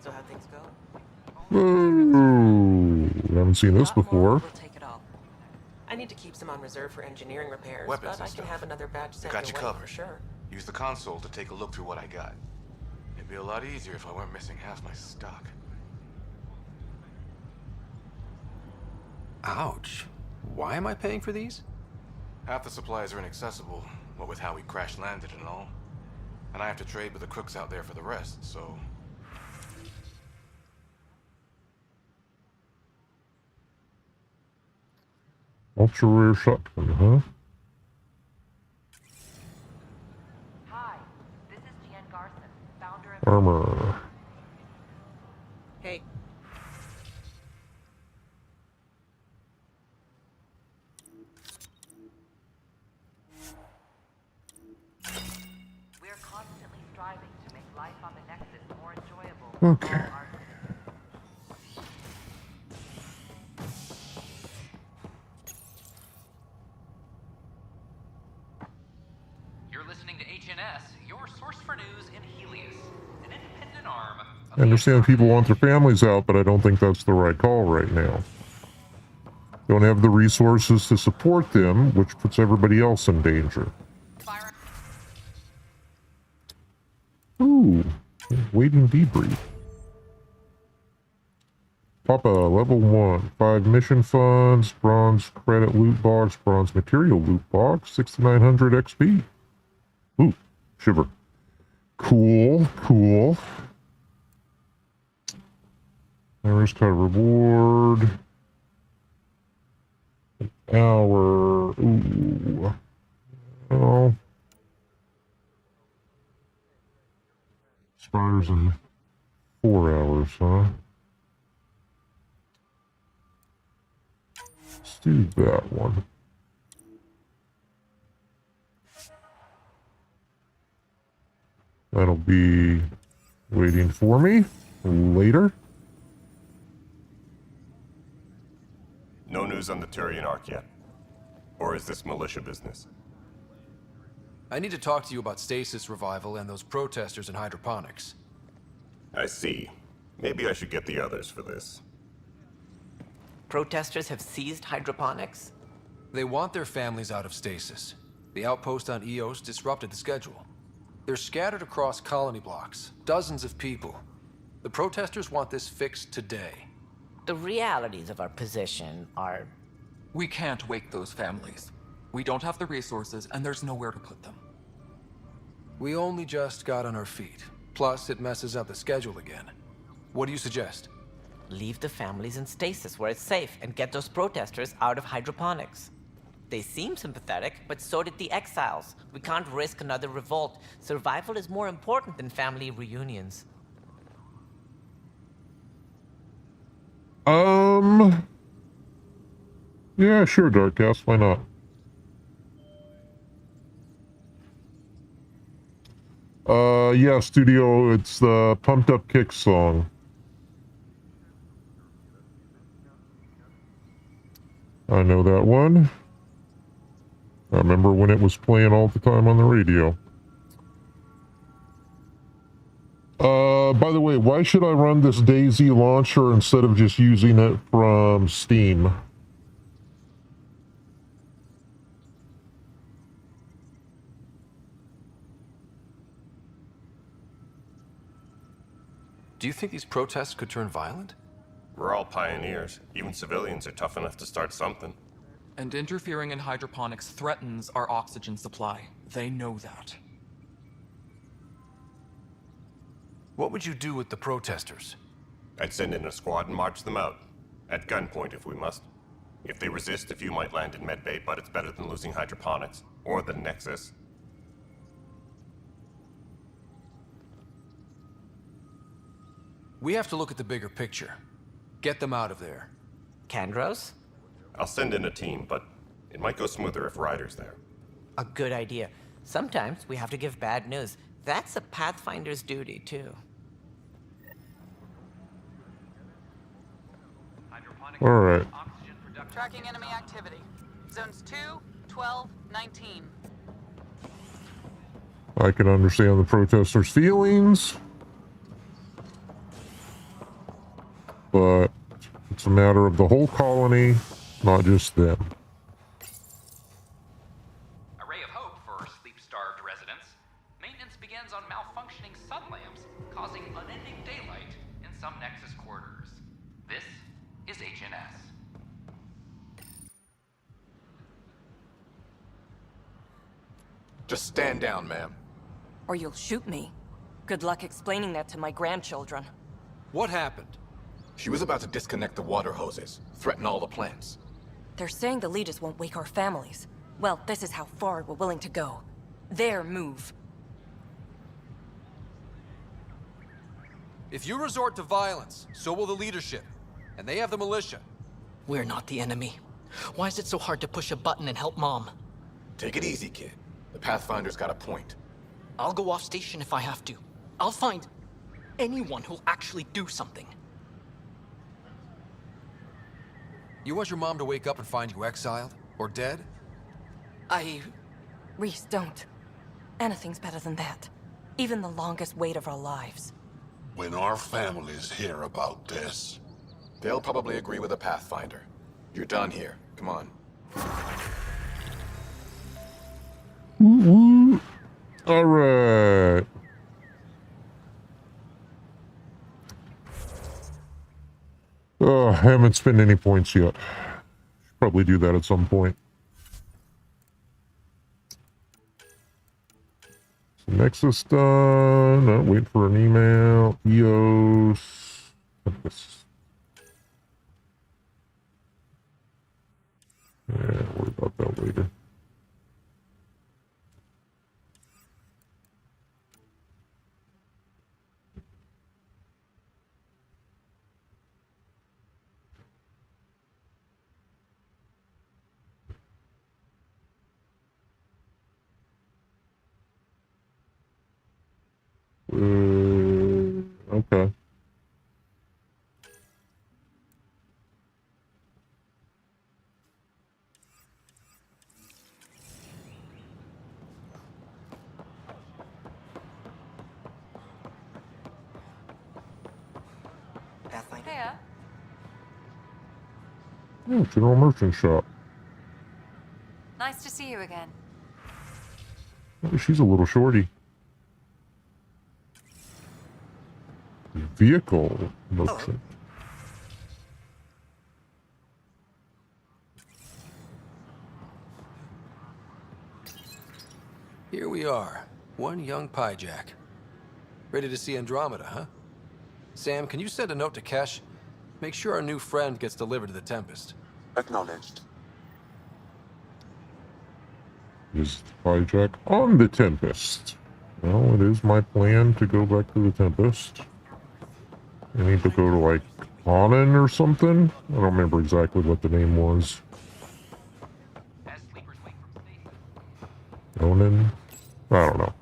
So how things go? Ooh, haven't seen this before. We'll take it all. I need to keep some on reserve for engineering repairs, Weapons but I and can stuff. have another batch I sent got you your way covered. for sure. Use the console to take a look through what I got. It'd be a lot easier if I weren't missing half my stock. Ouch. Why am I paying for these? Half the supplies are inaccessible, what with how we crash landed and all. And I have to trade with the crooks out there for the rest, so... Ultra rare shotgun, huh? Hi, this is Jan Garson, founder of... Armor. Hey. We're constantly striving to make life on the Nexus more enjoyable. Okay. You're listening to HNS, your source for news in Helios, an independent arm of I understand people want their families out, but I don't think that's the right call right now. Don't have the resources to support them, which puts everybody else in danger. Ooh, waiting debrief. Papa, level 1, 5 mission funds, bronze credit loot box, bronze material loot box, 6,900 XP. Ooh, shiver. Cool, cool. There's cut reward. An hour. Ooh. Oh. Expires in 4 hours, huh? Let's do that one. That'll be waiting for me later. No news on the Turian Ark yet? Or is this militia business? I need to talk to you about stasis revival and those protesters in hydroponics. I see. Maybe I should get the others for this. Protesters have seized hydroponics? They want their families out of stasis. The outpost on Eos disrupted the schedule. They're scattered across colony blocks, dozens of people. The protesters want this fixed today. The realities of our position are... We can't wake those families. We don't have the resources, and there's nowhere to put them. We only just got on our feet. Plus, it messes up the schedule again. What do you suggest? Leave the families in stasis where it's safe and get those protesters out of hydroponics. They seem sympathetic, but so did the exiles. We can't risk another revolt. Survival is more important than family reunions. Yeah, sure, Darkcast, why not? Yeah, Studio, it's the Pumped Up Kicks song. I know that one. I remember when it was playing all the time on the radio. By the way, why should I run this Daisy launcher instead of just using it from Steam? Do you think these protests could turn violent? We're all pioneers. Even civilians are tough enough to start something. And interfering in hydroponics threatens our oxygen supply. They know that. What would you do with the protesters? I'd send in a squad and march them out. At gunpoint if we must. If they resist, a few might land in medbay, but it's better than losing hydroponics. Or the Nexus. We have to look at the bigger picture. Get them out of there. Kandros? I'll send in a team, but it might go smoother if Ryder's there. A good idea. Sometimes we have to give bad news. That's a Pathfinder's duty, too. Alright. Tracking enemy activity. Zones 2, 12, 19. I can understand the protesters' feelings, but it's a matter of the whole colony, not just them. A ray of hope for sleep-starved residents. Maintenance begins on malfunctioning sun lamps, causing unending daylight in some Nexus quarters. This is HNS. Just stand down, ma'am. Or you'll shoot me. Good luck explaining that to my grandchildren. What happened? She was about to disconnect the water hoses, threaten all the plants. They're saying the leaders won't wake our families. Well, this is how far we're willing to go. Their move. If you resort to violence, so will the leadership. And they have the militia. We're not the enemy. Why is it so hard to push a button and help Mom? Take it easy, kid. The Pathfinder's got a point. I'll go off station if I have to. I'll find anyone who'll actually do something. You want your mom to wake up and find you exiled? Or dead? Reese, don't. Anything's better than that. Even the longest wait of our lives. When our families hear about this... They'll probably agree with the Pathfinder. You're done here. Come on. Alright. I haven't spent any points yet. Should probably do that at some point. So Nexus done. Oh, wait for an email. EOS. Yeah, worry about that later. Okay. Pathfinder? Hiya. Oh, general merchant shop. Nice to see you again. Oh, she's a little shorty. Vehicle merchant. Here we are. One young Pyjack. Ready to see Andromeda, huh? Sam, can you send a note to Kesh? Make sure our new friend gets delivered to the Tempest. Acknowledged. Is Pyjack on the Tempest? Well, it is my plan to go back to the Tempest. I need to go to, like, Onan or something? I don't remember exactly what the name was. Onan? I don't know.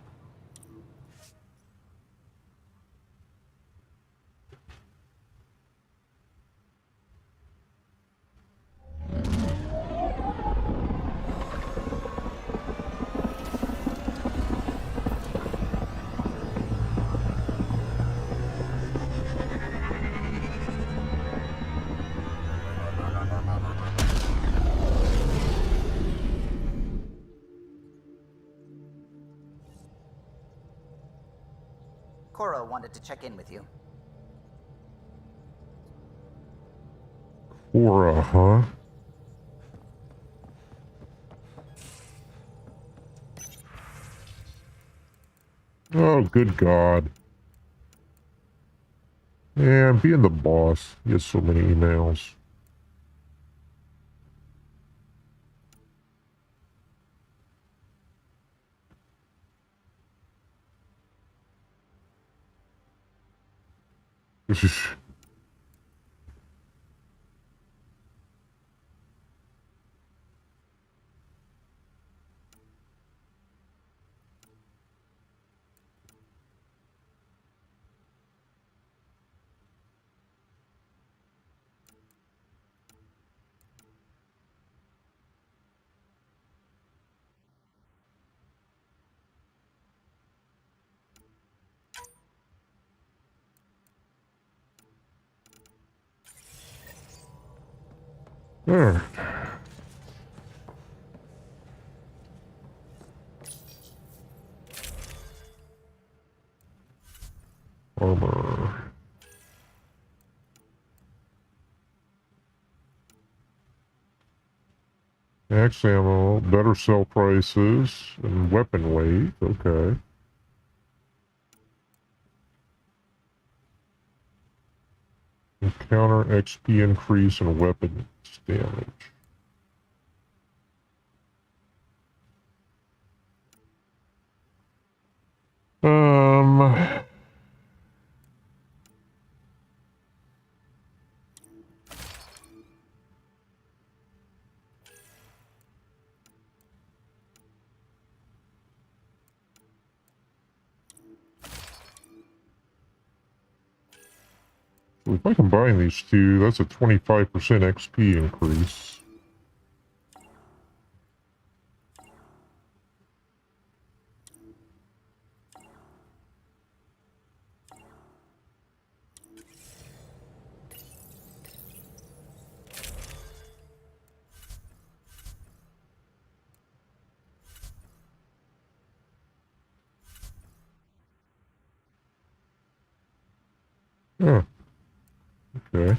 Cora wanted to check in with you. Aura, huh? Oh, good God. Yeah, being the boss. He has so many emails. There. Armor. Max ammo, better sell prices, and weapon weight. Okay. Encounter XP increase and weapon damage. Um. If I combine these two, that's a 25% XP increase. Huh. Okay.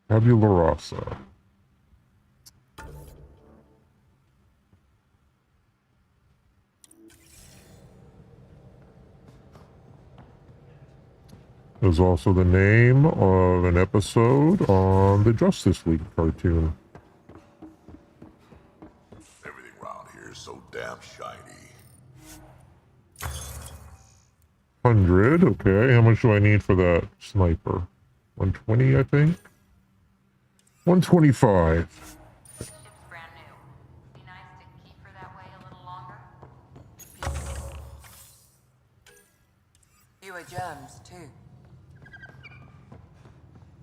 Tabula rasa. Is also the name of an episode on the Justice League cartoon. Everything around here is so damn shiny. 100, okay. How much do I need for that sniper? 120, I think? 125. Fewer germs, too.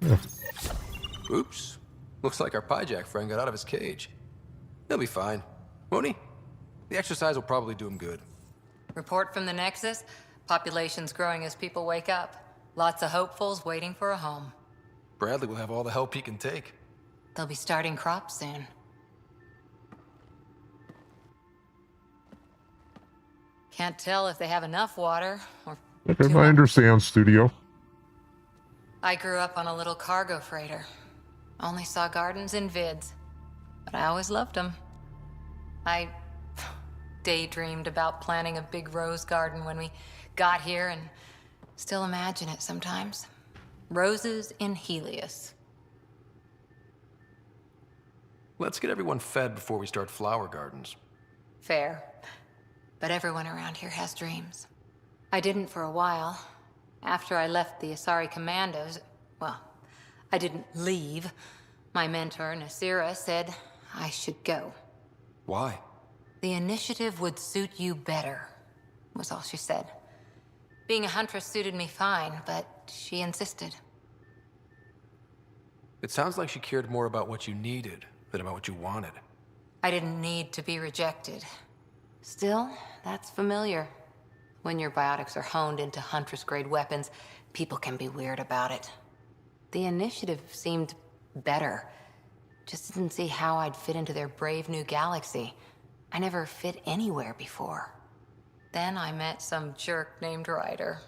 Yeah. Oops. Looks like our piejack friend got out of his cage. He'll be fine, won't he? The exercise will probably do him good. Report from the Nexus. Population's growing as people wake up. Lots of hopefuls waiting for a home. Bradley will have all the help he can take. They'll be starting crops soon. Can't tell if they have enough water or Okay, I understand, studio. I grew up on a little cargo freighter. Only saw gardens in vids, but I always loved them. I daydreamed about planting a big rose garden when we got here and still imagine it sometimes. Roses in Helios. Let's get everyone fed before we start flower gardens. Fair. But everyone around here has dreams. I didn't for a while. After I left the Asari Commandos, well, I didn't leave. My mentor, Nasira, said I should go. Why? The initiative would suit you better, was all she said. Being a huntress suited me fine, but she insisted. It sounds like she cared more about what you needed than about what you wanted. I didn't need to be rejected. Still, that's familiar. When your biotics are honed into Huntress-grade weapons, people can be weird about it. The initiative seemed better. Just didn't see how I'd fit into their brave new galaxy. I never fit anywhere before. Then I met some jerk named Ryder.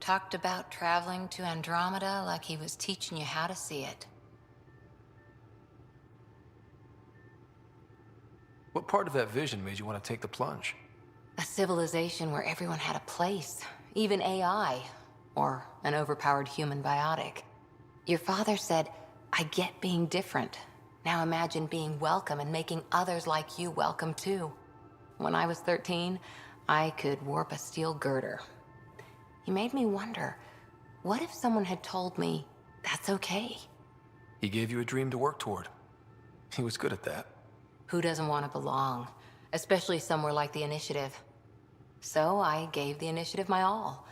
Talked about traveling to Andromeda like he was teaching you how to see it. What part of that vision made you want to take the plunge? A civilization where everyone had a place, even AI, or an overpowered human biotic. Your father said, I get being different. Now imagine being welcome and making others like you welcome too. When I was 13, I could warp a steel girder. He made me wonder, what if someone had told me, that's okay? He gave you a dream to work toward. He was good at that. Who doesn't want to belong? Especially somewhere like the Initiative. So I gave the Initiative my all.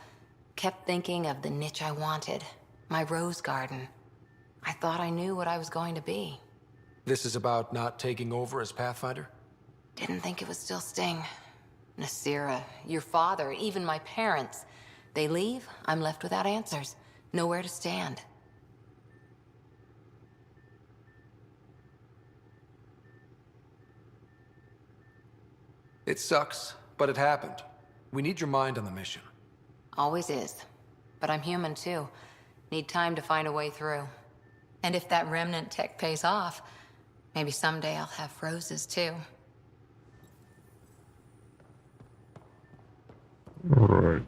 Kept thinking of the niche I wanted, my rose garden. I thought I knew what I was going to be. This is about not taking over as Pathfinder? Didn't think it would still sting. Nasira, your father, even my parents. They leave, I'm left without answers. Nowhere to stand. It sucks, but it happened. We need your mind on the mission. Always is. But I'm human too. Need time to find a way through. And if that remnant tech pays off, maybe someday I'll have roses too. Alright.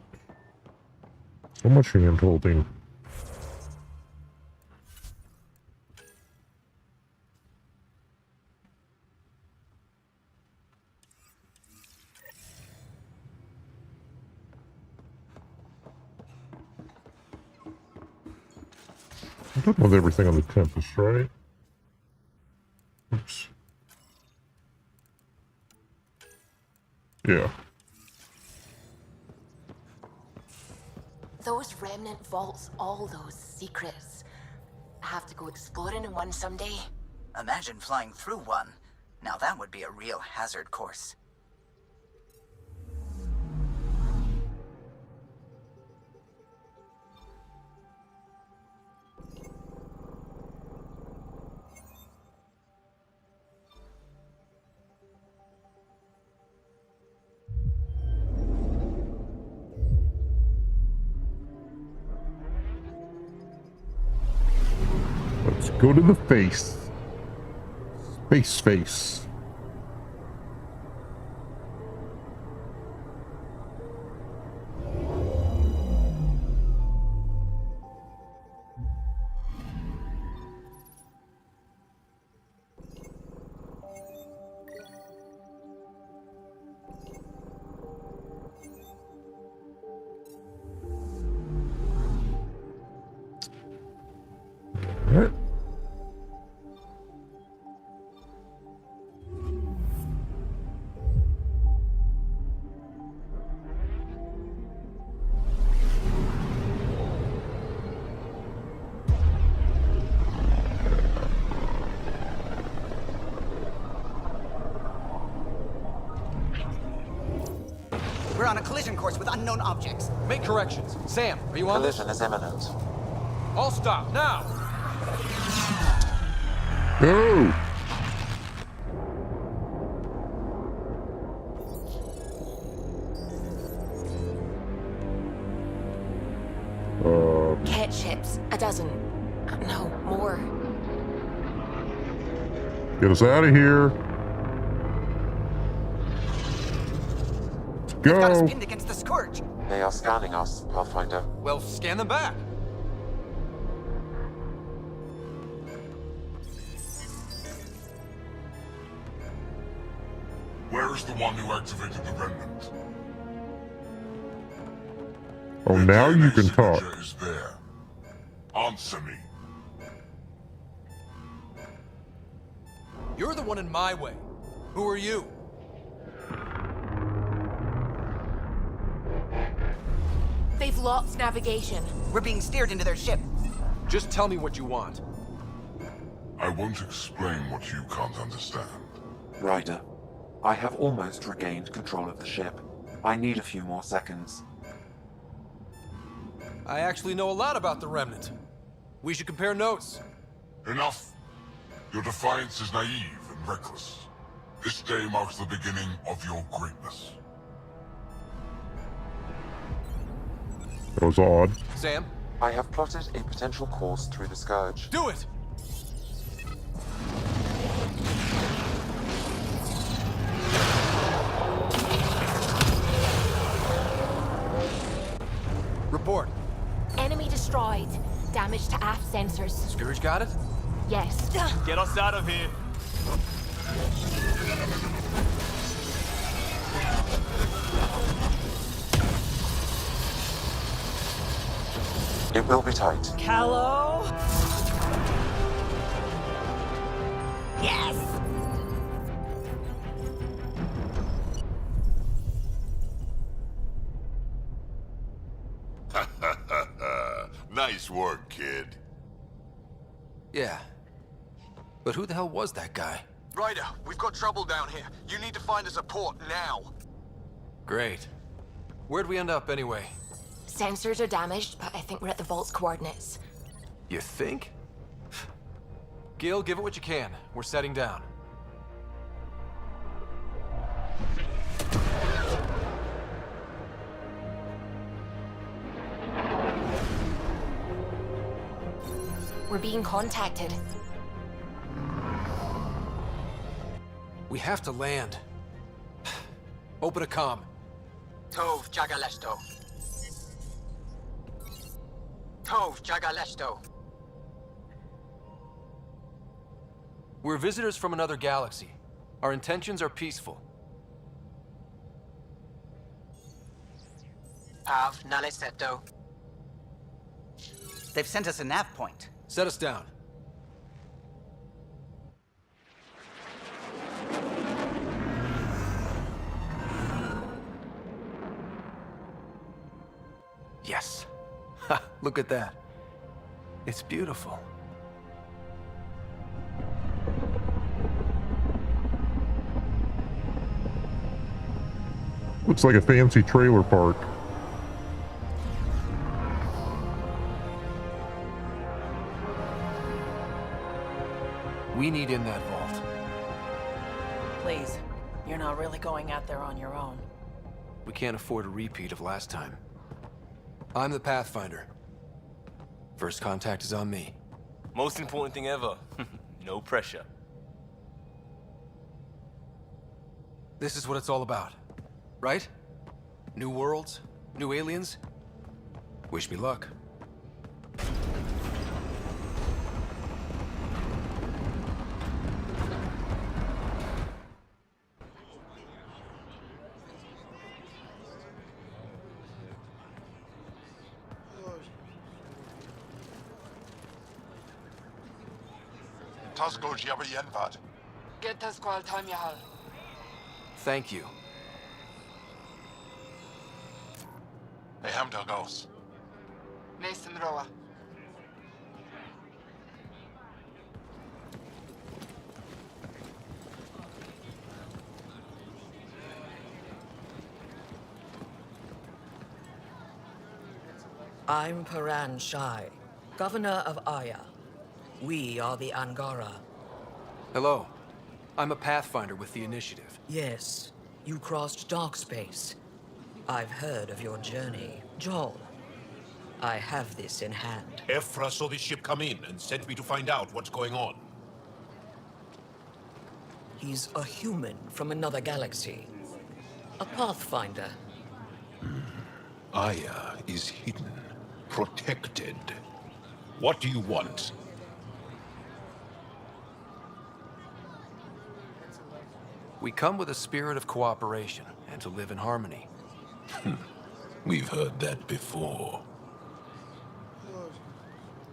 So much hand holding. I'm done with everything on the Tempest, right? Oops. Yeah. Those remnant vaults, all those secrets. I have to go exploring in one someday. Imagine flying through one. Now that would be a real hazard course. Let's go to the face. Space face. All right. We're on a collision course with unknown objects. Make corrections. Sam, are you on this? Collision is imminent. All stop, now! Go! Cat ships. A dozen. No, more. Get us out of here. Let's Got us go. pinned against the Scourge. They are scanning us, Pathfinder. Well, scan them back. Where's the one who activated the remnant? Oh, now you can talk. Signature is there. Answer me. You're the one in my way. Who are you? They've lost navigation. We're being steered into their ship. Just tell me what you want. I won't explain what you can't understand. Ryder, I have almost regained control of the ship. I need a few more seconds. I actually know a lot about the Remnant. We should compare notes. Enough. Your defiance is naive and reckless. This day marks the beginning of your greatness. That was odd. Sam? I have plotted a potential course through the Scourge. Do it! Report. Enemy destroyed. Damage to aft sensors. Scourge got it? Yes. Get us out of here. It will be tight. Hello? Yes! Nice work, kid. Yeah. But who the hell was that guy? Ryder, we've got trouble down here. You need to find us a port now. Great. Where'd we end up anyway? Sensors are damaged, but I think we're at the vault's coordinates. You think? Gil, give it what you can. We're setting down. We're being contacted. We have to land. Open a comm. Tov Jagalesto. Tov Jagalesto. We're visitors from another galaxy. Our intentions are peaceful. Av Naleseto. They've sent us a nav point. Set us down. Yes. Ha, look at that. It's beautiful. Looks like a fancy trailer park. We need in that vault. Please, you're not really going out there on your own. We can't afford a repeat of last time. I'm the Pathfinder. First contact is on me. Most important thing ever. No pressure. This is what it's all about, right? New worlds, new aliens. Wish me luck. Tasco Jabba Yenvat. Get the squad time yahal. Thank you. They hamdel ghosts. Nathan Roa. I'm Paran Shai, Governor of Aya. We are the Angara. Hello. I'm a Pathfinder with the Initiative. Yes, you crossed dark space. I've heard of your journey. Joel, I have this in hand. Ephra saw the ship come in and sent me to find out what's going on. He's a human from another galaxy. A Pathfinder. Aya is hidden, protected. What do you want? We come with a spirit of cooperation and to live in harmony. We've heard that before.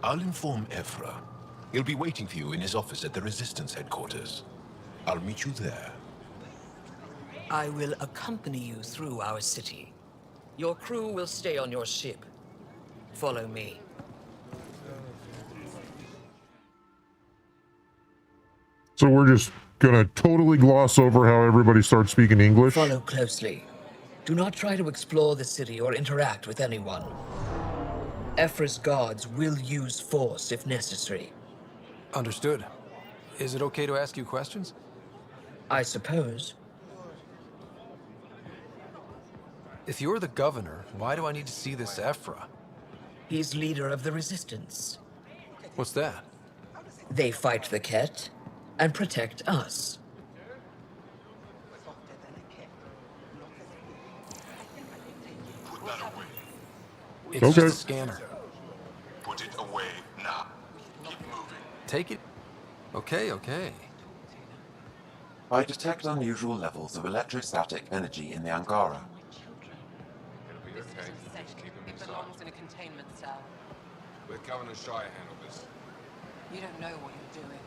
I'll inform Ephra. He'll be waiting for you in his office at the Resistance headquarters. I'll meet you there. I will accompany you through our city. Your crew will stay on your ship. Follow me. So we're just gonna totally gloss over how everybody starts speaking English. Follow closely. Do not try to explore the city or interact with anyone. Ephra's guards will use force if necessary. Understood. Is it okay to ask you questions? I suppose. If you're the governor, why do I need to see this Ephra? He's leader of the resistance. What's that? They fight the Ket and protect us. Put that away. It's Okay. just a scanner. Put it away now. Keep moving. Take it. Okay, okay. I detect unusual levels of electrostatic energy in the Angara. It'll be okay. Just keep them It inside. belongs in a containment cell. Let Governor Shire handle this. You don't know what you're doing.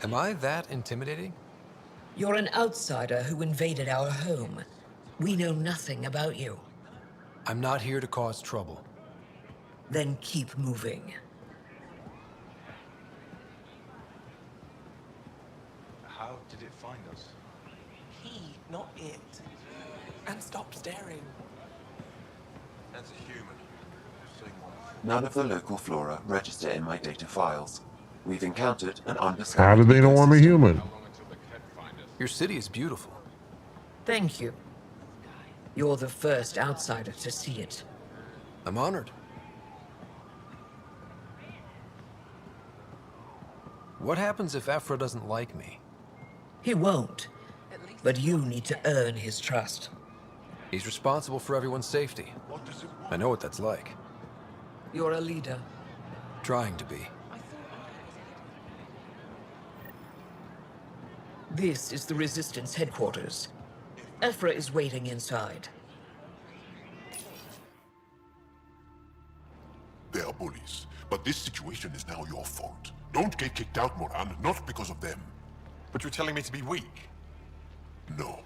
Am I that intimidating? You're an outsider who invaded our home. We know nothing about you. I'm not here to cause trouble. Then keep moving. How did it find us? He, not it. And stop staring. That's a human. Seeing one. None of the local flora register in my data files. We've encountered an undiscovered How do they know I'm a ecosystem. human? Your city is beautiful. Thank you. You're the first outsider to see it. I'm honored. What happens if Ephra doesn't like me? He won't. But you need to earn his trust. He's responsible for everyone's safety. I know what that's like. You're a leader. Trying to be. This is the Resistance headquarters. Ephra is waiting inside. They are bullies, but this situation is now your fault. Don't get kicked out, Moran, not because of them. But you're telling me to be weak. No.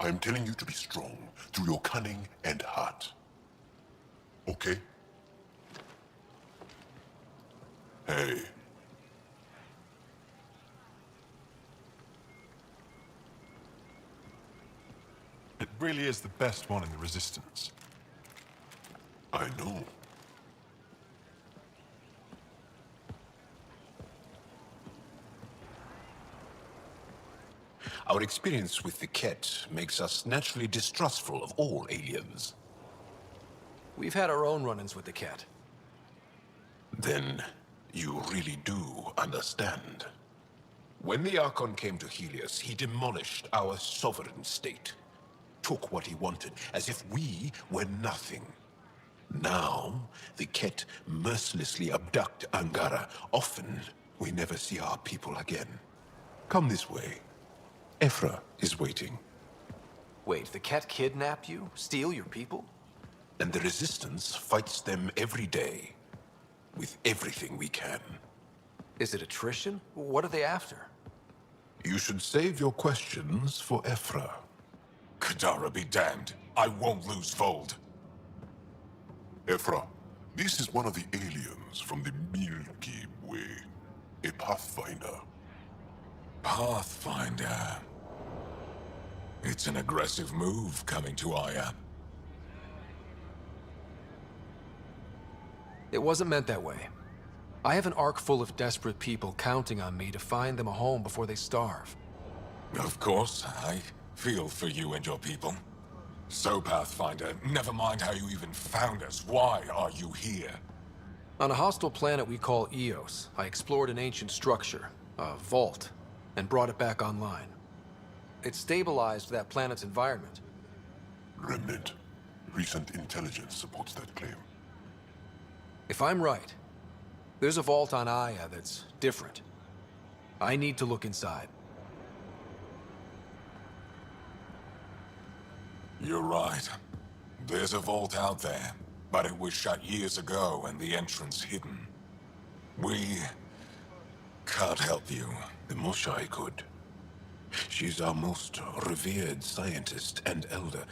I am telling you to be strong through your cunning and heart. Okay? Hey. It really is the best one in the Resistance. I know. Our experience with the Ket makes us naturally distrustful of all aliens. We've had our own run-ins with the Ket. Then you really do understand. When the Archon came to Helios, he demolished our sovereign state. Took what he wanted, as if we were nothing. Now, the Ket mercilessly abduct Angara. Often, we never see our people again. Come this way. Ephra is waiting. Wait, the Ket kidnapped you? Steal your people? And the Resistance fights them every day. With everything we can. Is it attrition? What are they after? You should save your questions for Ephra. Kadara be damned. I won't lose Vold. Ephra, this is one of the aliens from the Milky Way. A Pathfinder. Pathfinder. It's an aggressive move coming to Aya. It wasn't meant that way. I have an ark full of desperate people counting on me to find them a home before they starve. Of course, I feel for you and your people. So, Pathfinder, never mind how you even found us. Why are you here? On a hostile planet we call Eos, I explored an ancient structure, a vault, and brought it back online. It stabilized that planet's environment. Remnant. Recent intelligence supports that claim. If I'm right, there's a vault on Aya that's different. I need to look inside. You're right. There's a vault out there, but it was shut years ago and the entrance hidden. We can't help you. The Moshai could. She's our most revered scientist and elder.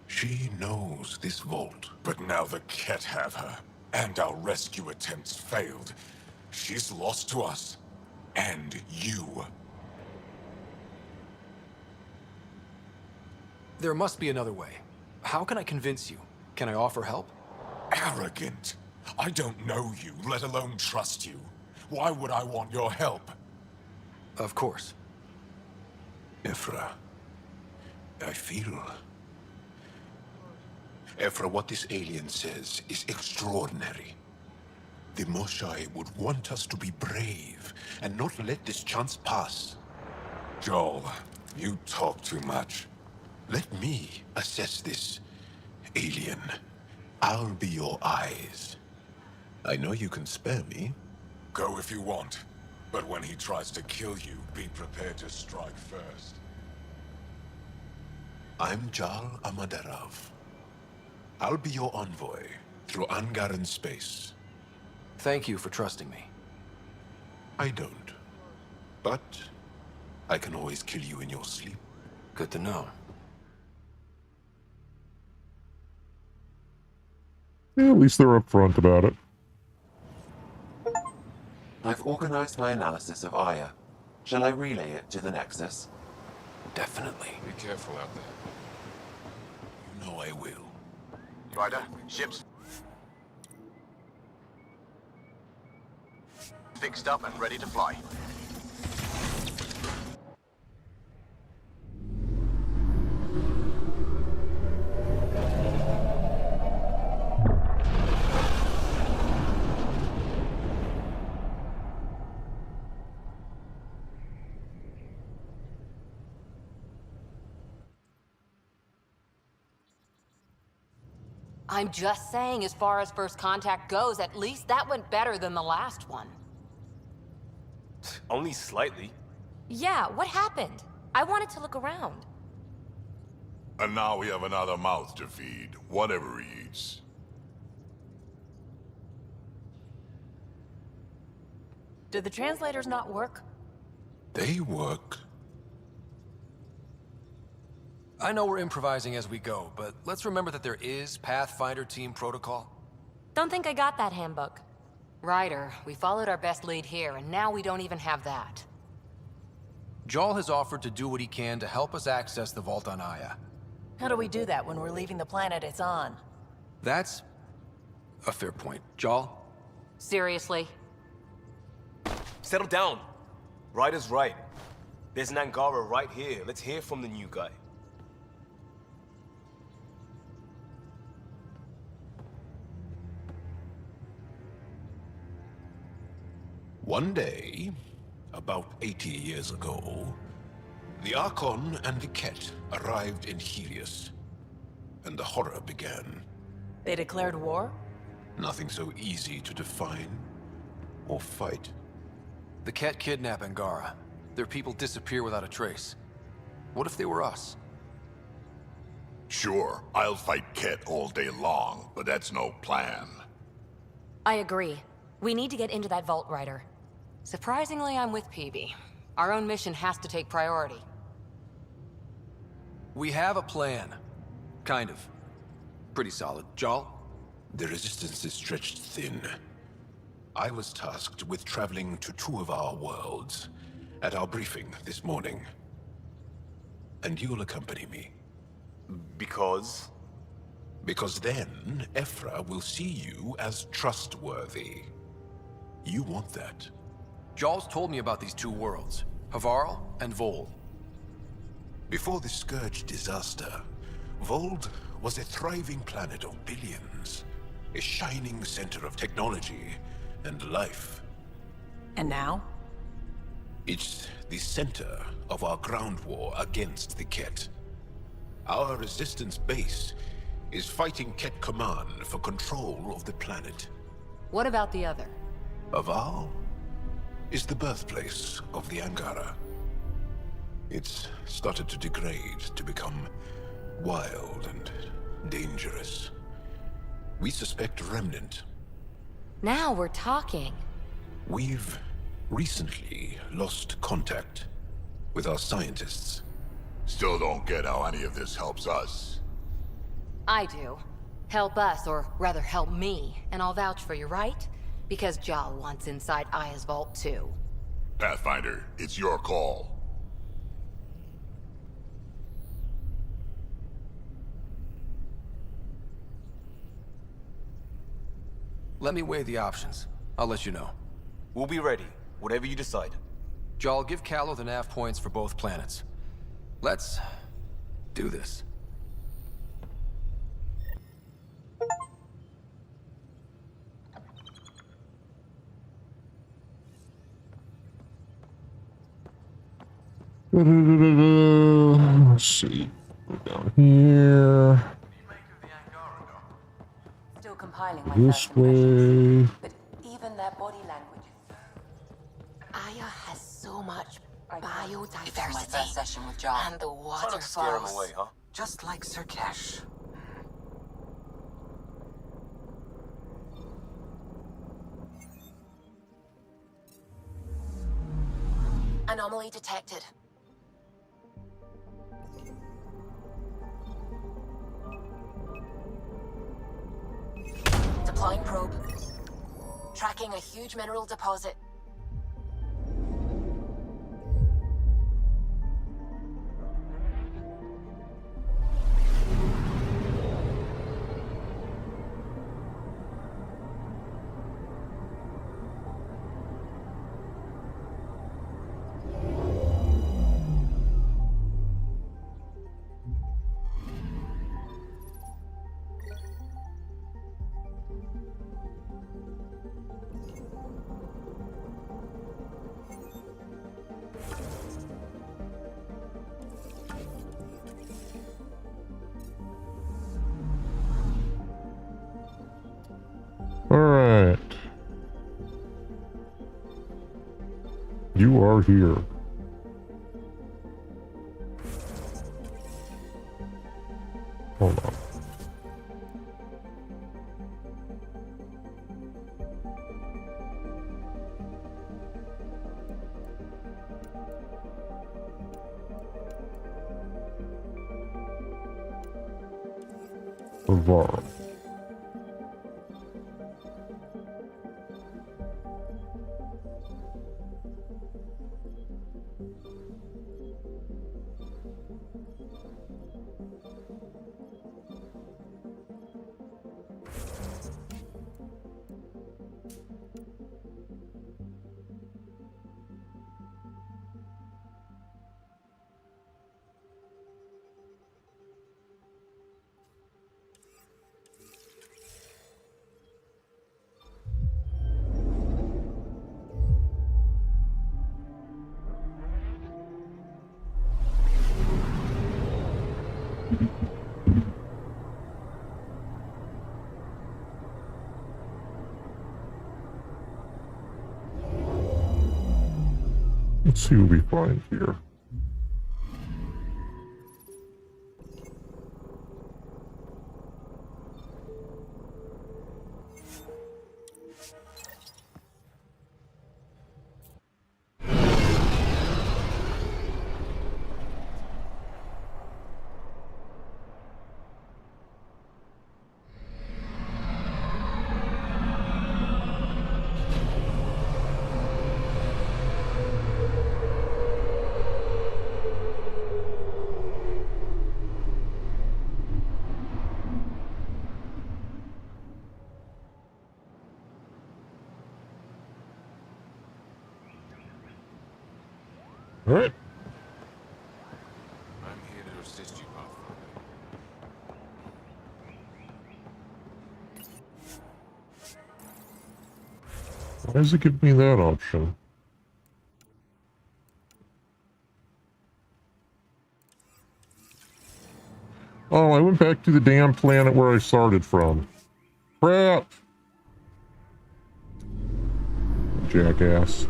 She knows this vault. But now the Ket have her, and our rescue attempts failed. She's lost to us, and you. There must be another way. How can I convince you? Can I offer help? arrogant. I don't know you, let alone trust you. Why would I want your help? Of course. Ephra, I feel... Ephra, what this alien says is extraordinary. The Moshai would want us to be brave and not let this chance pass. Joel, you talk too much. Let me assess this, alien. I'll be your eyes. I know you can spare me. Go if you want. But when he tries to kill you, be prepared to strike first. I'm Jal Amaderov. I'll be your envoy through Angaran space. Thank you for trusting me. I don't. But I can always kill you in your sleep. Good to know. Yeah, at least they're upfront about it. I've organized my analysis of Aya. Shall I relay it to the Nexus? Definitely. Be careful out there. You know I will. Ryder, ships fixed up and ready to fly. I'm just saying, as far as first contact goes, at least that went better than the last one. Only slightly. Yeah, what happened? I wanted to look around. And now we have another mouth to feed, whatever he eats. Do the translators not work? They work. I know we're improvising as we go, but let's remember that there is Pathfinder team protocol. Don't think I got that handbook. Ryder, we followed our best lead here, and now we don't even have that. Jal has offered to do what he can to help us access the vault on Aya. How do we do that when we're leaving the planet it's on? That's a fair point. Jal? Seriously? Settle down. Ryder's right. There's an Angara right here. Let's hear from the new guy. One day, about 80 years ago, the Archon and the Ket arrived in Helios, and the horror began. They declared war? Nothing so easy to define or fight. The Ket kidnap Angara. Their people disappear without a trace. What if they were us? Sure, I'll fight Ket all day long, but that's no plan. I agree. We need to get into that vault, Ryder. Surprisingly, I'm with PB. Our own mission has to take priority. We have a plan. Kind of. Pretty solid. Jal? The resistance is stretched thin. I was tasked with traveling to two of our worlds at our briefing this morning. And you'll accompany me. Because? Because then, Ephra will see you as trustworthy. You want that. Jal's told me about these two worlds, Havarl and Vold. Before the Scourge disaster, Vold was a thriving planet of billions, a shining center of technology and life. And now? It's the center of our ground war against the Ket. Our resistance base is fighting Ket Command for control of the planet. What about the other? Havarl is the birthplace of the Angara. It's started to degrade, to become wild and dangerous. We suspect Remnant. Now we're talking. We've recently lost contact with our scientists. Still don't get how any of this helps us. I do. Help us, or rather help me, and I'll vouch for you, right? Because Jal wants inside Aya's vault too. Pathfinder, it's your call. Let me weigh the options. I'll let you know. We'll be ready, whatever you decide. Jarl, give Callow the nav points for both planets. Let's do this. Let's see. Go down here. Still compiling my This first impressions. way. But even their body language. Aya has so much It's my biodiversity. first session with Jarl. And the Try not to scare him waterfalls. away, huh? Just like Sirkesh. Anomaly detected. Deploying probe. Tracking a huge mineral deposit. Alright. You are here. Hold on. Avara. Let's see what we find here. All right. I'm here to assist you, Pathfinder. Why does it give me that option? Oh, I went back to the damn planet where I started from. Crap! Jackass.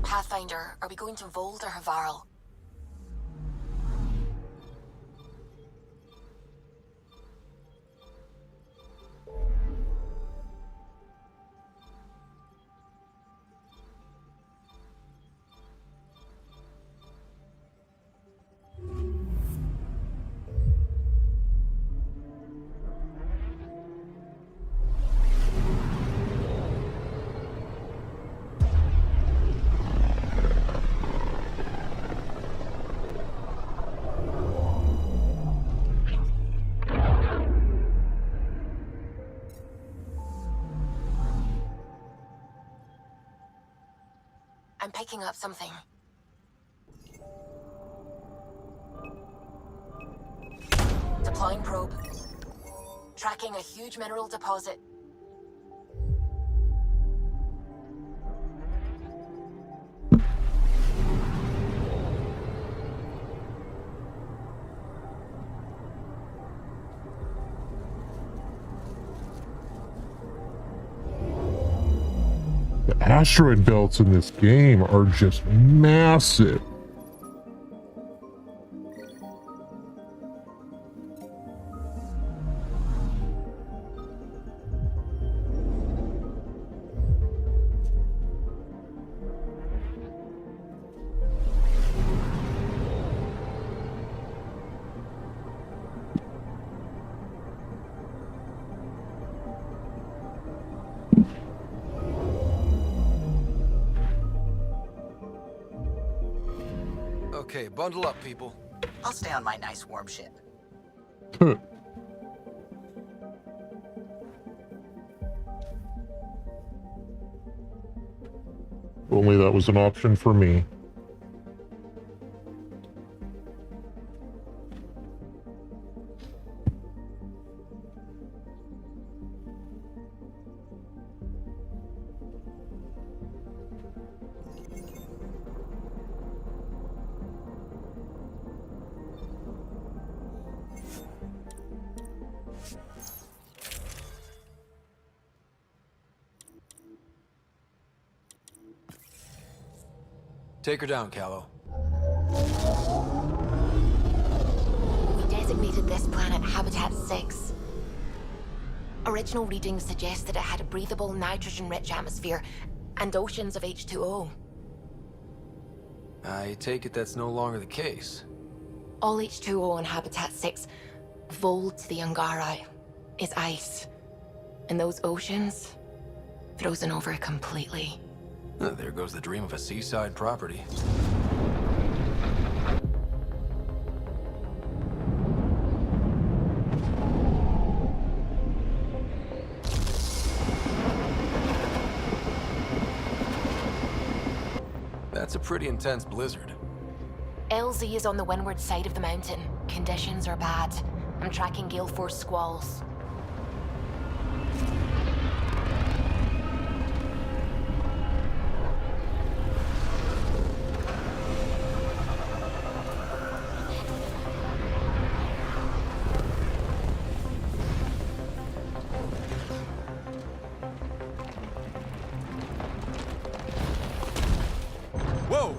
Pathfinder, are we going to Vold or Havarl? picking up something. Deploying probe. Tracking a huge mineral deposit. The asteroid belts in this game are just massive. Okay, bundle up, people. I'll stay on my nice warm ship. Only that was an option for me. Take her down, Callow. We designated this planet Habitat 6. Original readings suggest that it had a breathable, nitrogen-rich atmosphere and oceans of H2O. I take it that's no longer the case. All H2O on Habitat 6, vol to the Angara, is ice. And those oceans, frozen over completely. There goes the dream of a seaside property. That's a pretty intense blizzard. LZ is on the windward side of the mountain. Conditions are bad. I'm tracking gale force squalls. Whoa!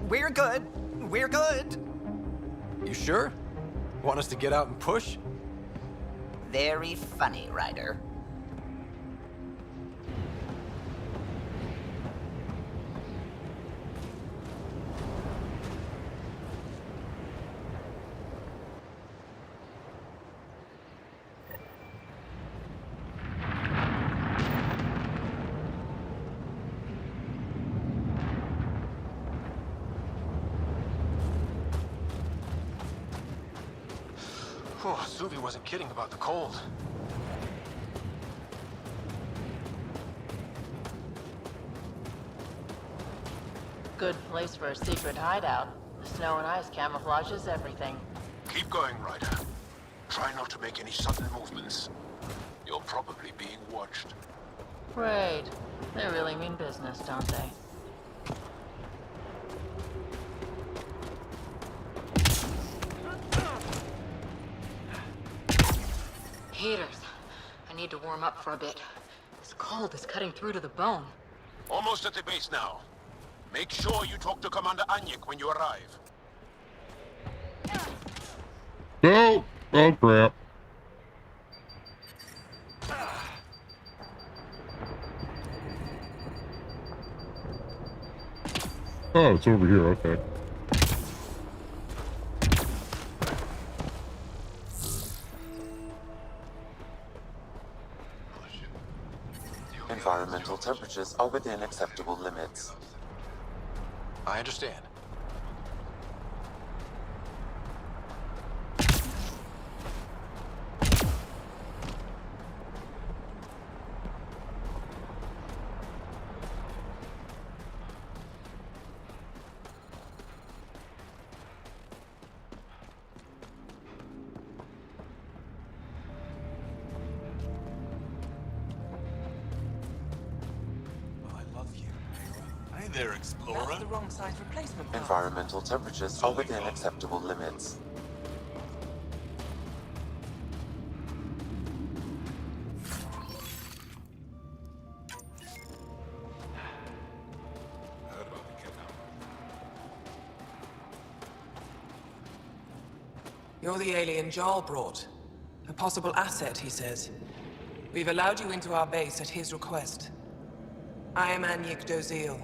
We're good. We're good. You sure? Want us to get out and push? Very funny, Ryder. Oh, Suvi wasn't kidding about the cold. Good place for a secret hideout. The snow and ice camouflages everything. Keep going, Ryder. Try not to make any sudden movements. You're probably being watched. Great. They really mean business, don't they? Haters. I need to warm up for a bit. This cold is cutting through to the bone. Almost at the base now. Make sure you talk to Commander Anyik when you arrive. Oh! Oh, crap. Oh, it's over here, okay. Environmental temperatures are within acceptable limits. I understand. there, Explorer. That's the wrong size replacement part. Environmental temperatures are within acceptable limits. You're the alien Jarl brought. A possible asset, he says. We've allowed you into our base at his request. I am Anyik Dozil.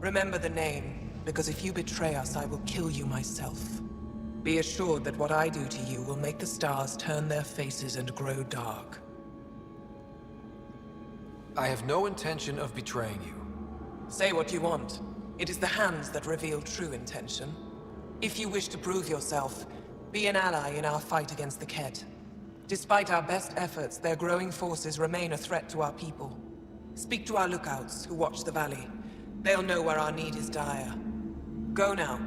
Remember the name, because if you betray us, I will kill you myself. Be assured that what I do to you will make the stars turn their faces and grow dark. I have no intention of betraying you. Say what you want. It is the hands that reveal true intention. If you wish to prove yourself, be an ally in our fight against the Ket. Despite our best efforts, their growing forces remain a threat to our people. Speak to our lookouts, who watch the valley. They'll know where our need is dire. Go now.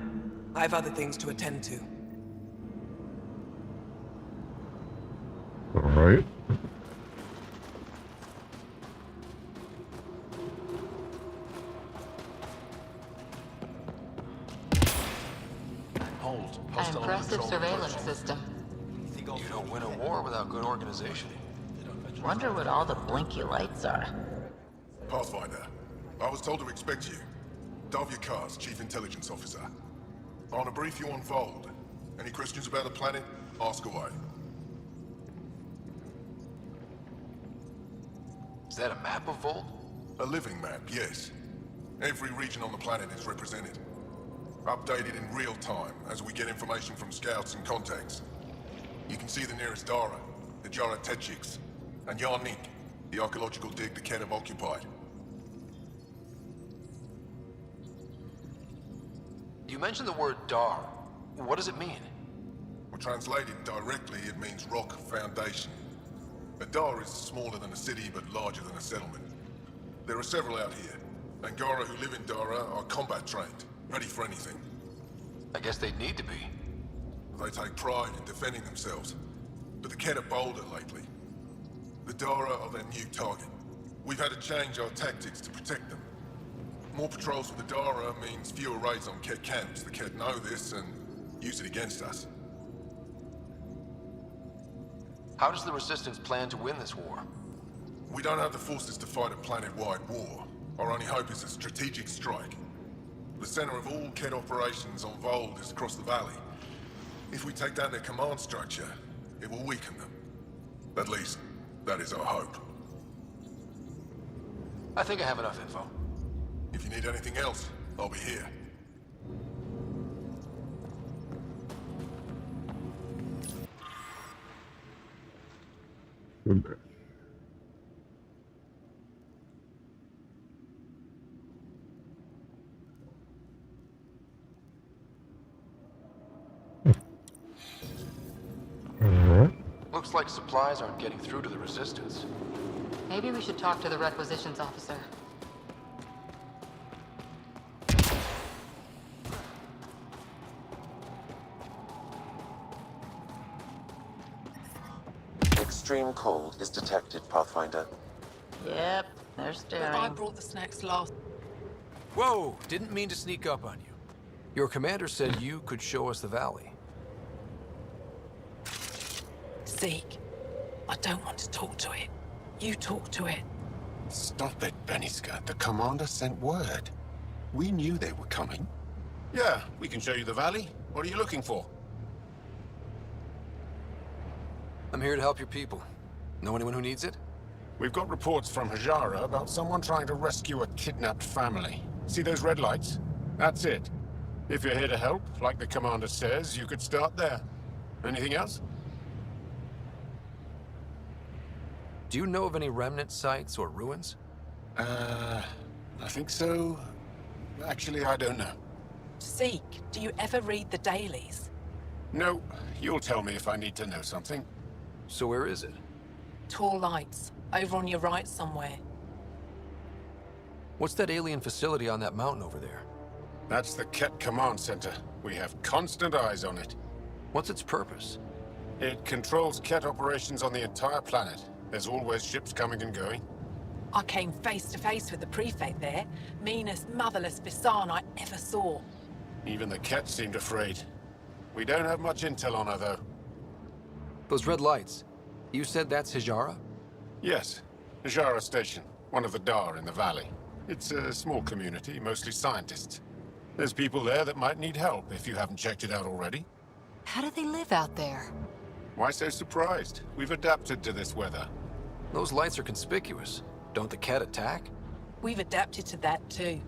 I have other things to attend to. All right. Hold. An impressive surveillance system. You don't win a war without good organization. Wonder what all the blinky lights are. Pathfinder, I was told to expect you. Davia Kars, Chief Intelligence Officer. I want to brief you on Vold. Any questions about the planet? Ask away. Is that a map of Vold? A living map, yes. Every region on the planet is represented. Updated in real time as we get information from scouts and contacts. You can see the nearest Dara, the Jara Tetchiks, and Yarnik, the archaeological dig the Ket have occupied. You mentioned the word Dar. What does it mean? Well, translated directly, it means rock foundation. A Dar is smaller than a city, but larger than a settlement. There are several out here. Angara who live in Dara are combat trained, ready for anything. I guess they'd need to be. They take pride in defending themselves, but the Ket are bolder lately. The Dara are their new target. We've had to change our tactics to protect them. More patrols with the Dara means fewer raids on Ket camps. The Ket know this and use it against us. How does the Resistance plan to win this war? We don't have the forces to fight a planet-wide war. Our only hope is a strategic strike. The center of all Ket operations on Vold is across the valley. If we take down their command structure, it will weaken them. At least, that is our hope. I think I have enough info. If you need anything else, I'll be here. Looks like supplies aren't getting through to the Resistance. Maybe we should talk to the requisitions officer. Extreme cold is detected, Pathfinder. Yep, they're staring. I brought the snacks last. Whoa! Didn't mean to sneak up on you. Your commander said you could show us the valley. Zeke, I don't want to talk to it. You talk to it. Stop it, Beniska. The commander sent word. We knew they were coming. Yeah, we can show you the valley. What are you looking for? I'm here to help your people. Know anyone who needs it? We've got reports from Hajara about someone trying to rescue a kidnapped family. See those red lights? That's it. If you're here to help, like the commander says, you could start there. Anything else? Do you know of any remnant sites or ruins? I think so. Actually, I don't know. Zeke, do you ever read the dailies? No, you'll tell me if I need to know something. So where is it? Tall lights, over on your right somewhere. What's that alien facility on that mountain over there? That's the Ket Command Center. We have constant eyes on it. What's its purpose? It controls Ket operations on the entire planet. There's always ships coming and going. I came face to face with the prefect there. Meanest, motherless Bisan I ever saw. Even the Ket seemed afraid. We don't have much intel on her, though. Those red lights. You said that's Hijara? Yes. Najara Station, one of the Dar in the valley. It's a small community, mostly scientists. There's people there that might need help if you haven't checked it out already. How do they live out there? Why so surprised? We've adapted to this weather. Those lights are conspicuous. Don't the Ket attack? We've adapted to that too.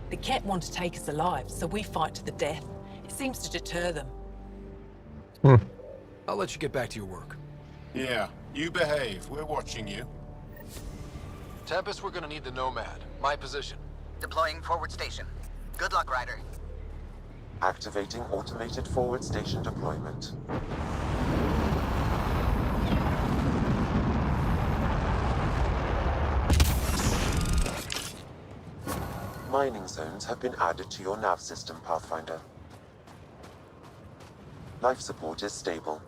The Ket want to take us alive, so we fight to the death. It seems to deter them. I'll let you get back to your work. Yeah, you behave. We're watching you. Tempest, we're gonna need the Nomad. My position. Deploying forward station. Good luck, Ryder. Activating automated forward station deployment. Mining zones have been added to your nav system, Pathfinder. Life support is stable.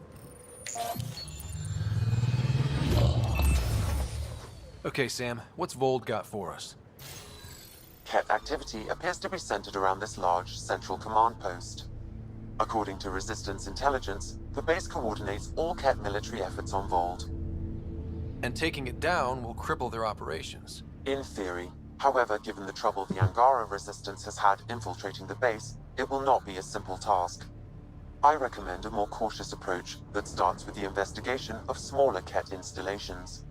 Okay, Sam, what's Vold got for us? Ket activity appears to be centered around this large central command post. According to Resistance intelligence, the base coordinates all Ket military efforts on Vold. And taking it down will cripple their operations. In theory. However, given the trouble the Angara Resistance has had infiltrating the base, it will not be a simple task. I recommend a more cautious approach that starts with the investigation of smaller Ket installations.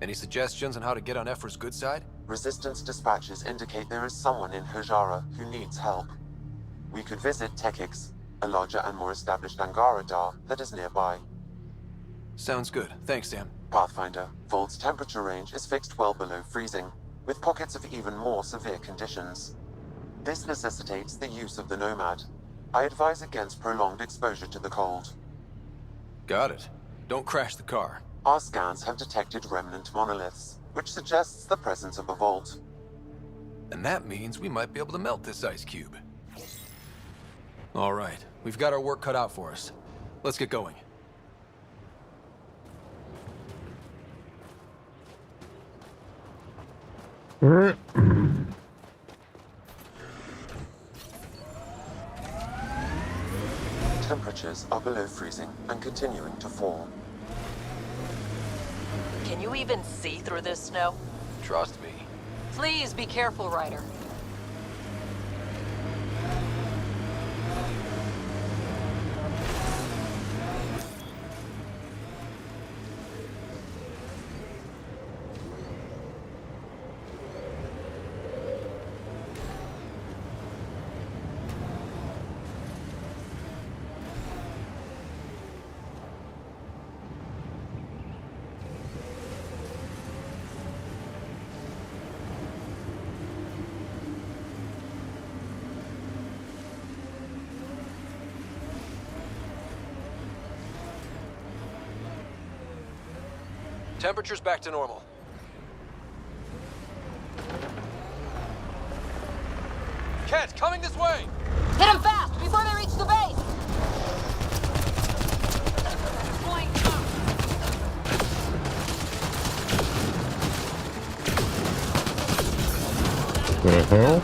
Any suggestions on how to get on Ephra's good side? Resistance dispatches indicate there is someone in Hijara who needs help. We could visit Tekix, a larger and more established Angara Dar that is nearby. Sounds good. Thanks, Sam. Pathfinder, Vold's temperature range is fixed well below freezing, with pockets of even more severe conditions. This necessitates the use of the Nomad. I advise against prolonged exposure to the cold. Got it. Don't crash the car. Our scans have detected remnant monoliths, which suggests the presence of a vault. And that means we might be able to melt this ice cube. All right, we've got our work cut out for us. Let's get going. All right. Temperatures are below freezing and continuing to fall. Can you even see through this snow? Trust me. Please be careful, Ryder. Temperature's back to normal. Ket, coming this way! Hit him fast before they reach the base! The hell?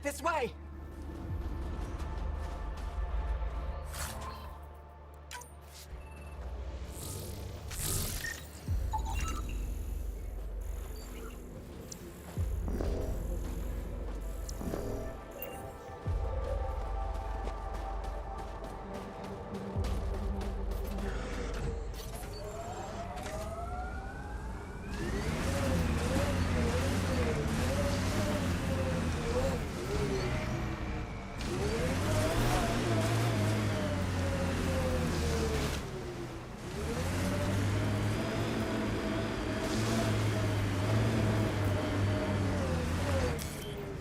This way!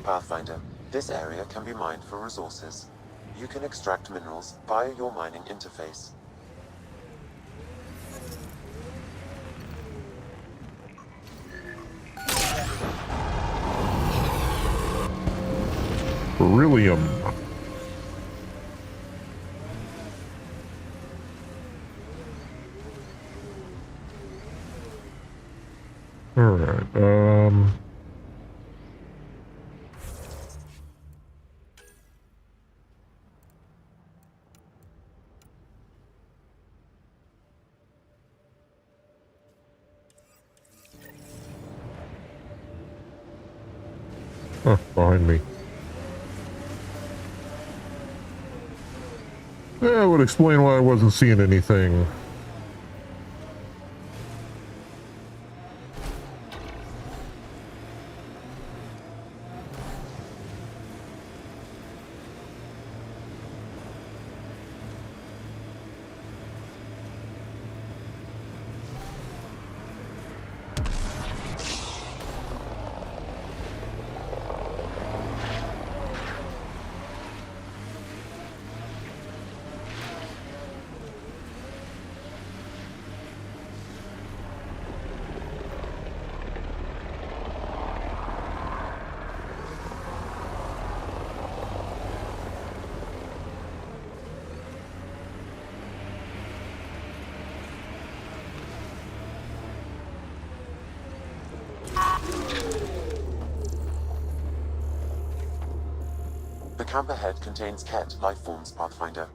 Pathfinder, this area can be mined for resources. You can extract minerals via your mining interface. Beryllium. Alright, behind me. That would explain why I wasn't seeing anything. The camp ahead contains Ket lifeforms, Pathfinder.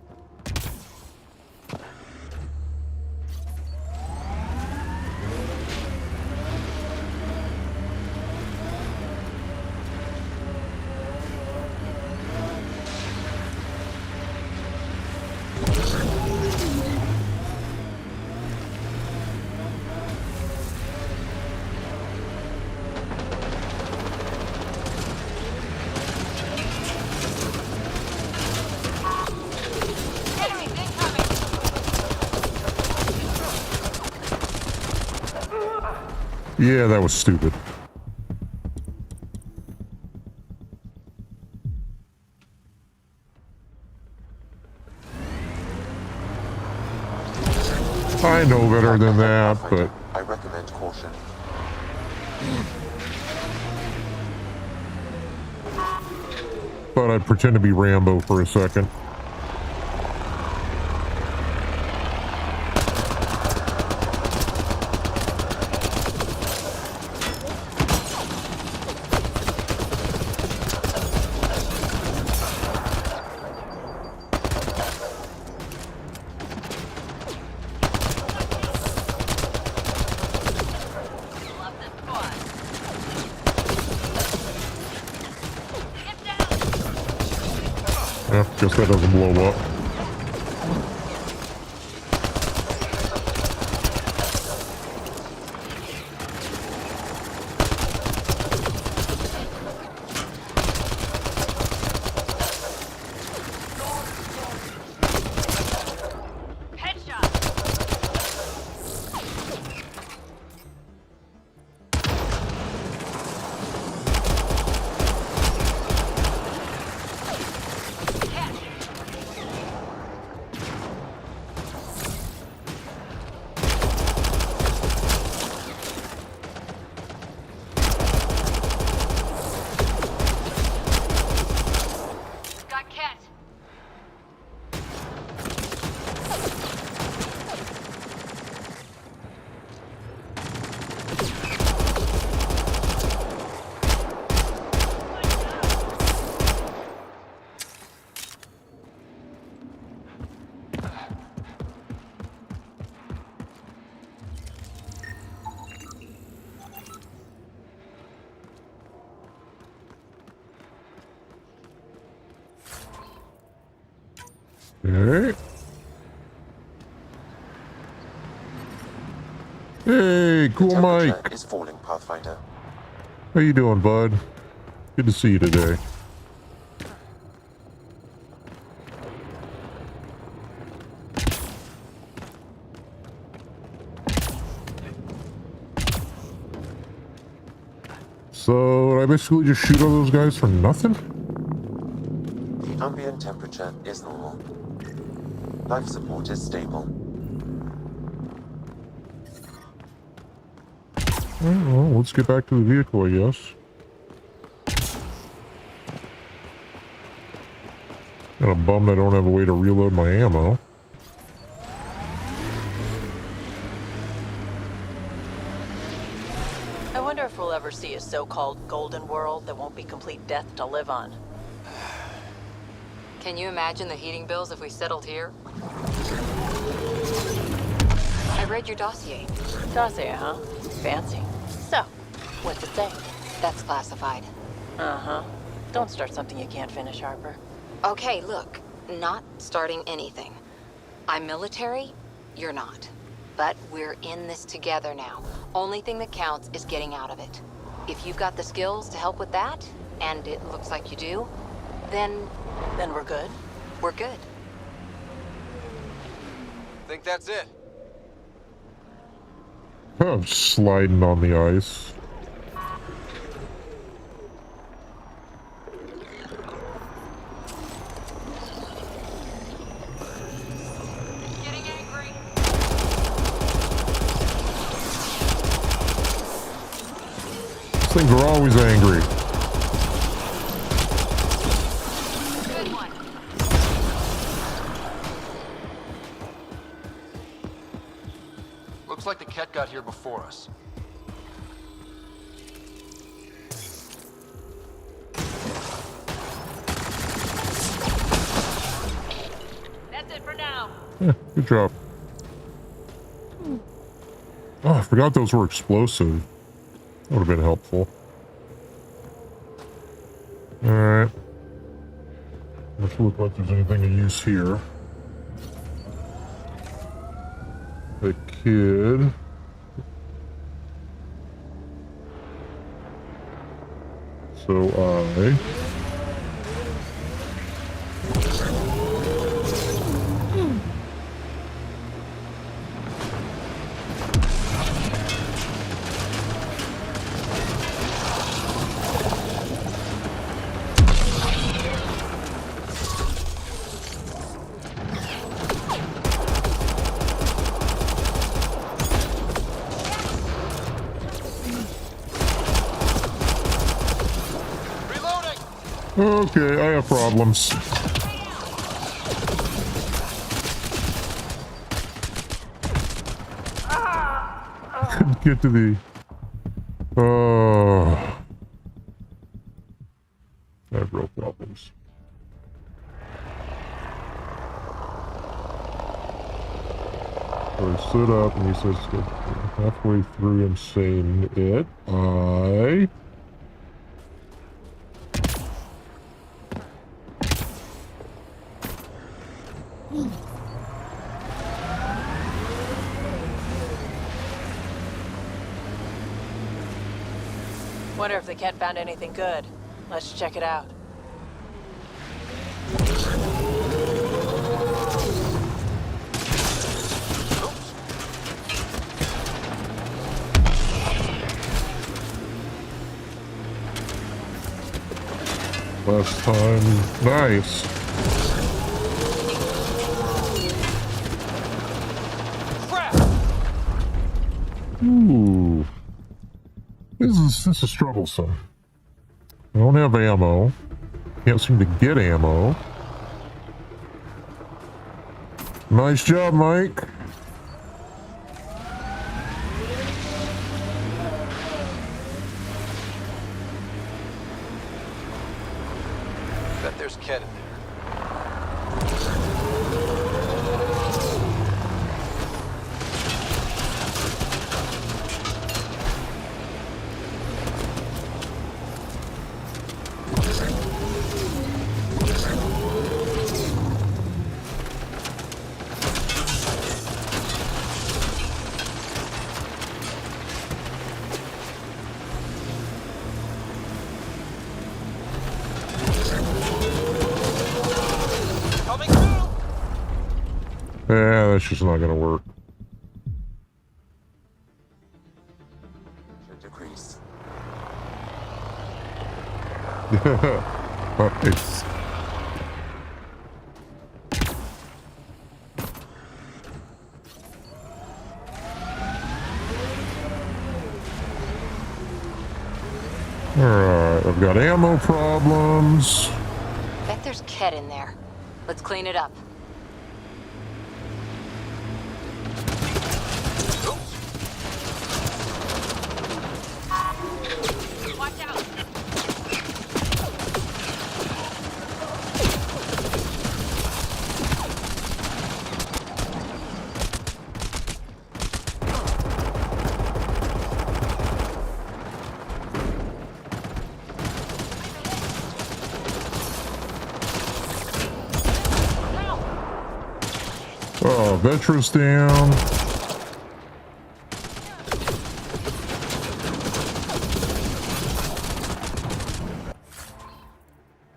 Yeah, that was stupid. I know better than that, but... I recommend caution. Thought I'd pretend to be Rambo for a second. Yeah, guess that doesn't blow up. Okay. Hey, cool Mike. Is falling, Pathfinder. How you doing, bud? Good to see you today. So I basically just shoot all those guys for nothing? The ambient temperature is normal. Life support is stable. Well, let's get back to the vehicle, I guess. Got a bum I don't have a way to reload my ammo. I wonder if we'll ever see a so-called golden world that won't be complete death to live on. Can you imagine the heating bills if we settled here? I read your dossier. Dossier, huh? Fancy. So, what's it say? That's classified. Uh-huh. Don't start something you can't finish, Harper. Okay, look. Not starting anything. I'm military, you're not. But we're in this together now. Only thing that counts is getting out of it. If you've got the skills to help with that, and it looks like you do, then we're good? We're good. Think that's it? I'm sliding on the ice. Getting angry. These things are always angry. Good one. Looks like the Ket got here before us. That's it for now. Yeah, good job. Oh, I forgot those were explosive. That would have been helpful. Alright. Doesn't look like there's anything of use here. The kid. So I... Okay, I have problems. Couldn't get to the... I have real problems. So I stood up and he says, halfway through him saying it, I... Wonder if the cat found anything good. Let's check it out. Last time, nice. Ooh. This is troublesome. I don't have ammo. Can't seem to get ammo. Nice job, Mike. Bet there's Ket in there. Yeah, that's just not gonna work. Decrease. Nice. Alright, I've got ammo problems. Bet there's Ket in there. Let's clean it up. Watch out! Oh, Vetra's down.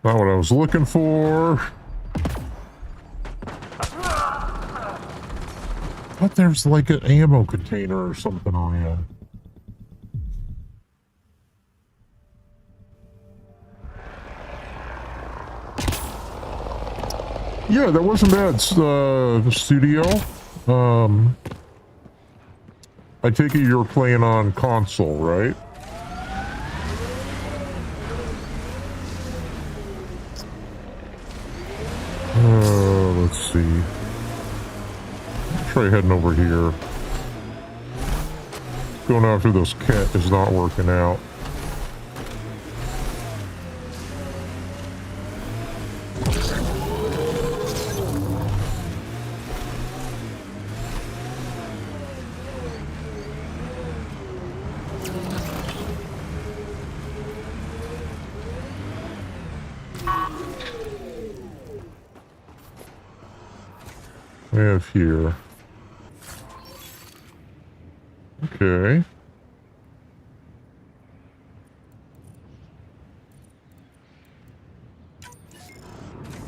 Not what I was looking for. But there's like an ammo container or something around. Yeah, that wasn't bad, studio. I take it you're playing on console, right? Let's see. Try heading over here. Going after those cat is not working out. We have here. Okay.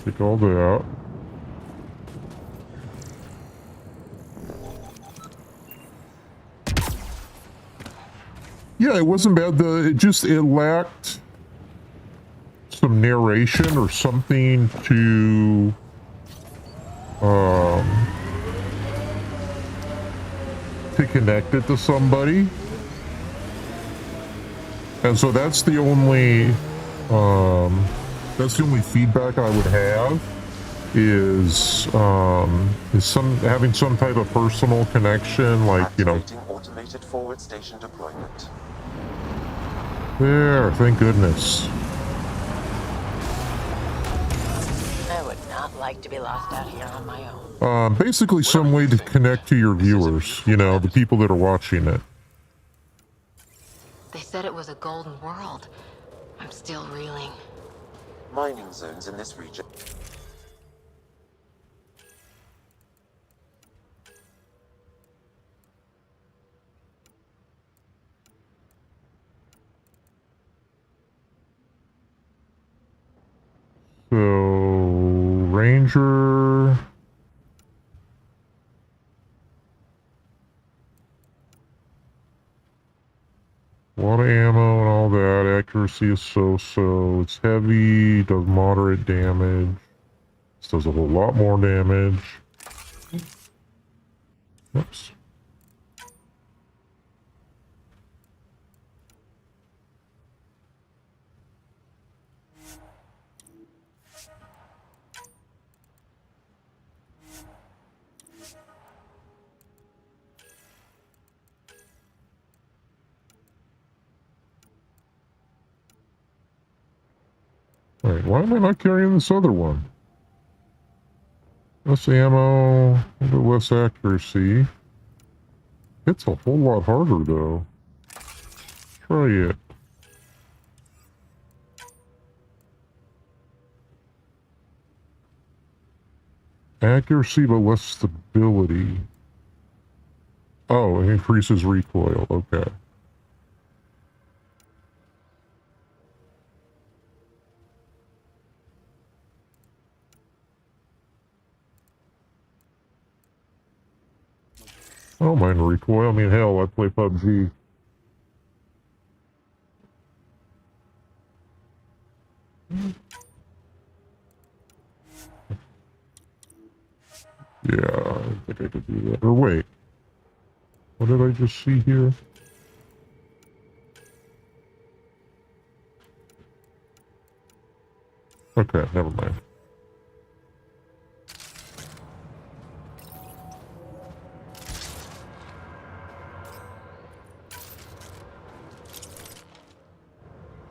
Take all that out. Yeah, it wasn't bad. It lacked some narration or something to connect it to somebody. And so that's the only feedback I would have is having some type of personal connection, like, you know. Automated forward station deployment. There, thank goodness. I would not like to be lost out here on my own. Basically some way to connect to your viewers, you know, the people that are watching it. They said it was a golden world. I'm still reeling. Mining zones in this region. So, Ranger. A lot of ammo and all that. Accuracy is so-so. It's heavy, does moderate damage. This does a whole lot more damage. Oops. Wait, why am I not carrying this other one? Less ammo, a little bit less accuracy. It's a whole lot harder, though. Try it. Accuracy, but less stability. Oh, it increases recoil. Okay. I don't mind recoil. I mean, hell, I play PUBG. Yeah, I think I could do that. Or wait. What did I just see here? Okay, never mind.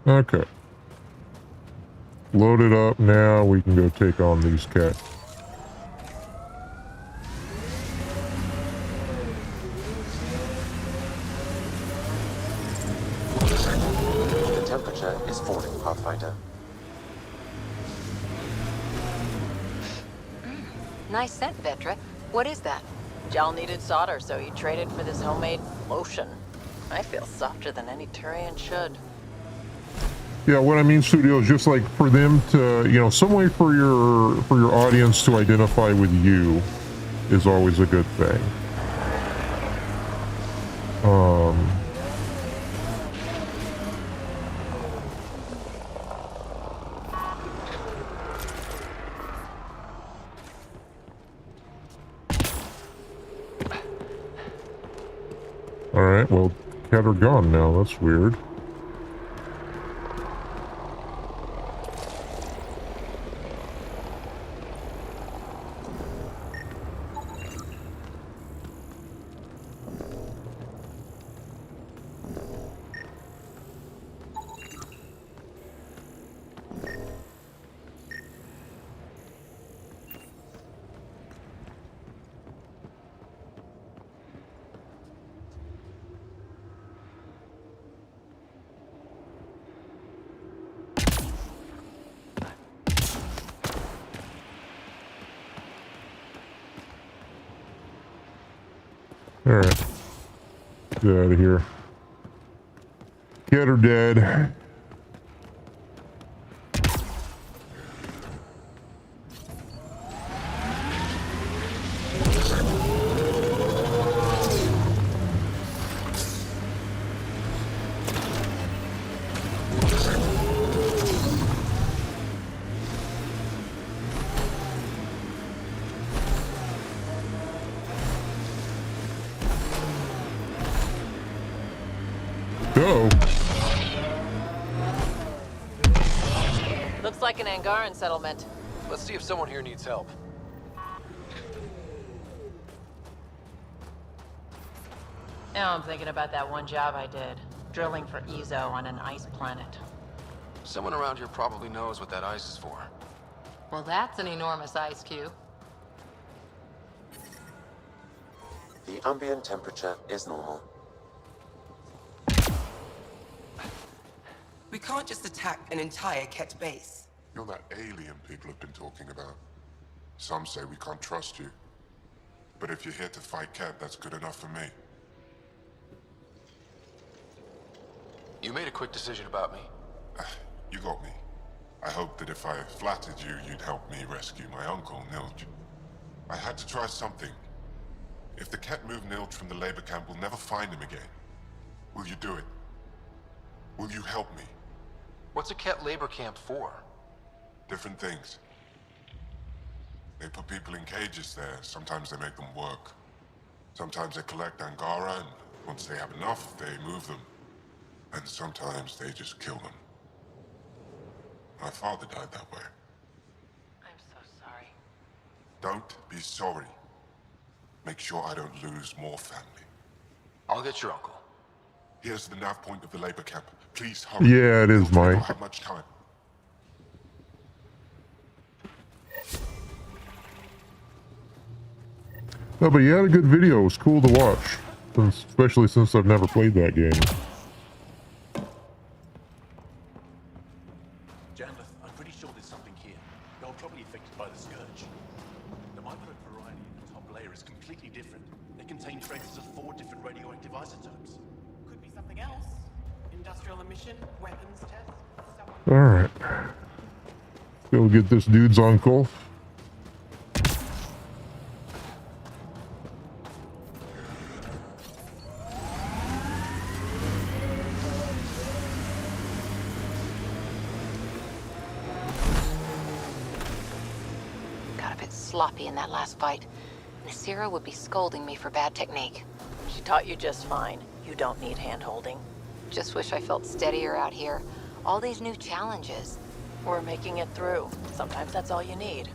Okay. Load it up now. We can go take on these cats. The temperature is falling, Pathfinder. Nice scent, Vetra. What is that? Jal needed solder, so he traded for this homemade lotion. I feel softer than any Turian should. Yeah, what I mean, Studio, is just like for them to, you know, some way for your audience to identify with you is always a good thing. All right, well, cat are gone now. That's weird. Alright. Get out of here. Cat are dead. Go. Looks like an Angaran settlement. Let's see if someone here needs help. Now I'm thinking about that one job I did. Drilling for Ezo on an ice planet. Someone around here probably knows what that ice is for. Well, that's an enormous ice cube. The ambient temperature is normal. We can't just attack an entire Ket base. You're that alien people have been talking about. Some say we can't trust you. But if you're here to fight Ket, that's good enough for me. You made a quick decision about me. You got me. I hoped that if I flattered you, you'd help me rescue my uncle, Nilj. I had to try something. If the Ket move Nilj from the labor camp, we'll never find him again. Will you do it? Will you help me? What's a Ket labor camp for? Different things. They put people in cages there. Sometimes they make them work. Sometimes they collect Angara, and once they have enough, they move them. And sometimes they just kill them. My father died that way. I'm so sorry. Don't be sorry. Make sure I don't lose more family. I'll get your uncle. Here's the nav point of the labor camp. Please hurry. Yeah, it is, We Mike. don't have much time. No, but you had a good video. It was cool to watch. Especially since I've never played that game. Janlith, I'm pretty sure there's something here. You're probably affected by the scourge. The microbe variety in the top layer is completely different. They contain traces of 4 different radioactive isotopes. Could be something else. Industrial emission, weapons test. Alright. Go get this dude's uncle. sloppy in that last fight. Nasira would be scolding me for bad technique. She taught you just fine. You don't need hand-holding. Just wish I felt steadier out here. All these new challenges. We're making it through. Sometimes that's all you need.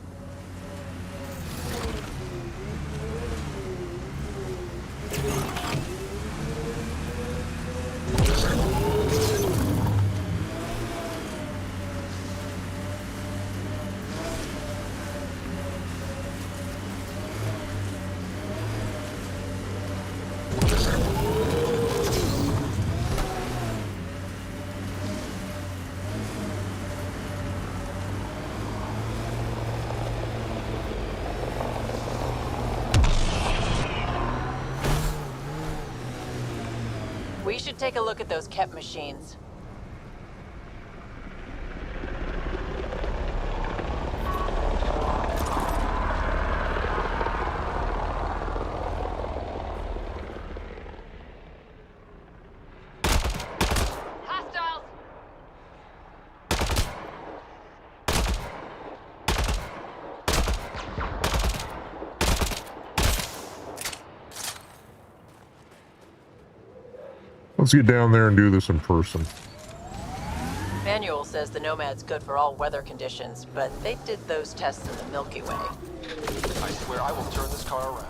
We should take a look at those Kep machines. Hostiles! Let's get down there and do this in person. Manual says the Nomad's good for all weather conditions, but they did those tests in the Milky Way. I swear I will turn this car around.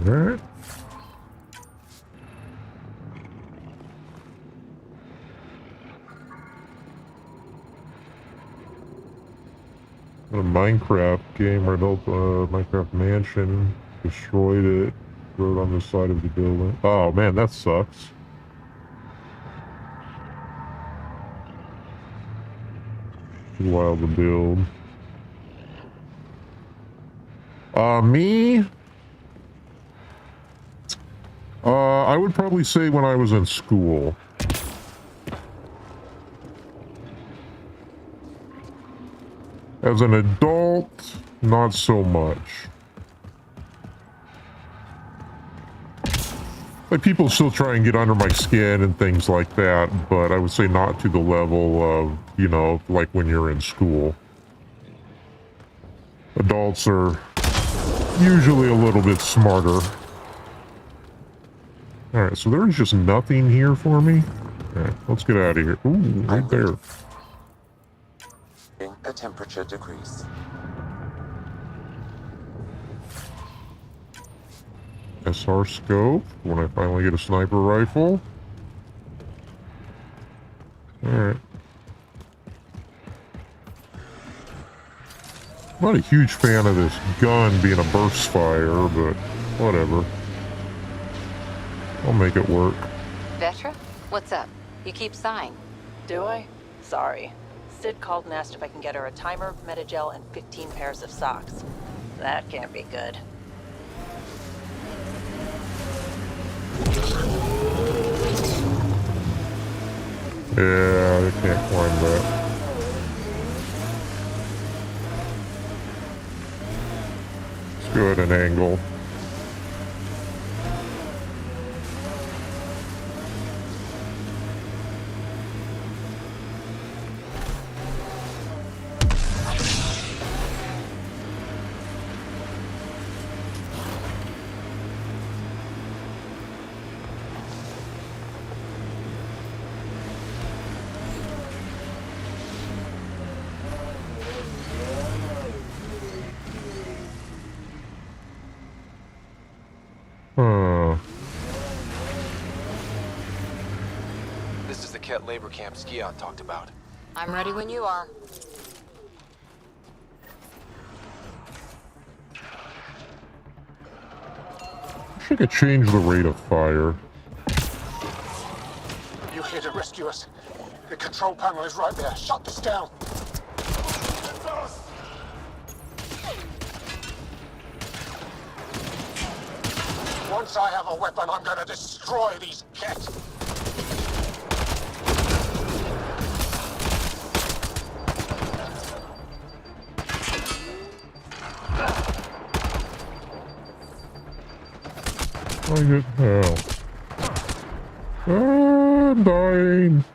Alright. A Minecraft game where I built a Minecraft mansion, destroyed it, threw it on the side of the building. Oh man, that sucks. Too wild to build. Me? I would probably say when I was in school. As an adult, not so much. Like, people still try and get under my skin and things like that, but I would say not to the level of, you know, like when you're in school. Adults are usually a little bit smarter. Alright, so there's just nothing here for me. Alright, let's get out of here. Ooh, right there. A temperature decrease. SR scope, when I finally get a sniper rifle. Alright. Not a huge fan of this gun being a burst fire, but whatever. I'll make it work. Vetra? What's up? You keep sighing. Do I? Sorry. Sid called and asked if I can get her a timer, metagel, and 15 pairs of socks. That can't be good. Yeah, I can't climb that. Let's go at an angle. Ket labor camp Skion talked about. I'm ready when you are. I think I changed the rate of fire. You here to rescue us? The control panel is right there. Shut this down. Once I have a weapon, I'm gonna destroy these cats. I get hell. I'm dying.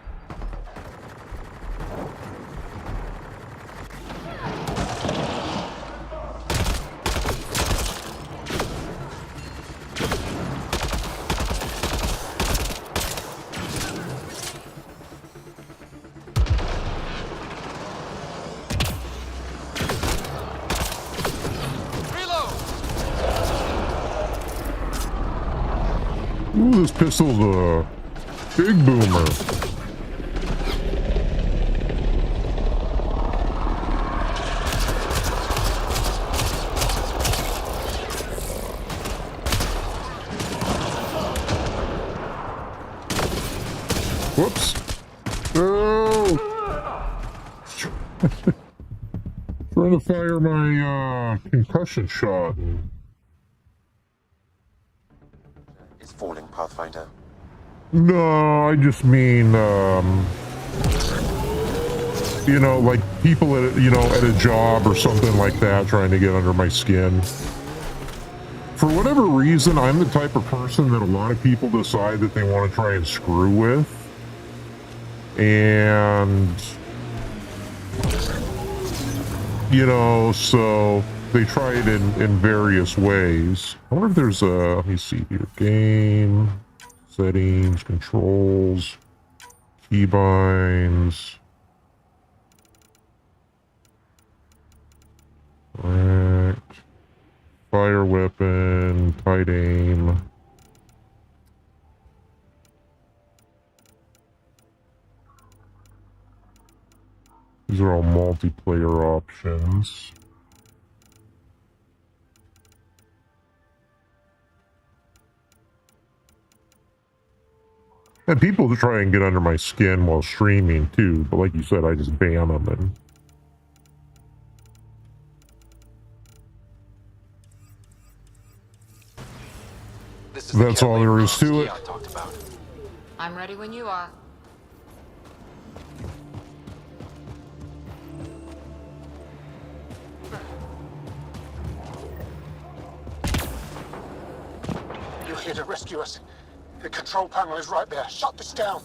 Ooh, this pistol's a big boomer. Whoops. Oh! Trying to fire my concussion shot. Is falling, Pathfinder. No, I just mean, you know, like people at, at a job or something like that trying to get under my skin. For whatever reason, I'm the type of person that a lot of people decide that they want to try and screw with. And, so they try it in various ways. I wonder if there's a, let me see here, game, settings, controls, keybinds. Right. Fire weapon, tight aim. These are all multiplayer options. And people try and get under my skin while streaming too, but like you said, I just ban them and that's all there is to it. I'm ready when you are. You here to rescue us? The control panel is right there. Shut this down.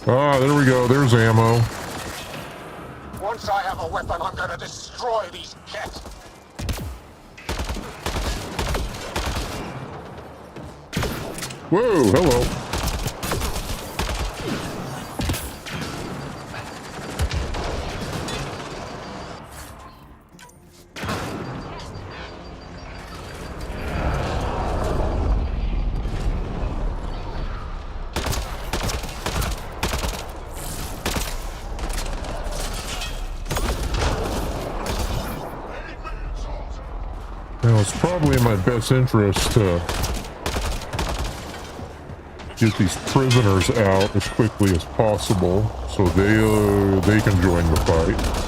Ah, there we go. There's ammo. Once I have a weapon, I'm gonna destroy these cats. Whoa, hello. Now, it's probably in my best interest to get these prisoners out as quickly as possible so they can join the fight.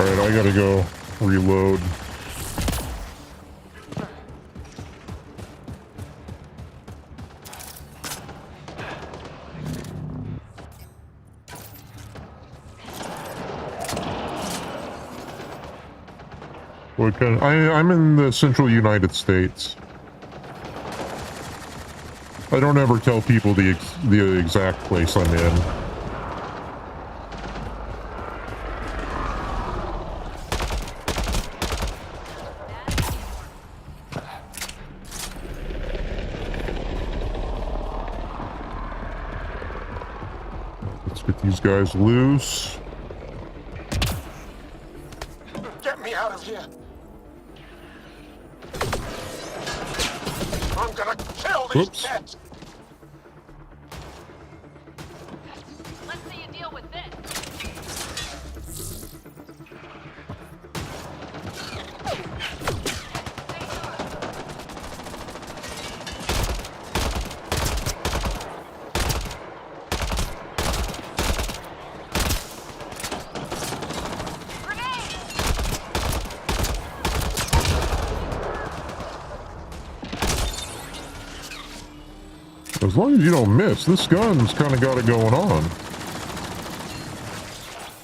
Alright, I gotta go reload. What kind of, I'm in the central United States. I don't ever tell people the exact place I'm in. Let's get these guys loose. Get me out of here! I'm gonna kill these cats! Let's see you deal with this. As long as you don't miss, this gun's kind of got it going on.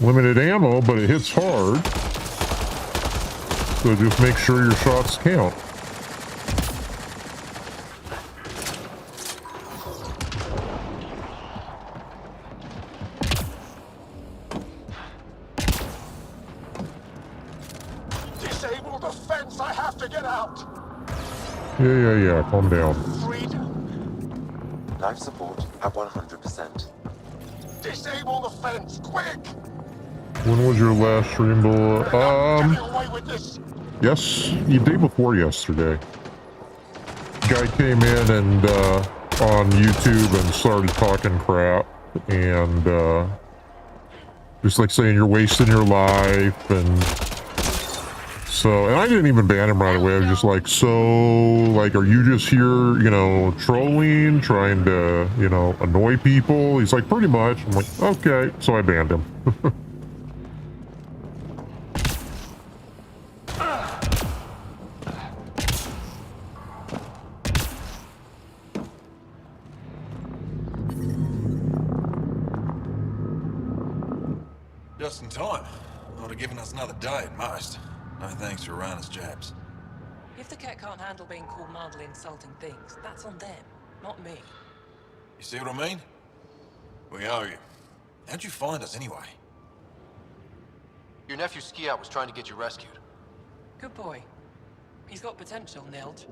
Limited ammo, but it hits hard. So just make sure your shots count. Disable the fence! I have to get out! Yeah, calm down. Life support at 100%. Disable the fence, quick! When was your last stream, yes, the day before yesterday. Guy came in and on YouTube and started talking crap and just like saying you're wasting your life and so, and I didn't even ban him right away. I was just like, so, like, are you just here, you know, trolling, trying to, you know, annoy people? He's like, pretty much. I'm like, okay. So I banned him. Just in time. Would have given us another day at most. No thanks for Rana's jabs. If the cat can't handle being called mildly insulting things, that's on them, not me. You see what I mean? We owe you. How'd you find us anyway? Your nephew Ski-Out was trying to get you rescued. Good boy. He's got potential, Nilge.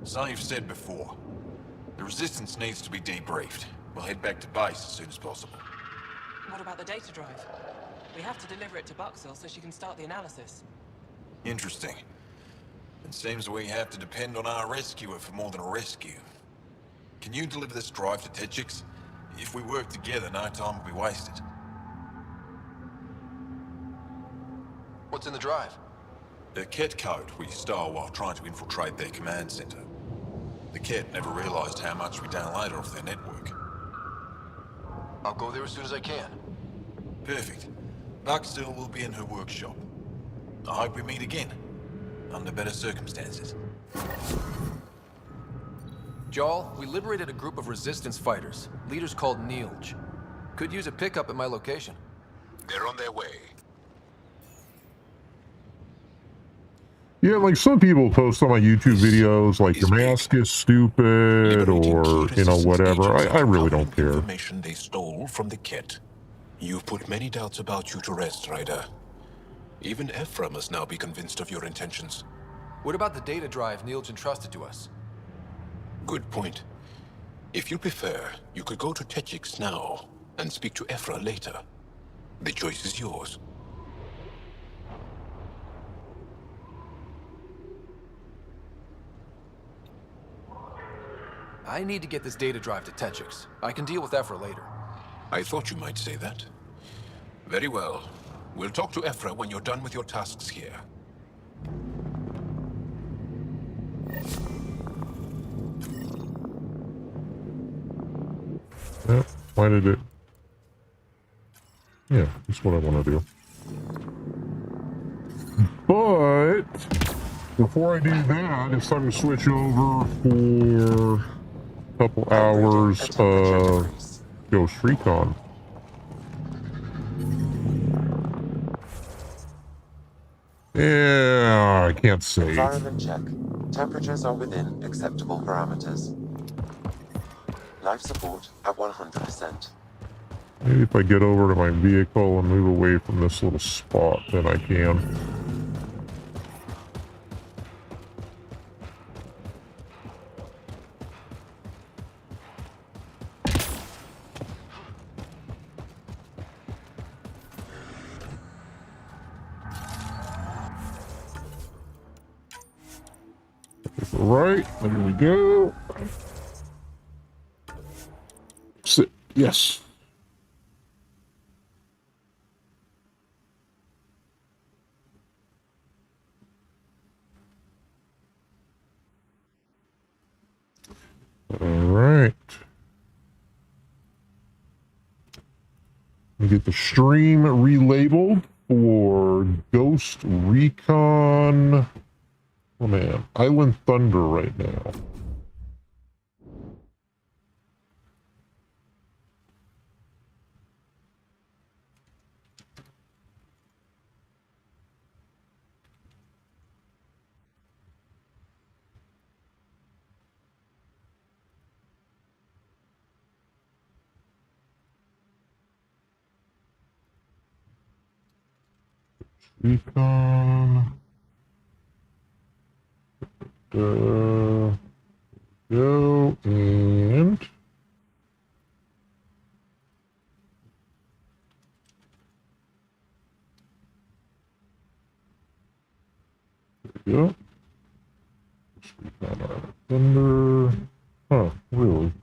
So you've said before. The Resistance needs to be debriefed. We'll head back to base as soon as possible. What about the data drive? We have to deliver it to Buxel so she can start the analysis. Interesting. It seems we have to depend on our rescuer for more than a rescue. Can you deliver this drive to Techix? If we work together, no time will be wasted. What's in the drive? The Ket code we stole while trying to infiltrate their command center. The Ket never realized how much we downloaded off their network. I'll go there as soon as I can. Perfect. Buxel will be in her workshop. I hope we meet again, under better circumstances. Jarl, we liberated a group of Resistance fighters, leaders called Nilge. Could use a pickup at my location. They're on their way. Yeah, like some people post on my YouTube videos, like your mask is stupid or, you know, whatever. I really don't care. Information they stole from the Ket. You've put many doubts about you to rest, Ryder. Even Ephra must now be convinced of your intentions. What about the data drive Nilge entrusted to us? Good point. If you prefer, you could go to Techix now and speak to Ephra later. The choice is yours. I need to get this data drive to Techix. I can deal with Ephra later. I thought you might say that. Very well. We'll talk to Ephra when you're done with your tasks here. Yeah, why did it? Yeah, that's what I want to do. But before I do that, it's time to switch over for a couple hours of Ghost Recon. Yeah, I can't save. Environment check. Temperatures are within acceptable parameters. Life support at 100%. Maybe if I get over to my vehicle and move away from this little spot, then I can. Right, there we go. Sit. Yes. All right. We get the stream relabeled for Ghost Recon. Oh man, Island Thunder right now. Recon. Go and there we go. Recon Thunder. Huh, really?